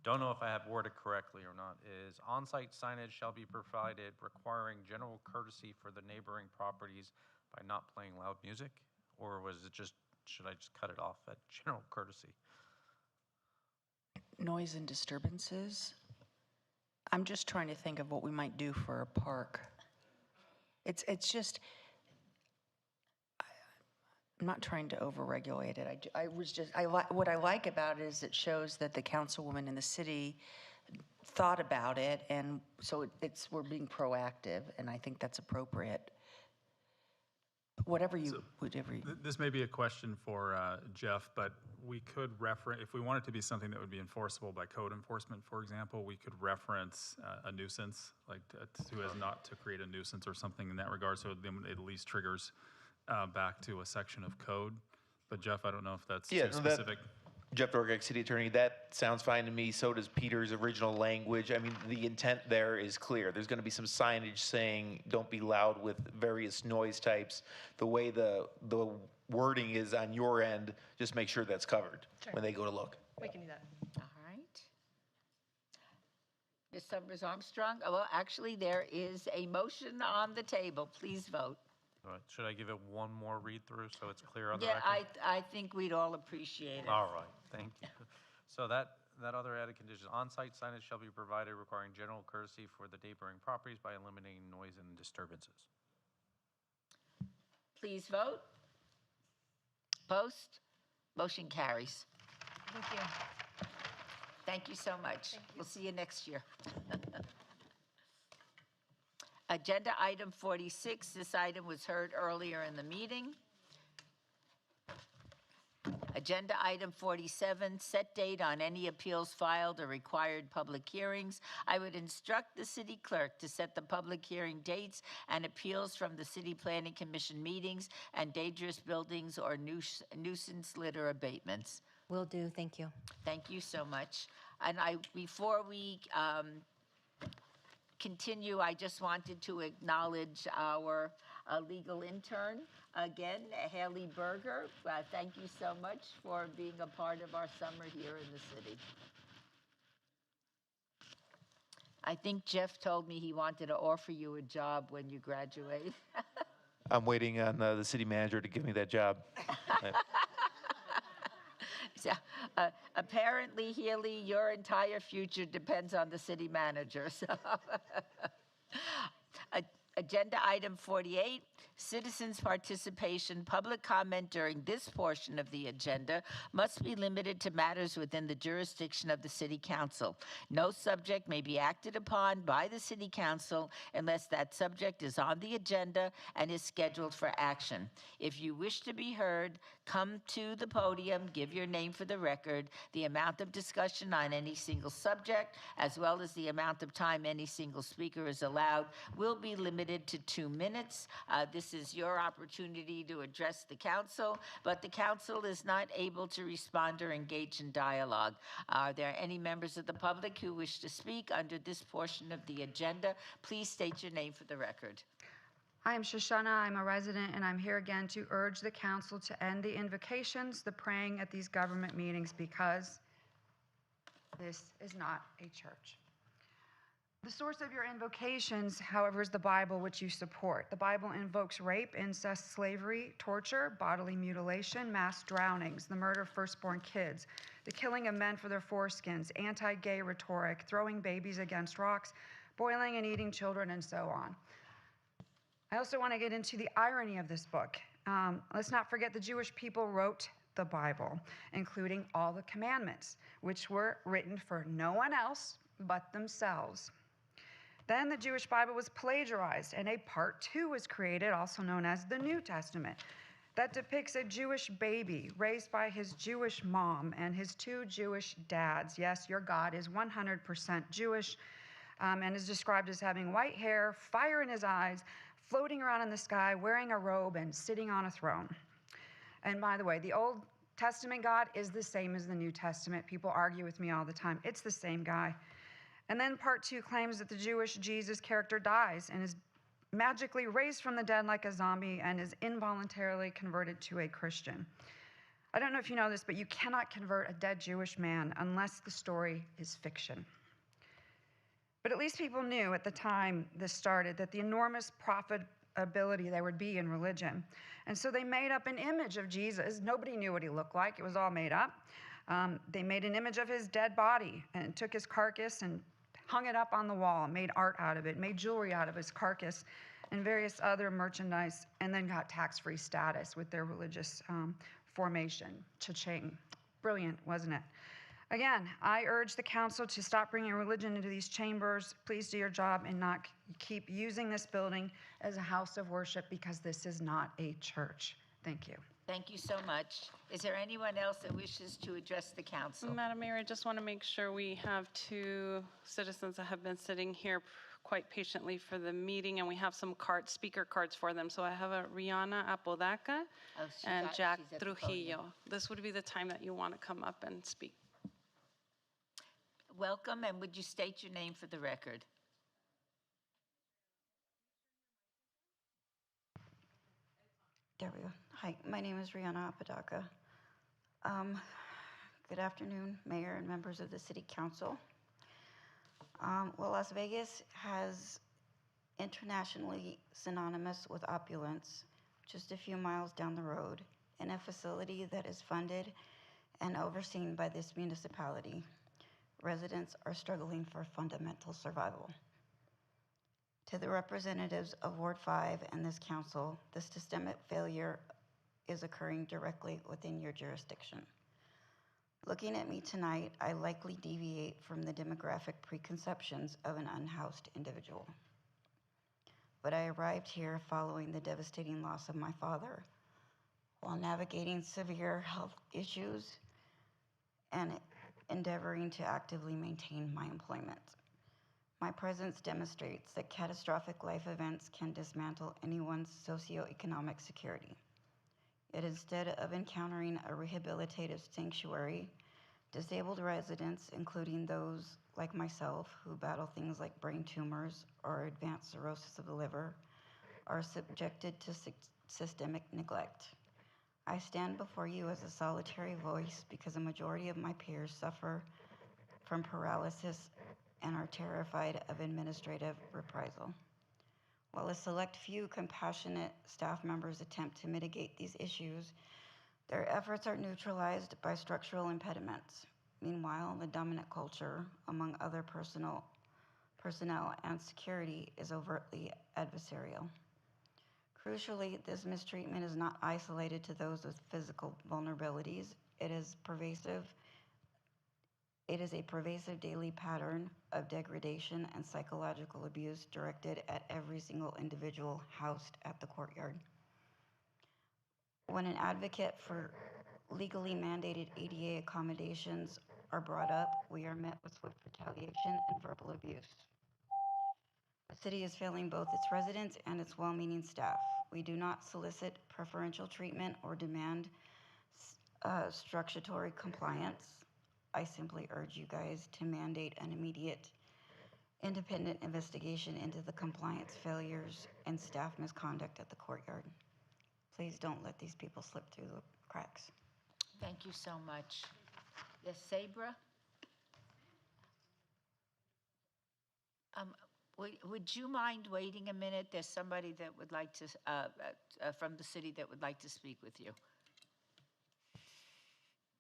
don't know if I have worded correctly or not is on-site signage shall be provided requiring general courtesy for the neighboring properties by not playing loud music? Or was it just, should I just cut it off at general courtesy? Noise and disturbances. I'm just trying to think of what we might do for a park. It's just, I'm not trying to overregulate it. What I like about it is it shows that the councilwoman in the city thought about it, and so we're being proactive, and I think that's appropriate. Whatever you. This may be a question for Jeff, but we could reference, if we want it to be something that would be enforceable by code enforcement, for example, we could reference a nuisance, like who has not to create a nuisance or something in that regard, so then it at least triggers back to a section of code. But Jeff, I don't know if that's too specific. Jeff Dorgek, City Attorney, that sounds fine to me. So does Peter's original language. I mean, the intent there is clear. There's going to be some signage saying, don't be loud with various noise types. The way the wording is on your end, just make sure that's covered when they go to look. We can do that. All right. Ms. Summers Armstrong, well, actually, there is a motion on the table. Please vote. All right, should I give it one more read-through so it's clear on the Yeah, record? I think we'd all appreciate it. All right, thank you. So that other added condition, on-site signage shall be provided requiring general courtesy for the neighboring properties by eliminating noise and disturbances. Please vote. Post. Motion carries. Thank you. Thank you so much. We'll see you next year. Agenda item 46, this item was heard earlier in the meeting. Agenda item 47, set date on any appeals filed or required public hearings. I would instruct the city clerk to set the public hearing dates and appeals from the City Planning Commission meetings and dangerous buildings or nuisance litter abatements. Will do, thank you. Thank you so much. And before we continue, I just wanted to acknowledge our legal intern again, Haley Berger. Thank you so much for being a part of our summer here in the city. I think Jeff told me he wanted to offer you a job when you graduate. I'm waiting on the city manager to give me that job. So, apparently, Healy, your entire future depends on the city manager. So, agenda item 48, citizens' participation. Public comment during this portion of the agenda must be limited to matters within the jurisdiction of the City Council. No subject may be acted upon by the City Council unless that subject is on the agenda and is scheduled for action. If you wish to be heard, come to the podium, give your name for the record. The amount of discussion on any single subject, as well as the amount of time any single speaker is allowed, will be limited to 2 minutes. This is your opportunity to address the council, but the council is not able to respond or engage in dialogue. Are there any members of the public who wish to speak under this portion of the agenda? Please state your name for the record. I am Shoshana. I'm a resident, and I'm here again to urge the council to end the invocations, the praying at these government meetings, because this is not a church. The source of your invocations, however, is the Bible, which you support. The Bible invokes rape, incest, slavery, torture, bodily mutilation, mass drownings, the murder of firstborn kids, the killing of men for their foreskins, anti-gay rhetoric, throwing babies against rocks, boiling and eating children, and so on. I also want to get into the irony of this book. Let's not forget the Jewish people wrote the Bible, including all the commandments, which were written for no one else but themselves. Then the Jewish Bible was plagiarized, and a part 2 was created, also known as the New Testament. that depicts a Jewish baby raised by his Jewish mom and his 2 Jewish dads. Yes, your God is 100% Jewish and is described as having white hair, fire in his eyes, floating around in the sky, wearing a robe, and sitting on a throne. And by the way, the Old Testament God is the same as the New Testament. People argue with me all the time. It's the same guy. And then part 2 claims that the Jewish Jesus character dies and is magically raised from the dead like a zombie and is involuntarily converted to a Christian. I don't know if you know this, but you cannot convert a dead Jewish man unless the story is fiction. But at least people knew at the time this started that the enormous profitability there would be in religion. And so they made up an image of Jesus. Nobody knew what he looked like. It was all made up. They made an image of his dead body and took his carcass and hung it up on the wall, made art out of it, made jewelry out of his carcass and various other merchandise, and then got tax-free status with their religious formation. Cha-ching. Brilliant, wasn't it? Again, I urge the council to stop bringing religion into these chambers. Please do your job and not keep using this building as a house of worship, because this is not a church. Thank you. Thank you so much. Is there anyone else that wishes to address the council? Madam Mayor, I just want to make sure we have 2 citizens that have been sitting here quite patiently for the meeting, and we have some speaker cards for them. So I have a Rihanna Apodaca and Jack Trujillo. This would be the time that you want to come up and speak. Welcome, and would you state your name for the record? There we go. Hi, my name is Rihanna Apodaca. Good afternoon, Mayor and members of the City Council. Well, Las Vegas has internationally synonymous with opulence just a few miles down the road in a facility that is funded and overseen by this municipality. Residents are struggling for fundamental survival. To the representatives of Ward 5 and this council, the systemic failure is occurring directly within your jurisdiction. Looking at me tonight, I likely deviate from the demographic preconceptions of an unhoused individual. But I arrived here following the devastating loss of my father while navigating severe health issues and endeavoring to actively maintain my employment. My presence demonstrates that catastrophic life events can dismantle anyone's socioeconomic security. Yet instead of encountering a rehabilitative sanctuary, disabled residents, including those like myself who battle things like brain tumors or advanced cirrhosis of the liver, are subjected to systemic neglect. I stand before you as a solitary voice because a majority of my peers suffer from paralysis and are terrified of administrative reprisal. While a select few compassionate staff members attempt to mitigate these issues, their efforts are neutralized by structural impediments. Meanwhile, the dominant culture among other personnel and security is overtly adversarial. Crucially, this mistreatment is not isolated to those with physical vulnerabilities. It is a pervasive daily pattern of degradation and psychological abuse directed at every single individual housed at the courtyard. When an advocate for legally mandated ADA accommodations are brought up, we are met with swift retaliation and verbal abuse. The city is failing both its residents and its well-meaning staff. We do not solicit preferential treatment or demand statutory compliance. I simply urge you guys to mandate an immediate independent investigation into the compliance failures and staff misconduct at the courtyard. Please don't let these people slip through the cracks. Thank you so much. Yes, Sabra? Would you mind waiting a minute? There's somebody that would like to, from the city that would like to speak with you.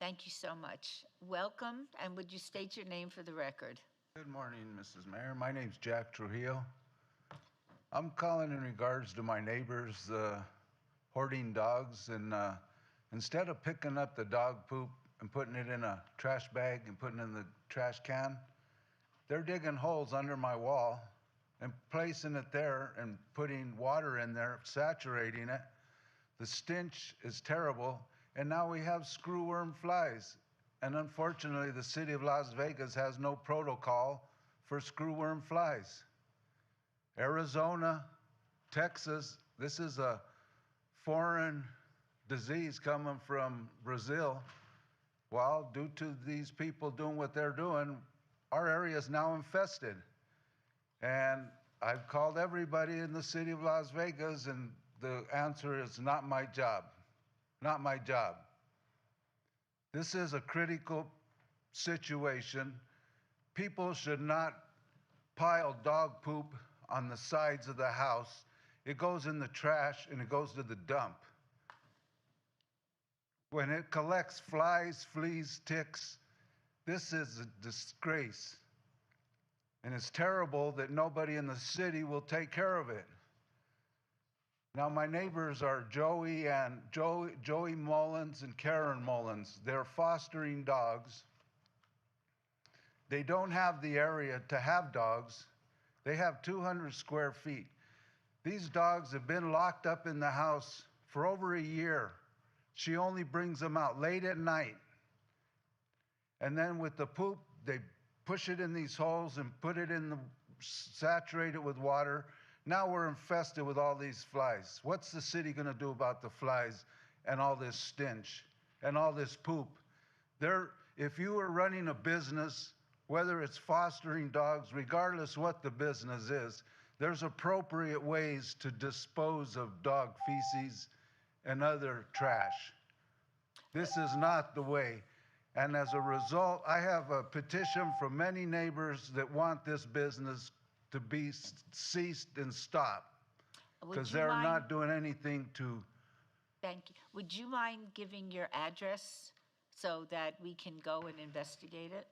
Thank you so much. Welcome, and would you state your name for the record? Good morning, Mrs. Mayor. My name's Jack Trujillo. I'm calling in regards to my neighbors hoarding dogs, and instead of picking up the dog poop and putting it in a trash bag and putting it in the trash can, they're digging holes under my wall and placing it there and putting water in there, saturating it, The stench is terrible, and now we have screwworm flies. And unfortunately, the city of Las Vegas has no protocol for screwworm flies. Arizona, Texas, this is a foreign disease coming from Brazil. Well, due to these people doing what they're doing, our area is now infested. And I've called everybody in the city of Las Vegas, and the answer is not my job. Not my job. This is a critical situation. People should not pile dog poop on the sides of the house. It goes in the trash and it goes to the dump. When it collects flies, fleas, ticks, this is a disgrace. And it's terrible that nobody in the city will take care of it. Now, my neighbors are Joey Mullins and Karen Mullins. They're fostering dogs. They don't have the area to have dogs. They have 200 square feet. These dogs have been locked up in the house for over a year. She only brings them out late at night. And then with the poop, they push it in these holes and put it in the, saturate it with water. Now we're infested with all these flies. What's the city gonna do about the flies and all this stench and all this poop? If you were running a business, whether it's fostering dogs, regardless what the business is, there's appropriate ways to dispose of dog feces and other trash. This is not the way. And as a result, I have a petition from many neighbors that want this business to be ceased and stopped because they're not doing anything to. Thank you. Would you mind giving your address so that we can go and investigate it?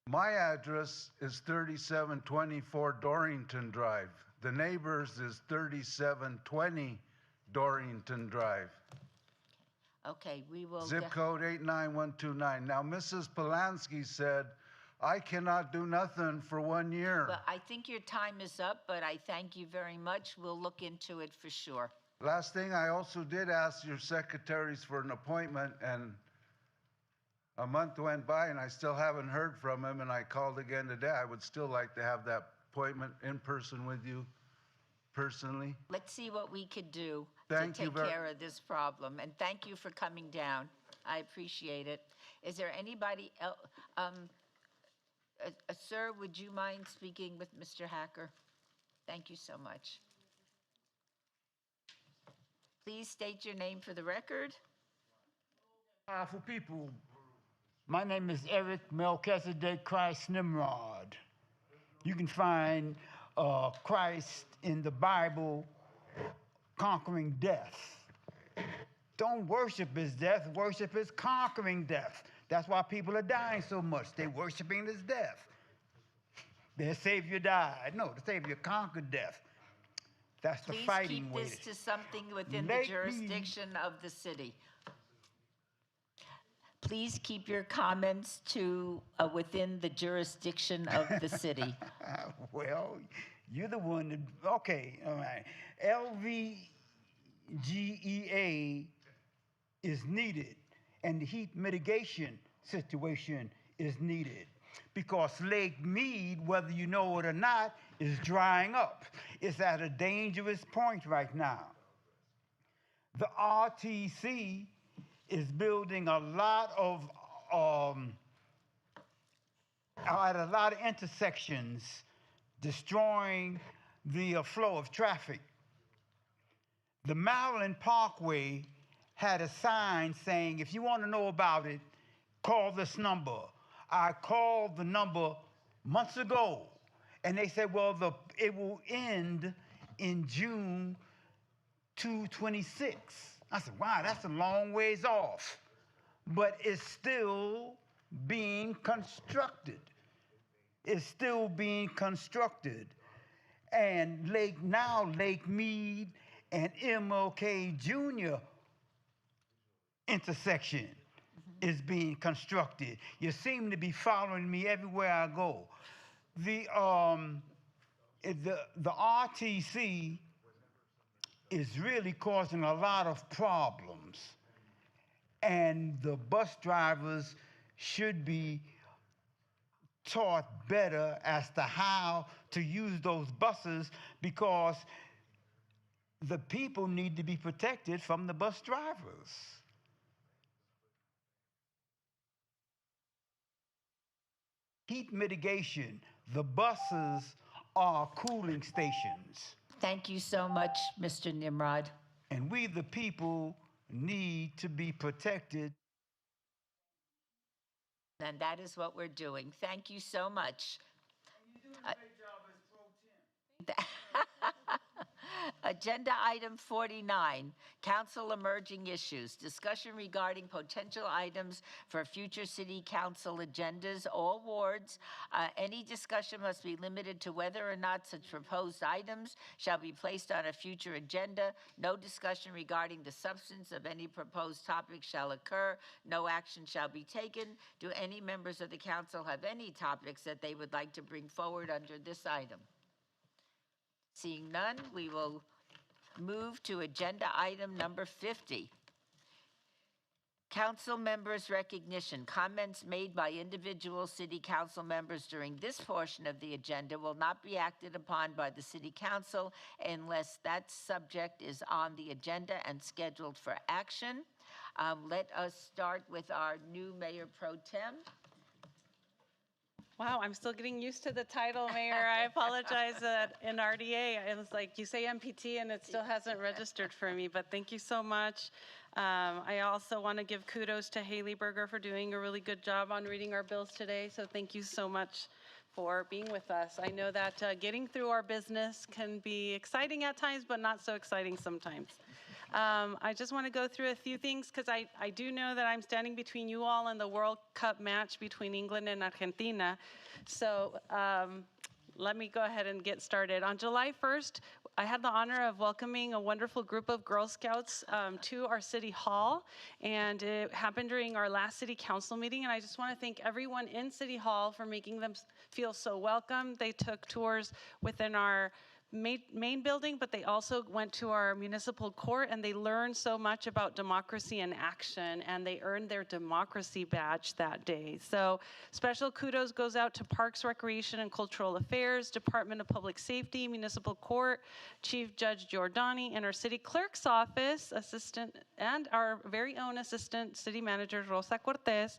My address is 3724 Dorrington Drive. The neighbors is 3720 Dorrington Drive. Okay, we will. Zip code 89129. Now, Mrs. Polanski said, I cannot do nothing for 1 year. Well, I think your time is up, but I thank you very much. We'll look into it for sure. Last thing, I also did ask your secretaries for an appointment, and a month went by and I still haven't heard from him, and I called again today. I would still like to have that appointment in person with you personally. Let's see what we could do Thank to you take care of this problem. And thank you for coming down. I appreciate it. Is there anybody else? Sir, would you mind speaking with Mr. Hacker? Thank you so much. Please state your name for the record. Powerful people. My name is Eric Melchizedek Christ Nimrod. You can find Christ in the Bible conquering death. Don't worship his death, worship his conquering death. That's why people are dying so much. They're worshiping his death. Their Savior died. No, the Savior conquered death. That's the fighting way. Please keep this to something within the jurisdiction of the city. Please keep your comments to within the jurisdiction of the city. Well, you're the one that, okay, all right. LVGEA is needed, and the heat mitigation situation is needed because Lake Mead, whether you know it or not, is drying up. It's at a dangerous point right now. The RTC is building a lot of at a lot of intersections, destroying the flow of traffic. The Maryland Parkway had a sign saying, if you want to know about it, call this number. I called the number months ago, and they said, well, it will end in June 2026. I said, wow, that's a long ways off. But it's still being constructed. It's still being constructed. And Lake Mead and MLK Jr. intersection is being constructed. You seem to be following me everywhere I go. The RTC is really causing a lot of problems. And the bus drivers should be taught better as to how to use those buses, because the people need to be protected from the bus drivers. Heat mitigation, the buses are cooling stations. Thank you so much, Mr. Nimrod. And we, the people, need to be protected. And that is what we're doing. Thank you so much. Agenda item 49, council emerging issues. Discussion regarding potential items for future city council agendas. All wards. Any discussion must be limited to whether or not such proposed items shall be placed on a future agenda. No discussion regarding the substance of any proposed topic shall occur. No action shall be taken. Do any members of the council have any topics that they would like to bring forward under this item? Seeing none, we will move to agenda item number 50. Council members' recognition. Comments made by individual city council members during this portion of the agenda will not be acted upon by the city council unless that subject is on the agenda and scheduled for action. Let us start with our new Mayor Pro Tem. Wow, I'm still getting used to the title, Mayor. I apologize that in RDA, it was like, you say MPT and it still hasn't registered for me, but thank you so much. I also want to give kudos to Haley Berger for doing a really good job on reading our bills today, so thank you so much for being with us. I know that getting through our business can be exciting at times, but not so exciting sometimes. I just want to go through a few things because I do know that I'm standing between you all and the World Cup match between England and Argentina. So let me go ahead and get started. On July 1st, I had the honor of welcoming a wonderful group of Girl Scouts to our City Hall, and it happened during our last City Council meeting, and I just want to thank everyone in City Hall for making them feel so welcome. They took tours within our main building, but they also went to our municipal court and they learned so much about democracy in action, and they earned their democracy badge that day. So special kudos goes out to Parks, Recreation and Cultural Affairs, Department of Public Safety, Municipal Court, Chief Judge Giordani, and our city clerk's office assistant, and our very own assistant city manager, Rosa Cortez.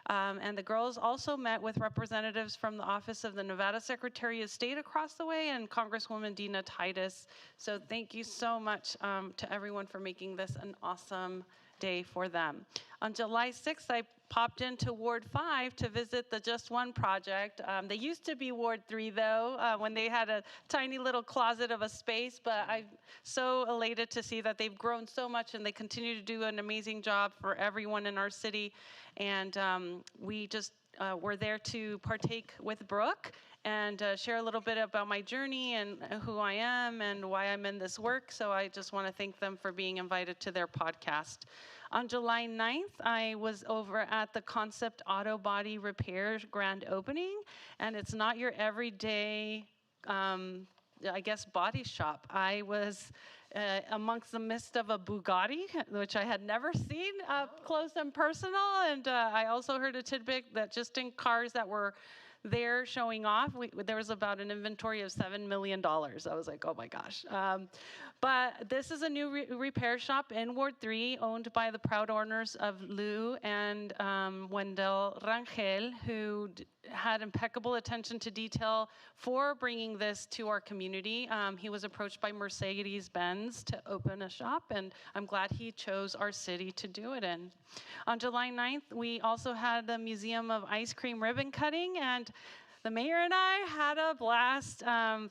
And the girls also met with representatives from the Office of the Nevada Secretary of State across the way and Congresswoman Dina Titus. So thank you so much to everyone for making this an awesome day for them. On July 6th, I popped into Ward 5 to visit the Just One project. They used to be Ward 3 though, when they had a tiny little closet of a space, but I'm so elated to see that they've grown so much and they continue to do an amazing job for everyone in our city. And we just were there to partake with Brooke and share a little bit about my journey and who I am and why I'm in this work. So I just want to thank them for being invited to their podcast. On July 9th, I was over at the Concept Auto Body Repair grand opening, and it's not your everyday, I guess, body shop. I was amongst the midst of a Bugatti, which I had never seen up close and personal, and I also heard a tidbit that just in cars that were there showing off, there was about an inventory of $7 million. I was like, oh my gosh. But this is a new repair shop in Ward 3 owned by the proud owners of Lou and Wendell Rangel, who had impeccable attention to detail for bringing this to our community. He was approached by Mercedes-Benz to open a shop, and I'm glad he chose our city to do it in. On July 9th, we also had the Museum of Ice Cream ribbon cutting, and the mayor and I had a blast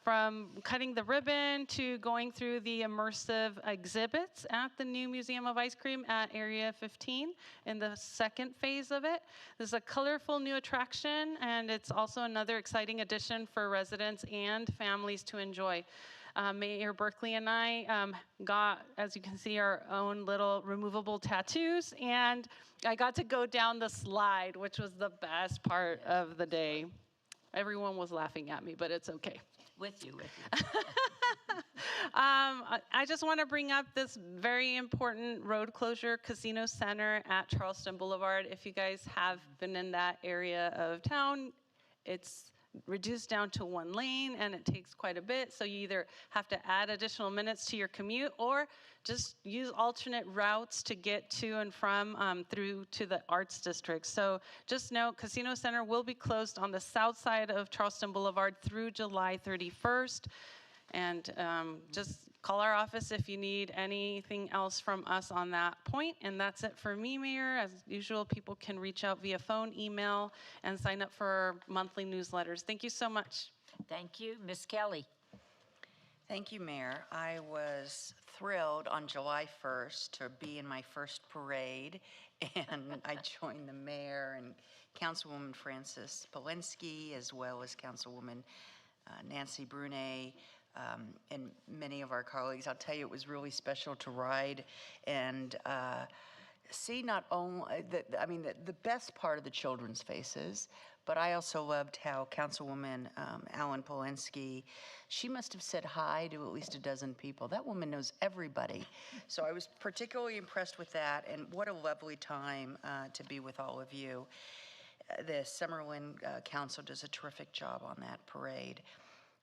from cutting the ribbon to going through the immersive exhibits at the new Museum of Ice Cream at Area 15 in the second phase of it. This is a colorful new attraction, and it's also another exciting addition for residents and families to enjoy. Mayor Berkeley and I got, as you can see, our own little removable tattoos, and I got to go down the slide, which was the best part of the day. Everyone was laughing at me, but it's okay. With you. I just want to bring up this very important road closure, Casino Center at Charleston Boulevard. If you guys have been in that area of town, it's reduced down to 1 lane and it takes quite a bit. So you either have to add additional minutes to your commute or just use alternate routes to get to and from through to the Arts District. So just note, Casino Center will be closed on the south side of Charleston Boulevard through July 31st. And just call our office if you need anything else from us on that point. And that's it for me, Mayor. As usual, people can reach out via phone, email, and sign up for our monthly newsletters. Thank you so much. Thank you. Ms. Kelly. Thank you, Mayor. I was thrilled on July 1st to be in my first parade, and I joined the mayor and Councilwoman Frances Polinsky, as well as Councilwoman Nancy Brunet, and many of our colleagues. I'll tell you, it was really special to ride and see not only, the best part of the children's faces, but I also loved how Councilwoman Alan Polinsky, she must have said hi to at least a dozen people. That woman knows everybody. So I was particularly impressed with that, and what a lovely time to be with all of you. The Summerlin Council does a terrific job on that parade.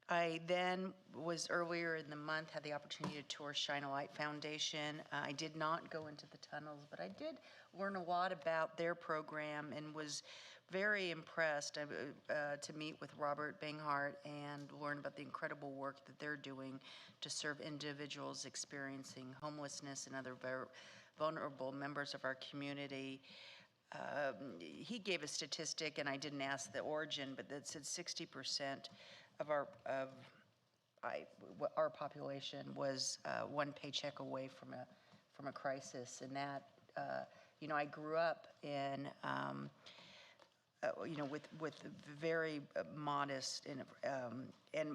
I then was earlier in the month, had the opportunity to tour Shine a Light Foundation. I did not go into the tunnels, but I did learn a lot about their program and was very impressed to meet with Robert Banghart and learn about the incredible work that they're doing to serve individuals experiencing homelessness and other vulnerable members of our community. He gave a statistic, and I didn't ask the origin, but that said 60% of our population was one paycheck away from a crisis, and that I grew up in with very modest and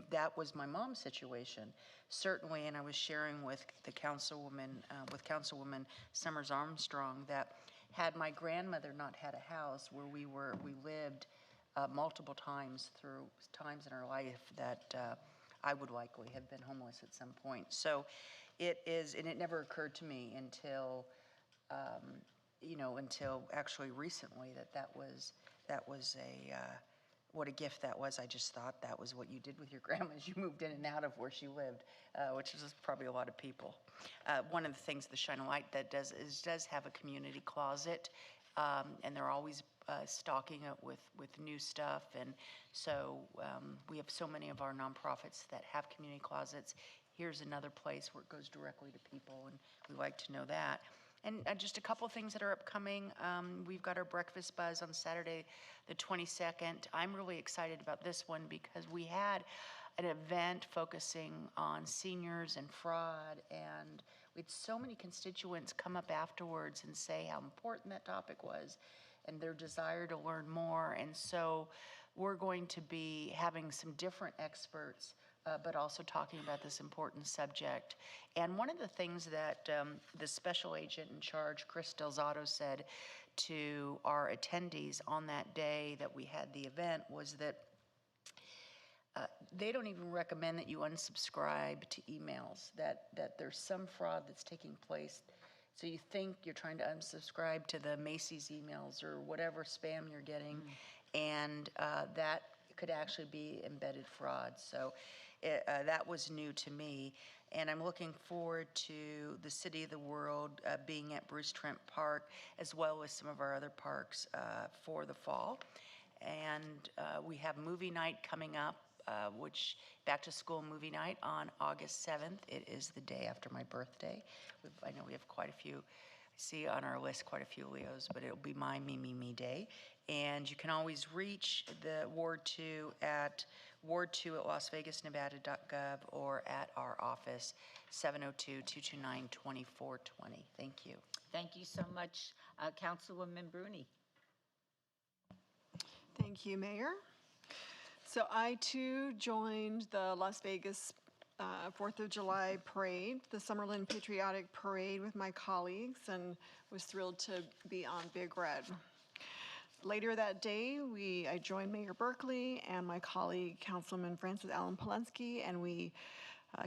that was my mom's situation certainly, and I was sharing with the Councilwoman Summers Armstrong that had my grandmother not had a house where we lived multiple times through times in our life that I would likely have been homeless at some point. So it is, and it never occurred to me until, until actually recently that was what a gift that was. I just thought that was what you did with your grandma as you moved in and out of where she lived, which is probably a lot of people. One of the things the Shine a Light that does have a community closet, and they're always stocking it with new stuff. And so we have so many of our nonprofits that have community closets. Here's another place where it goes directly to people, and we like to know that. And just a couple things that are upcoming. We've got our Breakfast Buzz on Saturday, the 22nd. I'm really excited about this one because we had an event focusing on seniors and fraud, and we had so many constituents come up afterwards and say how important that topic was and their desire to learn more. And so we're going to be having some different experts but also talking about this important subject. And one of the things that the special agent in charge, Chris Delzato, said to our attendees on that day that we had the event was that they don't even recommend that you unsubscribe to emails, that there's some fraud that's taking place. So you think you're trying to unsubscribe to the Macy's emails or whatever spam you're getting, and that could actually be embedded fraud. So that was new to me, and I'm looking forward to the City of the World being at Bruce Trent Park, as well as some of our other parks for the fall. And we have movie night coming up, which back to school movie night on August 7th. It is the day after my birthday. I know we have quite a few, I see on our list quite a few Leos, but it'll be my me day. And you can always reach the Ward 2 at lasvegasnevada.gov or at our office, 702-229-2420. Thank you. Thank you so much, Councilwoman Bruni. Thank you, Mayor. So I too joined the Las Vegas 4th of July parade, the Summerlin Patriotic Parade with my colleagues, and was thrilled to be on Big Red. Later that day, I joined Mayor Berkeley and my colleague, Councilman Francis Allen Polensky, and we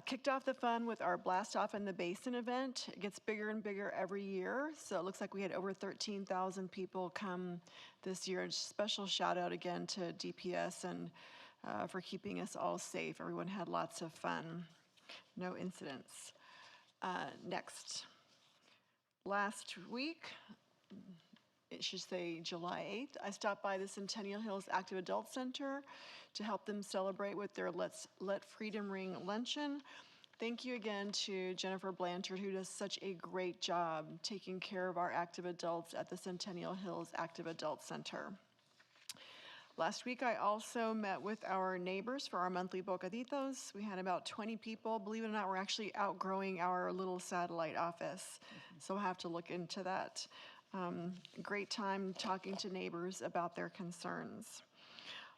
kicked off the fun with our Blast Off in the Basin event. It gets bigger and bigger every year, so it looks like we had over 13,000 people come this year. Special shout out again to DPS and for keeping us all safe. Everyone had lots of fun. No incidents. Next. Last week, it should say July 8th, I stopped by the Centennial Hills Active Adult Center to help them celebrate with their Let Freedom Ring luncheon. Thank you again to Jennifer Blanchard, who does such a great job taking care of our active adults at the Centennial Hills Active Adult Center. Last week, I also met with our neighbors for our monthly Bocaditos. We had about 20 people. Believe it or not, we're actually outgrowing our little satellite office, so we'll have to look into that. Great time talking to neighbors about their concerns.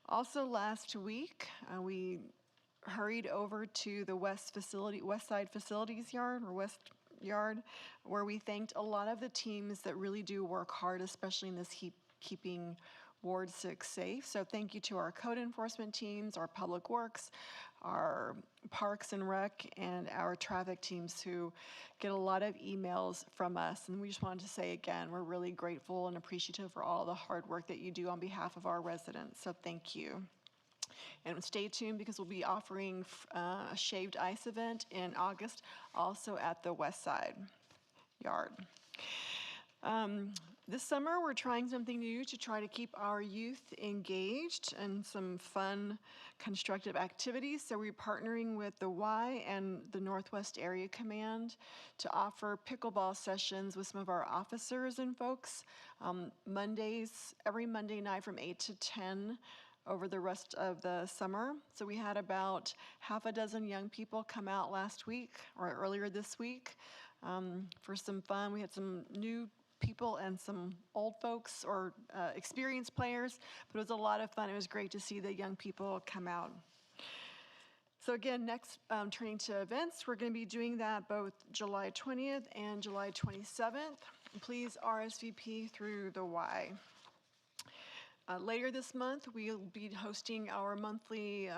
Also last week, we hurried over to the West Side Facilities Yard, or West Yard, where we thanked a lot of the teams that really do work hard, especially in this keeping Ward 6 safe. So thank you to our code enforcement teams, our public works, our parks and rec, and our traffic teams who get a lot of emails from us. And we just wanted to say again, we're really grateful and appreciative for all the hard work that you do on behalf of our residents. So thank you. And stay tuned because we'll be offering a shaved ice event in August, also at the West Side Yard. This summer, we're trying something new to try to keep our youth engaged and some fun, constructive activities. So we're partnering with the Y and the Northwest Area Command to offer pickleball sessions with some of our officers and folks. Every Monday night from 8 to 10 over the rest of the summer. So we had about half a dozen young people come out last week or earlier this week for some fun. We had some new people and some old folks or experienced players, but it was a lot of fun. It was great to see the young people come out. So again, next, turning to events, we're going to be doing that both July 20th and July 27th. Please RSVP through the Y. Later this month, we'll be hosting our monthly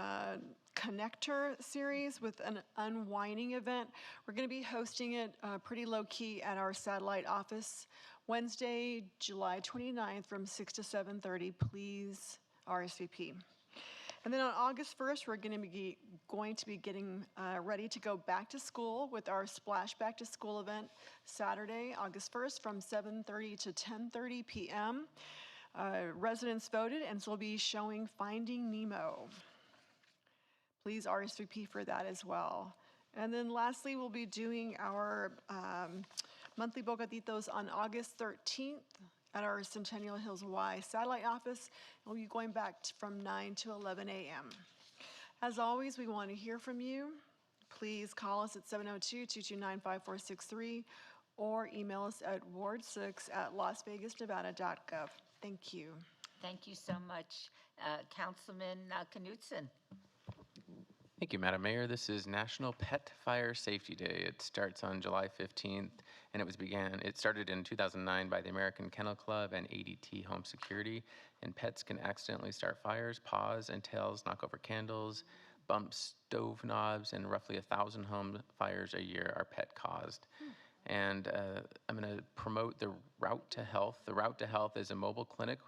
Connector series with an unwinding event. We're going to be hosting it pretty low-key at our satellite office Wednesday, July 29th from 6 to 7:30. Please RSVP. And then on August 1st, we're going to be getting ready to go back to school with our Splash Back to School event Saturday, August 1st from 7:30 to 10:30 p.m. Residents voted, and so we'll be showing Finding Nemo. Please RSVP for that as well. And then lastly, we'll be doing our monthly Bocaditos on August 13th at our Centennial Hills Y satellite office. We'll be going back from 9 to 11 a.m. As always, we want to hear from you. Please call us at 702-229-5463 or email us at ward6@lasvegasnevada.gov. Thank you. Thank you so much. Councilman Knutson. Thank you, Madam Mayor. This is National Pet Fire Safety Day. It starts on July 15th, and it started in 2009 by the American Kennel Club and ADT Home Security. And pets can accidentally start fires, paws and tails, knock over candles, bump stove knobs, and roughly 1,000 home fires a year are pet caused. And I'm going to promote the Route to Health. The Route to Health is a mobile clinic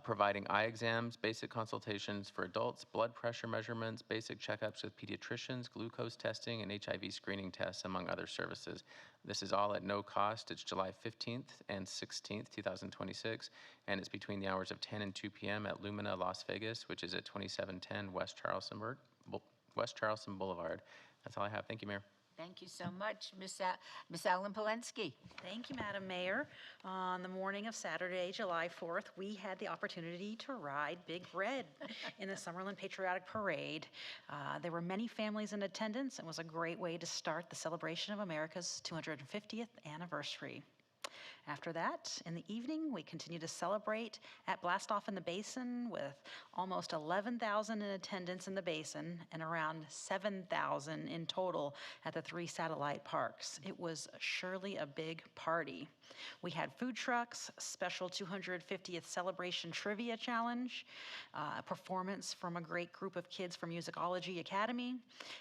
providing eye exams, basic consultations for adults, blood pressure measurements, basic checkups with pediatricians, glucose testing, and HIV screening tests, among other services. This is all at no cost. It's July 15th and 16th, 2026, and it's between the hours of 10 and 2 p.m. at Lumina Las Vegas, which is at 2710 West Charleston Boulevard. That's all I have. Thank you, Mayor. Thank you so much, Ms. Allen Polensky. Thank you, Madam Mayor. On the morning of Saturday, July 4th, we had the opportunity to ride Big Red in the Summerlin Patriotic Parade. There were many families in attendance and was a great way to start the celebration of America's 250th anniversary. After that, in the evening, we continue to celebrate at Blast Off in the Basin with almost 11,000 in attendance in the Basin and around 7,000 in total at the 3 satellite parks. It was surely a big party. We had food trucks, special 250th celebration trivia challenge, a performance from a great group of kids from Musicology Academy,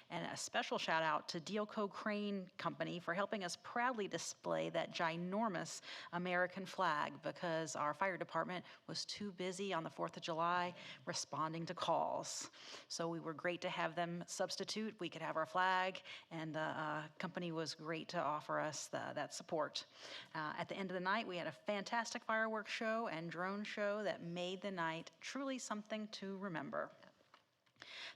and a special shout out to Dealco Crane Company for helping us proudly display that ginormous American flag because our fire department was too busy on the 4th of July responding to calls. So we were great to have them substitute. We could have our flag, and the company was great to offer us that support. At the end of the night, we had a fantastic fireworks show and drone show that made the night truly something to remember.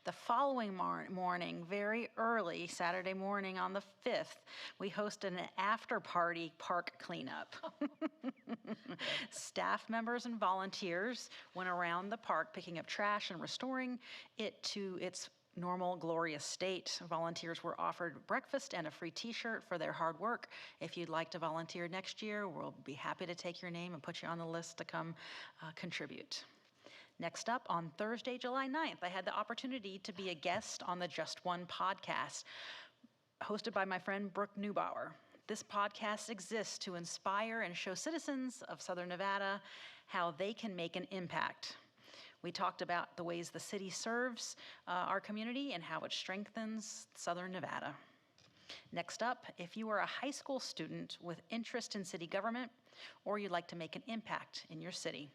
The following morning, very early, Saturday morning on the 5th, we hosted an after-party park cleanup. Staff members and volunteers went around the park picking up trash and restoring it to its normal, glorious state. Volunteers were offered breakfast and a free t-shirt for their hard work. If you'd like to volunteer next year, we'll be happy to take your name and put you on the list to come contribute. Next up, on Thursday, July 9th, I had the opportunity to be a guest on the Just One podcast, hosted by my friend Brooke Neubauer. This podcast exists to inspire and show citizens of Southern Nevada how they can make an impact. We talked about the ways the city serves our community and how it strengthens Southern Nevada. Next up, if you are a high school student with interest in city government, or you'd like to make an impact in your city,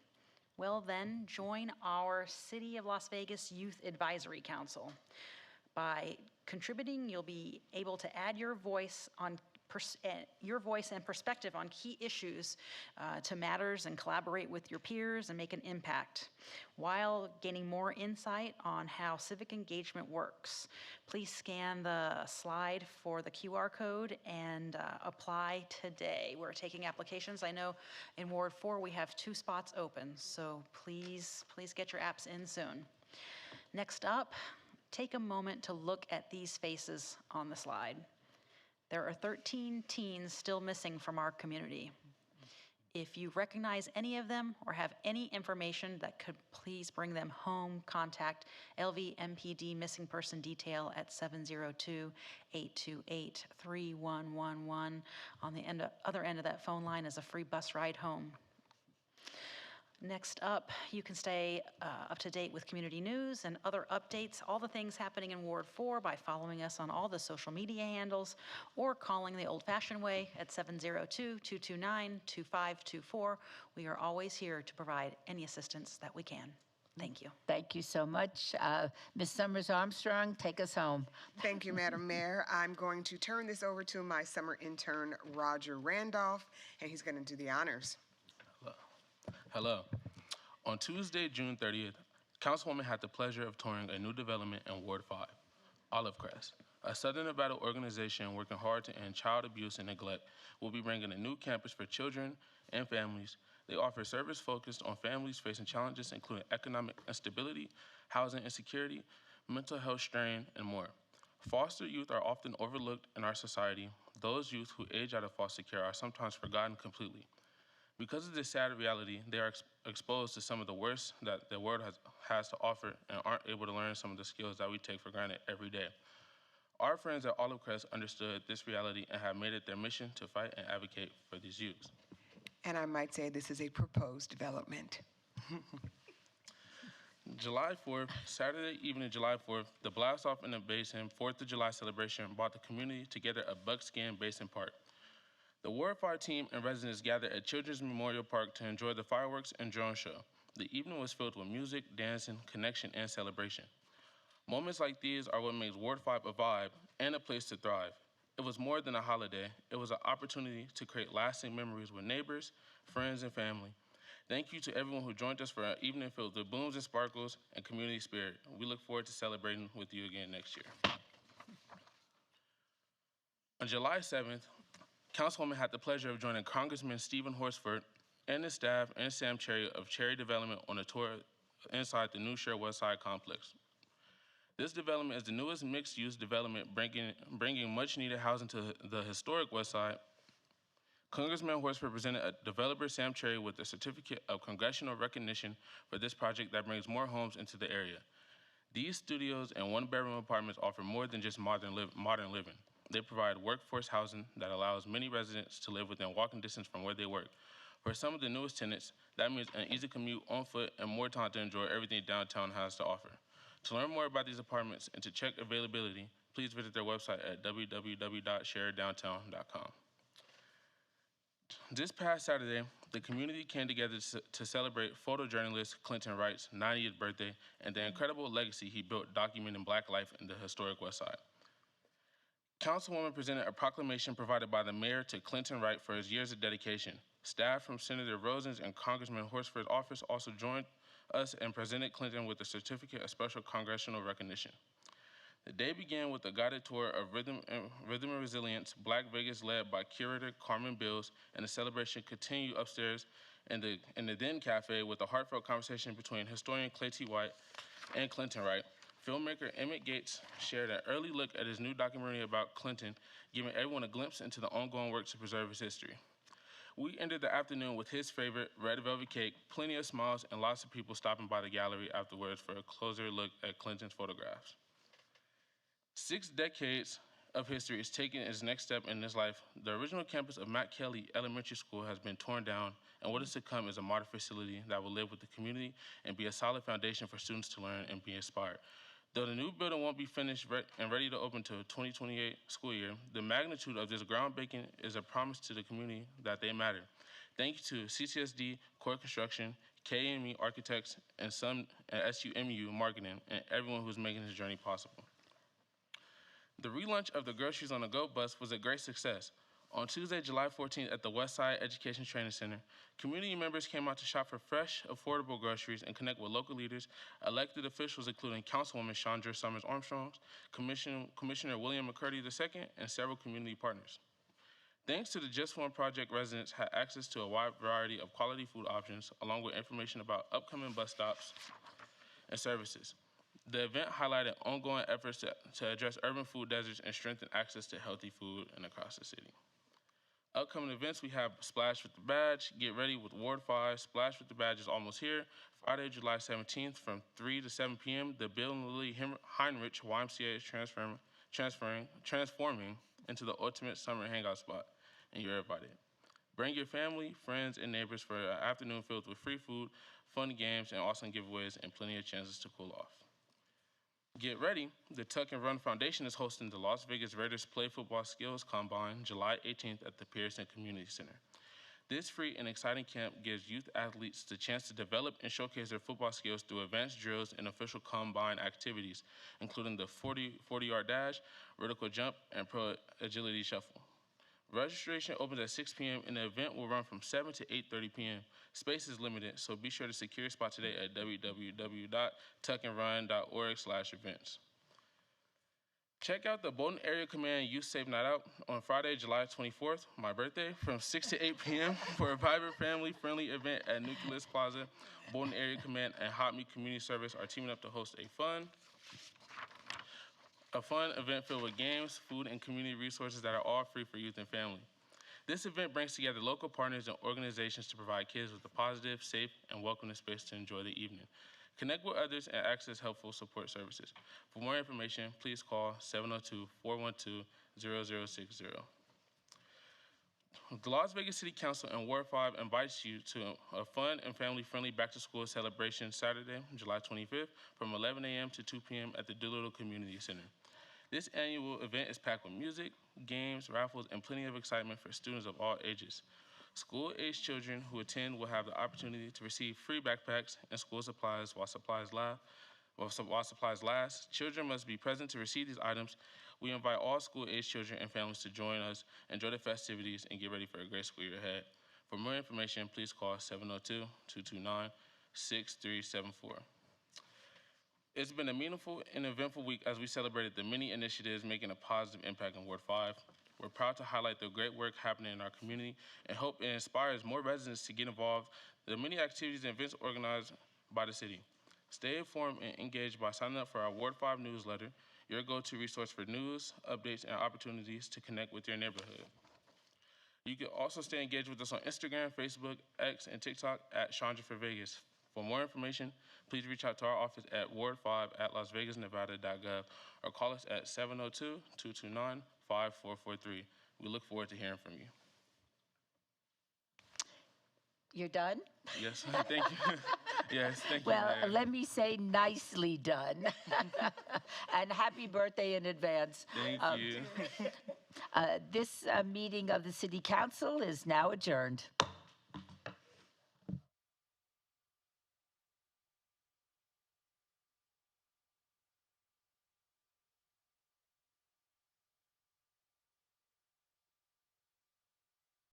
well then, join our City of Las Vegas Youth Advisory Council. By contributing, you'll be able to add your voice and perspective on key issues to matters and collaborate with your peers and make an impact, while gaining more insight on how civic engagement works. Please scan the slide for the QR code and apply today. We're taking applications. I know in Ward 4 we have 2 spots open, so please get your apps in soon. Next up, take a moment to look at these faces on the slide. There are 13 teens still missing from our community. If you recognize any of them or have any information that could please bring them home, contact LV MPD Missing Person Detail at 702-828-3111. On the other end of that phone line is a free bus ride home. Next up, you can stay up to date with community news and other updates, all the things happening in Ward 4 by following us on all the social media handles or calling the old-fashioned way at 702-229-2524. We are always here to provide any assistance that we can. Thank you. Thank you so much. Ms. Summers Armstrong, take us home. Thank you, Madam Mayor. I'm going to turn this over to my summer intern, Roger Randolph, and he's going to do the honors. Hello. On Tuesday, June 30th, Councilwoman had the pleasure of touring a new development in Ward 5, Olive Crest. A Southern Nevada organization working hard to end child abuse and neglect will be bringing a new campus for children and families. They offer service focused on families facing challenges including economic instability, housing insecurity, mental health strain, and more. Foster youth are often overlooked in our society. Those youth who age out of foster care are sometimes forgotten completely. Because of this sad reality, they are exposed to some of the worst that the world has to offer and aren't able to learn some of the skills that we take for granted every day. Our friends at Olive Crest understood this reality and have made it their mission to fight and advocate for these youths. And I might say this is a proposed development. July 4th, Saturday evening, July 4th, the Blast Off in the Basin 4th of July celebration brought the community together at Buckskin Basin Park. The Ward 5 team and residents gathered at Children's Memorial Park to enjoy the fireworks and drone show. The evening was filled with music, dancing, connection, and celebration. Moments like these are what makes Ward 5 a vibe and a place to thrive. It was more than a holiday. It was an opportunity to create lasting memories with neighbors, friends, and family. Thank you to everyone who joined us for an evening filled with booms and sparkles and community spirit. We look forward to celebrating with you again next year. On July 7th, Councilwoman had the pleasure of joining Congressman Stephen Horsford and his staff and Sam Cherry of Cherry Development on a tour inside the new Share West Side complex. This development is the newest mixed-use development bringing much-needed housing to the historic West Side. Congressman Horsford presented a developer, Sam Cherry, with a certificate of congressional recognition for this project that brings more homes into the area. These studios and one-bedroom apartments offer more than just modern living. They provide workforce housing that allows many residents to live within walking distance from where they work. For some of the newest tenants, that means an easy commute on foot and more time to enjoy everything downtown has to offer. To learn more about these apartments and to check availability, please visit their website at www.sharedowntown.com. This past Saturday, the community came together to celebrate photojournalist Clinton Wright's 90th birthday and the incredible legacy he built documenting Black life in the historic West Side. Councilwoman presented a proclamation provided by the mayor to Clinton Wright for his years of dedication. Staff from Senator Rosen's and Congressman Horsford's office also joined us and presented Clinton with a certificate of special congressional recognition. The day began with a guided tour of Rhythm and Resilience, Black Vegas, led by curator Carmen Bills, and the celebration continued upstairs in the then cafe with a heartfelt conversation between historian Clay T. White and Clinton Wright. Filmmaker Emmett Gates shared an early look at his new documentary about Clinton, giving everyone a glimpse into the ongoing work to preserve his history. We ended the afternoon with his favorite, red velvet cake, plenty of smiles, and lots of people stopping by the gallery afterwards for a closer look at Clinton's photographs. 6 decades of history is taking its next step in his life. The original campus of Matt Kelly Elementary School has been torn down, and what is to come is a modern facility that will live with the community and be a solid foundation for students to learn and be inspired. Though the new building won't be finished and ready to open until 2028 school year, the magnitude of this groundbreaking is a promise to the community that they matter. Thank you to CCSD, Core Construction, KME Architects, and SUMU Marketing, and everyone who's making this journey possible. The relaunch of the Groceries on the Go bus was a great success. On Tuesday, July 14th at the Westside Education Training Center, community members came out to shop for fresh, affordable groceries and connect with local leaders, elected officials including Councilwoman Chandra Summers Armstrong, Commissioner William McCurdy II, and several community partners. Thanks to the Just One Project, residents had access to a wide variety of quality food options, along with information about upcoming bus stops and services. The event highlighted ongoing efforts to address urban food deserts and strengthen access to healthy food across the city. Upcoming events, we have Splash with the Badge. Get ready with Ward 5. Splash with the Badge is almost here. Friday, July 17th from 3 to 7 p.m., the Bill and Lily Heinrich YMCA is transforming into the ultimate summer hangout spot, and you're invited. Bring your family, friends, and neighbors for an afternoon filled with free food, fun games, and awesome giveaways, and plenty of chances to cool off. Get ready, the Tuck and Run Foundation is hosting the Las Vegas Raiders Play Football Skills Combine July 18th at the Pearson Community Center. This free and exciting camp gives youth athletes the chance to develop and showcase their football skills through advanced drills and official combine activities, including the 40-yard dash, vertical jump, and pro agility shuffle. Registration opens at 6 p.m. and the event will run from 7 to 8:30 p.m. Space is limited, so be sure to secure your spot today at www.tuckandrun.org/events. Check out the Bolton Area Command Youth Safe Night Out on Friday, July 24th, my birthday, from 6 to 8 p.m. for a vibrant, family-friendly event at Nucleus Plaza. Bolton Area Command and Hot Meat Community Service are teaming up to host a fun event filled with games, food, and community resources that are all free for youth and family. This event brings together local partners and organizations to provide kids with a positive, safe, and welcoming space to enjoy the evening. Connect with others and access helpful support services. For more information, please call 702-412-0060. The Las Vegas City Council and Ward 5 invites you to a fun and family-friendly back-to-school celebration Saturday, July 25th, from 11 a.m. to 2 p.m. at the Doolittle Community Center. This annual event is packed with music, games, raffles, and plenty of excitement for students of all ages. School-aged children who attend will have the opportunity to receive free backpacks and school supplies while supplies last. Children must be present to receive these items. We invite all school-aged children and families to join us, enjoy the festivities, and get ready for a great school year ahead. For more information, please call 702-229-6374. It's been a meaningful and eventful week as we celebrated the many initiatives making a positive impact in Ward 5. We're proud to highlight the great work happening in our community and hope it inspires more residents to get involved in the many activities and events organized by the city. Stay informed and engaged by signing up for our Ward 5 newsletter, your go-to resource for news, updates, and opportunities to connect with your neighborhood. You can also stay engaged with us on Instagram, Facebook, X, and TikTok at Chandra for Vegas. For more information, please reach out to our office at ward5@lasvegasnevada.gov or call us at 702-229-5443. We look forward to hearing from you. You're done? Yes, thank you. Yes, thank you, Well, Mayor. let me say nicely done. And happy birthday in advance. Thank you. This meeting of the City Council is now adjourned.